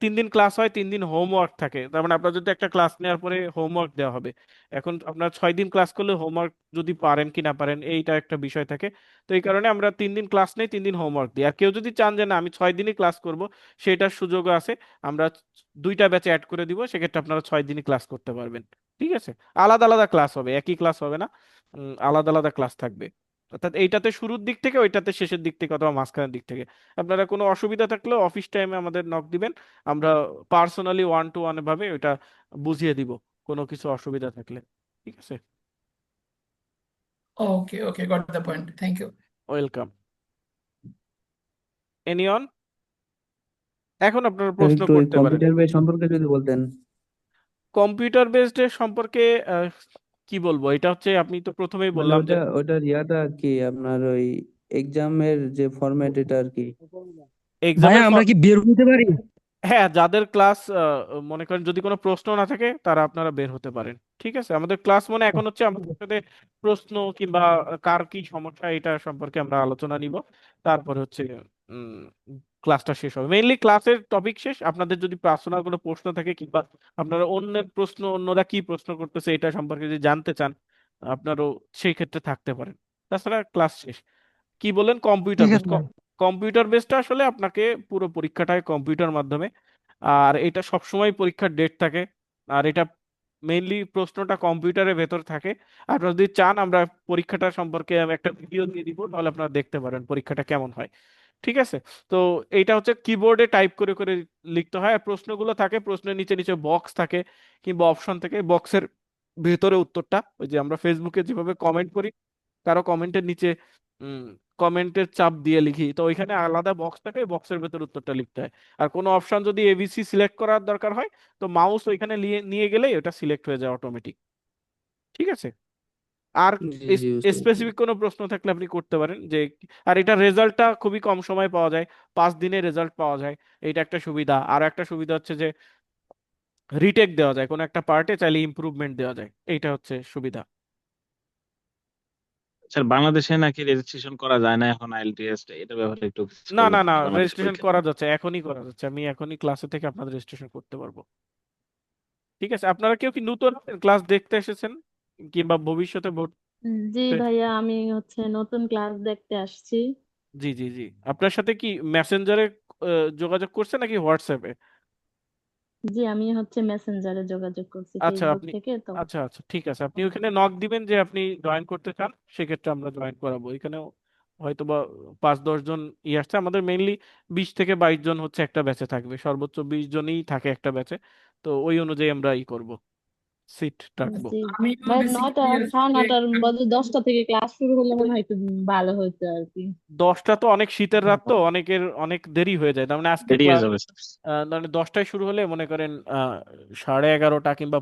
3 দিন ক্লাস হয়, 3 দিন হোমওয়ার্ক থাকে। তার মানে আপনার যদি একটা ক্লাস নেওয়ার পরে হোমওয়ার্ক দেওয়া হবে। এখন আপনার 6 দিন ক্লাস করলে হোমওয়ার্ক যদি পারেন কি না পারেন, এইটা একটা বিষয় থাকে। তো এই কারণে আমরা 3 দিন ক্লাস নেই, 3 দিন হোমওয়ার্ক দিই। আর কেউ যদি চান যে না আমি 6 দিনই ক্লাস করব, সেটার সুযোগও আছে। আমরা 2টা ব্যাচে অ্যাড করে দিব, সেক্ষেত্রে আপনারা 6 দিনই ক্লাস করতে পারবেন। ঠিক আছে। আলাদা আলাদা ক্লাস হবে, একই ক্লাস হবে না। আলাদা আলাদা ক্লাস থাকবে। অর্থাৎ এইটাতে শুরুর দিক থেকে, ওইটাতে শেষের দিক থেকে, অথবা মাঝখানের দিক থেকে। আপনারা কোনো অসুবিধা থাকলে অফিস টাইমে আমাদের নক দিবেন। আমরা পার্সোনালি 1 to 1 ভাবে ওইটা বুঝিয়ে দিব, কোনো কিছু অসুবিধা থাকলে। ঠিক আছে। Okay okay, got the point, thank you. Welcome. Anyone, এখন আপনারা স্যার প্রশ্ন একটু ওই করতে পারেন। কম্পিউটার বেস সম্পর্কে যদি বলতেন। কম্পিউটার বেসড সম্পর্কে কি বলবো, এটা হচ্ছে আপনি তো প্রথমেই মানে বললাম যে ওটার ইয়াটা কি আপনার ওই এক্সামের যে ফরম্যাট এটা আর কি। এক্সামের, হ্যাঁ, যাদের ক্লাস মনে করেন যদি কোনো প্রশ্ন না থাকে তারা আপনারা বের হতে পারেন। ঠিক আছে। আমাদের ক্লাস মানে এখন হচ্ছে আমাদের সাথে প্রশ্ন কিংবা কার কি সমস্যা এটা সম্পর্কে আমরা আলোচনা নিব। তারপরে হচ্ছে ক্লাসটা শেষ হবে। মেইনলি ক্লাসের টপিক শেষ। আপনাদের যদি পার্সোনাল কোনো প্রশ্ন থাকে কিংবা আপনারা অন্যের প্রশ্ন, অন্যরা কি প্রশ্ন করতেছে এটা সম্পর্কে যদি জানতে চান, আপনারও সেই ক্ষেত্রে থাকতে পারেন। তাছাড়া ক্লাস শেষ। কি বলেন কম্পিউটার ঠিক বেস? আছে ভাই। কম্পিউটার বেসটা আসলে আপনাকে পুরো পরীক্ষাটায় কম্পিউটার মাধ্যমে। আর এটা সবসময় পরীক্ষার ডেট থাকে। আর এটা মেইনলি প্রশ্নটা কম্পিউটারের ভেতর থাকে। আপনারা যদি চান আমরা পরীক্ষাটা সম্পর্কে আমি একটা ভিডিও দিয়ে দিব, তাহলে আপনারা দেখতে পারেন পরীক্ষাটা কেমন হয়। ঠিক আছে। তো এইটা হচ্ছে কিবোর্ডে টাইপ করে করে লিখতে হয়। আর প্রশ্নগুলো থাকে, প্রশ্নের নিচে নিচে বক্স থাকে কিংবা অপশন থাকে, বক্সের ভেতরে উত্তরটা, ওই যে আমরা ফেসবুকে যেভাবে কমেন্ট করি, কারো কমেন্টের নিচে কমেন্টের চাপ দিয়ে লিখি, তো ওইখানে আলাদা বক্স থাকে, বক্সের ভেতর উত্তরটা লিখতে হয়। আর কোনো অপশন যদি এবিসি সিলেক্ট করার দরকার হয়, তো মাউস ওইখানে নিয়ে নিয়ে গেলেই ওটা সিলেক্ট হয়ে যায় অটোমেটিক। ঠিক আছে। আর জি জি বুঝতে পারছি। স্পেসিফিক কোনো প্রশ্ন থাকলে আপনি করতে পারেন যে আর এটা রেজাল্টটা খুবই কম সময় পাওয়া যায়, 5 দিনে রেজাল্ট পাওয়া যায়। এটা একটা সুবিধা। আর একটা সুবিধা হচ্ছে যে রিটেক দেওয়া যায়, কোনো একটা পার্টে চাইলে ইমপ্রুভমেন্ট দেওয়া যায়। এইটা হচ্ছে সুবিধা। স্যার বাংলাদেশে নাকি রেজিস্ট্রেশন করা যায় না এখন আইএলটিএস, এটার ব্যাপারে একটু কিছু না না বলবেন না, কিনা আমাদের রেজিস্ট্রেশন পরীক্ষা করা দিতে। যাচ্ছে, এখনই করা যাচ্ছে। আমি এখনই ক্লাসে থেকে আপনাদের রেজিস্ট্রেশন করতে পারবো। ঠিক আছে, আপনারা কেউ কি নতুন ক্লাস দেখতে এসেছেন কিংবা ভবিষ্যতে জি ভর্তি? ভাইয়া, আমি নতুন ক্লাস দেখতে আসছি। জি জি জি। আপনার সাথে কি মেসেঞ্জারে যোগাযোগ করছে নাকি হোয়াটসঅ্যাপে? জি, আমি মেসেঞ্জারে যোগাযোগ করছি আচ্ছা ফেসবুক আপনি, থেকে তো। আচ্ছা আচ্ছা ঠিক আছে, আপনি ওখানে নক দিবেন যে আপনি জয়েন করতে চান, সেক্ষেত্রে আমরা জয়েন করাবো। এখানেও হয়তো বা 5-10 জন আসছে। আমাদের মেইনলি 20 থেকে 22 জন হচ্ছে একটা ব্যাচে থাকবে, সর্বোচ্চ 20 জনই থাকে একটা ব্যাচে। তো ওই অনুযায়ী আমরা করব, সিট রাখবো। জি আমিও ভাই, বেসিক্যালি 9টা 9:30টার বদলে 10টা থেকে ক্লাস শুরু হলে মনে হয় একটু ভালো হতো আর কি। 10টা তো অনেক শীতের রাত, তো অনেকের অনেক দেরি হয়ে যায়। তার মানে আজকে দেরি হয়ে ক্লাস যাবে স্যার। মানে 10টায় শুরু হলে মনে করেন 11:30 কিংবা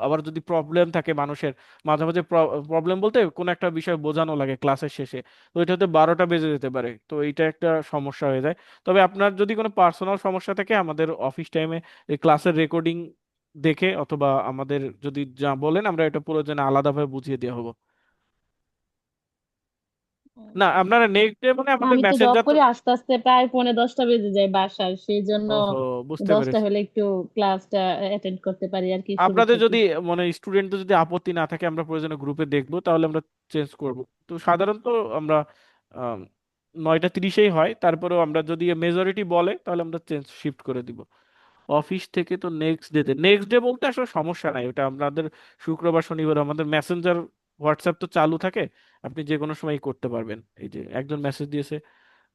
আবার যদি প্রবলেম থাকে মানুষের, মাঝে মাঝে প্রবলেম বলতে কোনো একটা বিষয় বোঝানো লাগে ক্লাসের শেষে, তো এটাতে 12টা বেজে যেতে পারে। তো এইটা একটা সমস্যা হয়ে যায়। তবে আপনার যদি কোনো পার্সোনাল সমস্যা থাকে আমাদের অফিস টাইমে এই ক্লাসের রেকর্ডিং দেখে অথবা আমাদের যদি যা বলেন আমরা এটা প্রয়োজনে আলাদাভাবে বুঝিয়ে দেওয়া হবো। না জি। আপনারা নেক্সট ডে মানে আমাদের আমি তো জব মেসেঞ্জার তো। করি, আস্তে আস্তে প্রায় 9:45টা বেজে যায় বাসার, সেই জন্য ওহো, বুঝতে 10টা পেরেছি। হলে একটু ক্লাসটা অ্যাটেন্ড করতে পারি আর কি, শুরু আপনাদের থেকে। যদি মানে স্টুডেন্টদের যদি আপত্তি না থাকে আমরা প্রয়োজনে গ্রুপে দেখবো, তাহলে আমরা চেঞ্জ করব। তো সাধারণত আমরা 9:30-এই হয়, তারপরেও আমরা যদি মেজরিটি বলে তাহলে আমরা চেঞ্জ শিফট করে দিব। অফিস থেকে তো নেক্সট ডে বলতে আসলে সমস্যা নাই, ওটা আমাদের শুক্রবার শনিবার আমাদের মেসেঞ্জার হোয়াটসঅ্যাপ তো চালু থাকে, আপনি যে কোনো সময় করতে পারবেন। এই যে একজন মেসেজ দিয়েছে,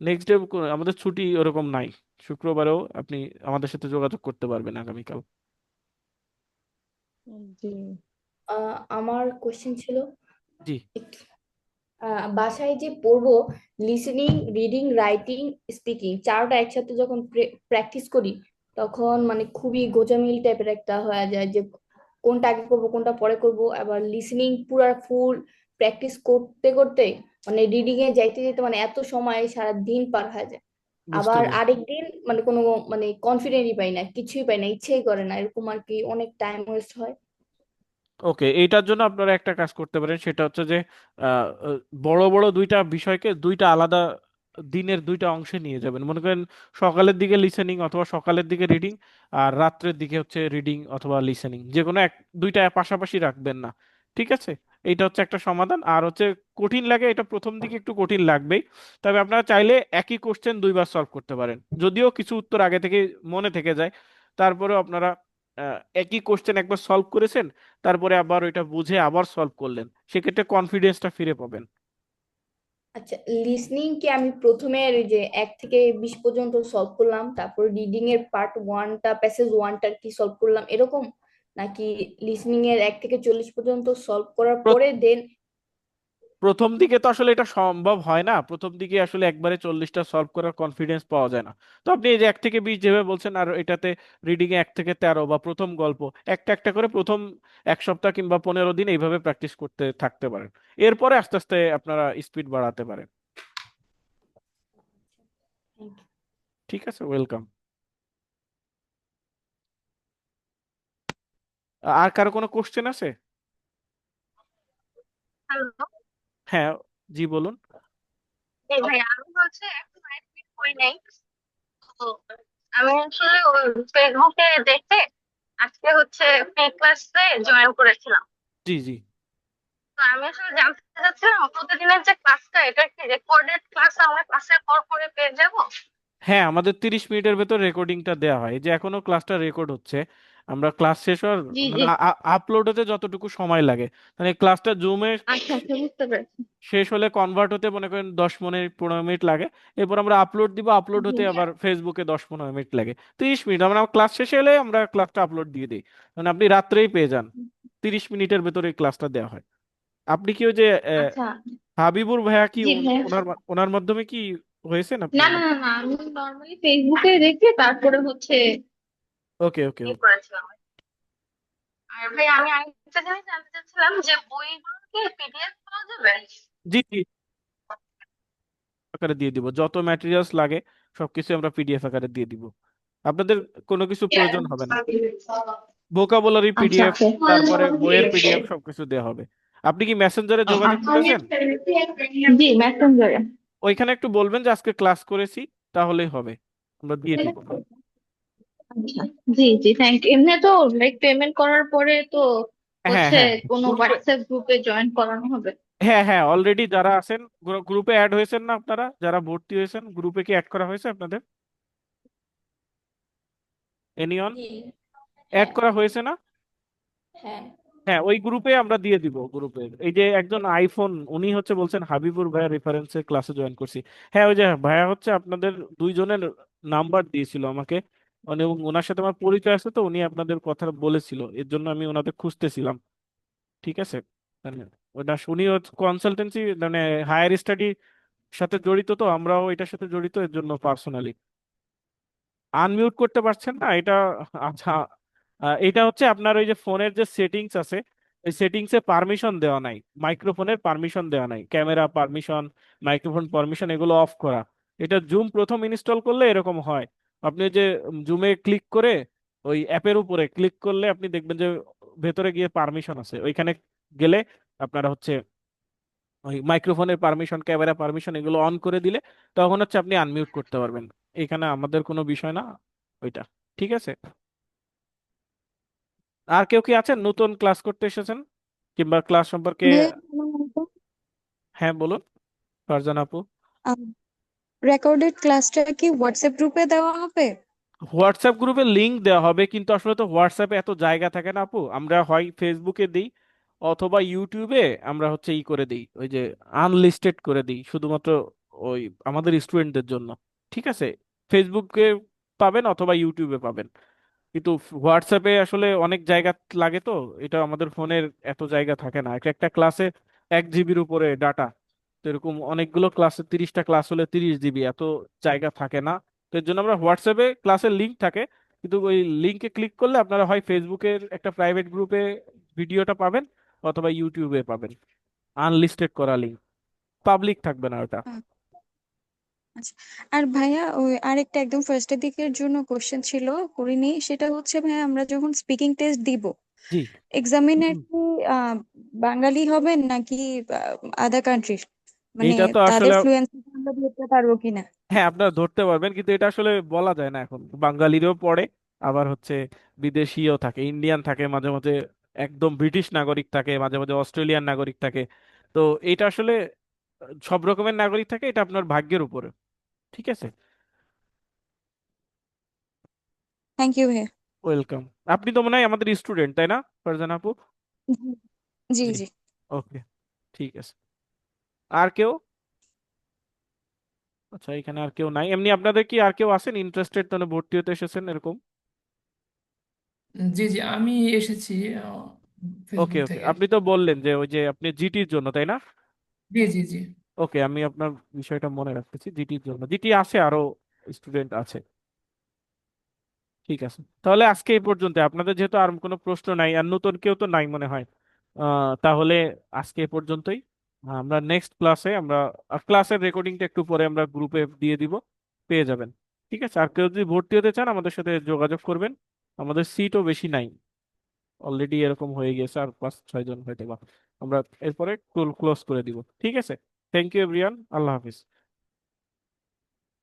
নেক্সট ডে আমাদের ছুটি ওরকম নাই, শুক্রবারেও আপনি আমাদের সাথে যোগাযোগ করতে পারবেন আগামীকাল। জি আমার কোশ্চেন ছিল জি। একটু, বাসায় যে পড়বো, লিসেনিং, রিডিং, রাইটিং, স্পিকিং চারটা একসাথে যখন প্র্যাকটিস করি, তখন মানে খুবই গোজামিল টাইপের একটা হয়ে যায় যে কোনটা আগে করবো কোনটা পরে করব। আবার লিসেনিং পুরা ফুল প্র্যাকটিস করতে করতে মানে রিডিং এ যাইতে যেতে মানে এত সময় সারা দিন পার হয়ে যায়। বুঝতে আবার পেরেছি। আরেক দিন মানে কোনো মানে কনফিডেন্টই পাই না, কিছুই পাই না, ইচ্ছেই করে না, এরকম আর কি, অনেক টাইম ওয়েস্ট হয়। ওকে, এইটার জন্য আপনারা একটা কাজ করতে পারেন, সেটা হচ্ছে যে আহ, আহ, বড় বড় দুইটা বিষয়কে দুইটা আলাদা দিনের দুইটা অংশে নিয়ে যাবেন। মনে করেন সকালের দিকে লিসেনিং অথবা সকালের দিকে রিডিং, আর রাত্রের দিকে হচ্ছে রিডিং অথবা লিসেনিং, যে কোনো দুইটা পাশাপাশি রাখবেন না। ঠিক আছে, এইটা হচ্ছে একটা সমাধান। আর হচ্ছে কঠিন লাগে, এটা প্রথম দিকে একটু কঠিন লাগবেই। তবে আপনারা চাইলে একই কোশ্চেন 2বার সলভ করতে পারেন, যদিও কিছু উত্তর আগে থেকে মনে থেকে যায়। তারপরেও আপনারা একই কোশ্চেন একবার সলভ করেছেন, তারপরে আবার ওইটা বুঝে আবার সলভ করলেন, সেক্ষেত্রে কনফিডেন্সটা ফিরে পাবেন। আচ্ছা, লিসনিং কি আমি প্রথমে ওই যে 1 থেকে 20 পর্যন্ত সলভ করলাম, তারপর রিডিং এর পার্ট ওয়ানটা প্যাসেজ ওয়ানটা কি সলভ করলাম এরকম, নাকি লিসনিং এর 1 থেকে 40 পর্যন্ত সলভ করার প্র- পরে দেন? প্রথম দিকে তো আসলে এটা সম্ভব হয় না, প্রথম দিকে আসলে একবারে 40টা সলভ করার কনফিডেন্স পাওয়া যায় না। তো আপনি এই যে 1 থেকে 20 যেভাবে বলছেন, আর এটাতে রিডিং এ 1 থেকে 13 বা প্রথম গল্প একটা একটা করে প্রথম 1 সপ্তাহ কিংবা 15 দিন এইভাবে প্র্যাকটিস করতে থাকতে পারেন। এরপরে আস্তে আস্তে আপনারা স্পিড বাড়াতে পারেন। ঠিক আছে, ওয়েলকাম। আর কারো কোনো কোশ্চেন আছে? হ্যালো। হ্যাঁ, জি বলুন। এই ভাই, আমি এখন অ্যাডমিট করি নাই তো। আমি আসলে ওই ফেসবুকে দেখে আজকে ফ্রি ক্লাসে জয়েন করেছিলাম। জি জি। তো আমি আসলে জানতে চাচ্ছিলাম প্রতিদিনের যে ক্লাসটা, এটা কি রেকর্ডেড ক্লাস আমার ক্লাসের পর পরে পেয়ে যাবো? হ্যাঁ, আমাদের 30 মিনিটের ভেতর রেকর্ডিংটা দেওয়া হয়। এই যে এখনো ক্লাসটা রেকর্ড হচ্ছে, আমরা ক্লাস শেষ হওয়ার জি জি। মানে আপলোড হতে যতটুকু সময় লাগে, মানে ক্লাসটা জুমে আচ্ছা আচ্ছা, বুঝতে পেরেছি। শেষ হলে কনভার্ট হতে মনে করেন 10-15 মিনিট লাগে। এরপর আমরা আপলোড দিব, আপলোড জি। হতে আবার ফেসবুকে 10-15 মিনিট লাগে। 30 মিনিট আমরা ক্লাস শেষে এলে আমরা ক্লাসটা আপলোড দিয়ে দিই, মানে আপনি রাত্রেই পেয়ে যান। 30 মিনিটের ভেতরে এই ক্লাসটা দেওয়া হয়। আপনি কি ওই যে আচ্ছা। হাবিবুর ভাইয়া কি জি ভাইয়া। ওনার মাধ্যমে কি হয়েছেন আপনি? না না না না, আমি নর্মালি ফেসবুকে দেখে তারপরে ওকে ওকে ইয়ে ওকে। করেছিলাম। আর ভাই, আমি আরেকটা জিনিস জানতে চাচ্ছিলাম যে বইগুলো কি পিডিএফ পাওয়া যাবে? জি জি, আকারে দিয়ে দিব, যত ম্যাটেরিয়ালস লাগে সবকিছু আমরা পিডিএফ আকারে দিয়ে দিব। আপনাদের কোনো কিছু প্রয়োজন হবে না, ভোকাবুলারি আচ্ছা পিডিএফ, আচ্ছা তারপরে বইয়ের পিডিএফ সবকিছু দেওয়া হবে। আপনি কি মেসেঞ্জারে যোগাযোগ করেছেন? জি মেসেঞ্জারে। ওইখানে একটু বলবেন যে আজকে ক্লাস করেছি, তাহলেই হবে, আমরা দিয়ে দিব। আচ্ছা জি জি থ্যাংক ইউ। এমনি তো লাইক পেমেন্ট করার পরে তো হ্যাঁ হচ্ছে হ্যাঁ, কোনো গ্রুপে, হোয়াটসঅ্যাপ গ্রুপে জয়েন করানো হবে। হ্যাঁ হ্যাঁ, অলরেডি যারা আছেন গ্রুপে অ্যাড হয়েছেন না, আপনারা যারা ভর্তি হয়েছেন গ্রুপে কি অ্যাড করা হয়েছে আপনাদের? এনিওন জি অ্যাড হ্যাঁ করা হয়েছে না? হ্যাঁ। হ্যাঁ, ওই গ্রুপে আমরা দিয়ে দিব। গ্রুপে এই যে একজন আইফোন, উনি হচ্ছে বলছেন হাবিবুর ভাইয়া রেফারেন্সে ক্লাসে জয়েন করছি। হ্যাঁ, ওই যে ভাইয়া হচ্ছে আপনাদের দুইজনের নাম্বার দিয়েছিল আমাকে, মানে এবং ওনার সাথে আমার পরিচয় আছে, তো উনি আপনাদের কথা বলেছিল, এর জন্য আমি ওনাদের খুঁজতেছিলাম। ঠিক আছে, মানে ওটা উনি কনসালটেন্সি, মানে হায়ার স্টাডি সাথে জড়িত, তো আমরাও এটার সাথে জড়িত, এর জন্য পার্সোনালি। আনমিউট করতে পারছেন না এটা? আচ্ছা, এটা হচ্ছে আপনার ওই যে ফোনের যে সেটিংস আছে, এই সেটিংসে পারমিশন দেওয়া নাই, মাইক্রোফোনের পারমিশন দেওয়া নাই, ক্যামেরা পারমিশন, মাইক্রোফোন পারমিশন এগুলো অফ করা। এটা জুম প্রথম ইনস্টল করলে এরকম হয়। আপনি ওই যে জুমে ক্লিক করে ওই অ্যাপের উপরে ক্লিক করলে আপনি দেখবেন যে ভেতরে গিয়ে পারমিশন আছে, ওইখানে গেলে আপনারা হচ্ছে ওই মাইক্রোফোনের পারমিশন, ক্যামেরা পারমিশন এগুলো অন করে দিলে তখন হচ্ছে আপনি আনমিউট করতে পারবেন। এখানে আমাদের কোনো বিষয় না ওইটা। ঠিক আছে, আর কেউ কি আছেন নতুন ক্লাস করতে এসেছেন কিংবা ক্লাস সম্পর্কে? ভাইয়া আমার মতো হ্যাঁ বলুন, ফারজান আপু। রেকর্ডেড ক্লাসটা কি হোয়াটসঅ্যাপ গ্রুপে দেওয়া হবে? হোয়াটসঅ্যাপ গ্রুপে লিংক দেওয়া হবে, কিন্তু আসলে তো হোয়াটসঅ্যাপে এত জায়গা থাকে না আপু, আমরা হয় ফেসবুকে দিই অথবা ইউটিউবে আমরা হচ্ছে ই করে দিই, ওই যে আনলিস্টেড করে দিই শুধুমাত্র ওই আমাদের স্টুডেন্টদের জন্য। ঠিক আছে, ফেসবুকে পাবেন অথবা ইউটিউবে পাবেন, কিন্তু হোয়াটসঅ্যাপে আসলে অনেক জায়গা লাগে, তো এটা আমাদের ফোনের এত জায়গা থাকে না, একটা একটা ক্লাসে 1 জিবির উপরে ডাটা, তো এরকম অনেকগুলো ক্লাসে 30টা ক্লাস হলে 30 জিবি, এত জায়গা থাকে না। তো এর জন্য আমরা হোয়াটসঅ্যাপে ক্লাসের লিংক থাকে, কিন্তু ওই লিংকে ক্লিক করলে আপনারা হয় ফেসবুকের একটা প্রাইভেট গ্রুপে ভিডিওটা পাবেন অথবা ইউটিউবে পাবেন, আনলিস্টেড করা লিঙ্ক, পাবলিক থাকবে না ওটা। আহ, আচ্ছা। আর ভাইয়া ওই আরেকটা একদম ফার্স্টের দিকের জন্য কোশ্চেন ছিল, করিনি, সেটা হচ্ছে ভাইয়া আমরা যখন স্পিকিং টেস্ট দিব, জি, এক্সামিনার কি আহ, বাঙালি হবেন নাকি আদার কান্ট্রির, মানে এইটা তো তাদের আসলে, ফ্লুয়েন্সি আমরা ধরতে পারবো কিনা? হ্যাঁ আপনারা ধরতে পারবেন, কিন্তু এটা আসলে বলা যায় না এখন, বাঙালিরও পড়ে, আবার হচ্ছে বিদেশিও থাকে, ইন্ডিয়ান থাকে মাঝে মাঝে, একদম ব্রিটিশ নাগরিক থাকে, মাঝে মাঝে অস্ট্রেলিয়ান নাগরিক থাকে। তো এটা আসলে সব রকমের নাগরিক থাকে, এটা আপনার ভাগ্যের উপরে। ঠিক আছে, থ্যাংক ইউ ভাইয়া। ওয়েলকাম। আপনি তো মনে হয় আমাদের স্টুডেন্ট, তাই না ফারজানা আপু? জি জি জি, জি। ওকে, ঠিক আছে। আর কেউ? আচ্ছা, এখানে আর কেউ নাই এমনি, আপনাদের কি আর কেউ আছেন ইন্টারেস্টেড, মানে ভর্তি হতে এসেছেন এরকম? জি জি আমি এসেছি ওকে ফেসবুক ওকে, থেকে। আপনি তো বললেন যে ওই যে আপনি জিটির জন্য, তাই না? জি জি জি। ওকে, আমি আপনার বিষয়টা মনে রাখতেছি, জিটির জন্য, জিটি আছে আরো স্টুডেন্ট আছে। ঠিক আছে, তাহলে আজকে এই পর্যন্ত, আপনাদের যেহেতু আর কোনো প্রশ্ন নাই আর নতুন কেউ তো নাই মনে হয়, তাহলে আজকে এই পর্যন্তই। আমরা নেক্সট ক্লাসে আমরা ক্লাসের রেকর্ডিংটা একটু পরে আমরা গ্রুপে দিয়ে দিব, পেয়ে যাবেন। ঠিক আছে, আর কেউ যদি ভর্তি হতে চান আমাদের সাথে যোগাযোগ করবেন, আমাদের সিটও বেশি নাই, অলরেডি এরকম হয়ে গেছে, আর 5-6 জন হয়তো বা, আমরা এরপরে ক্লোজ করে দিব। ঠিক আছে, থ্যাংক ইউ এভরিওয়ান, আল্লাহ হাফিজ।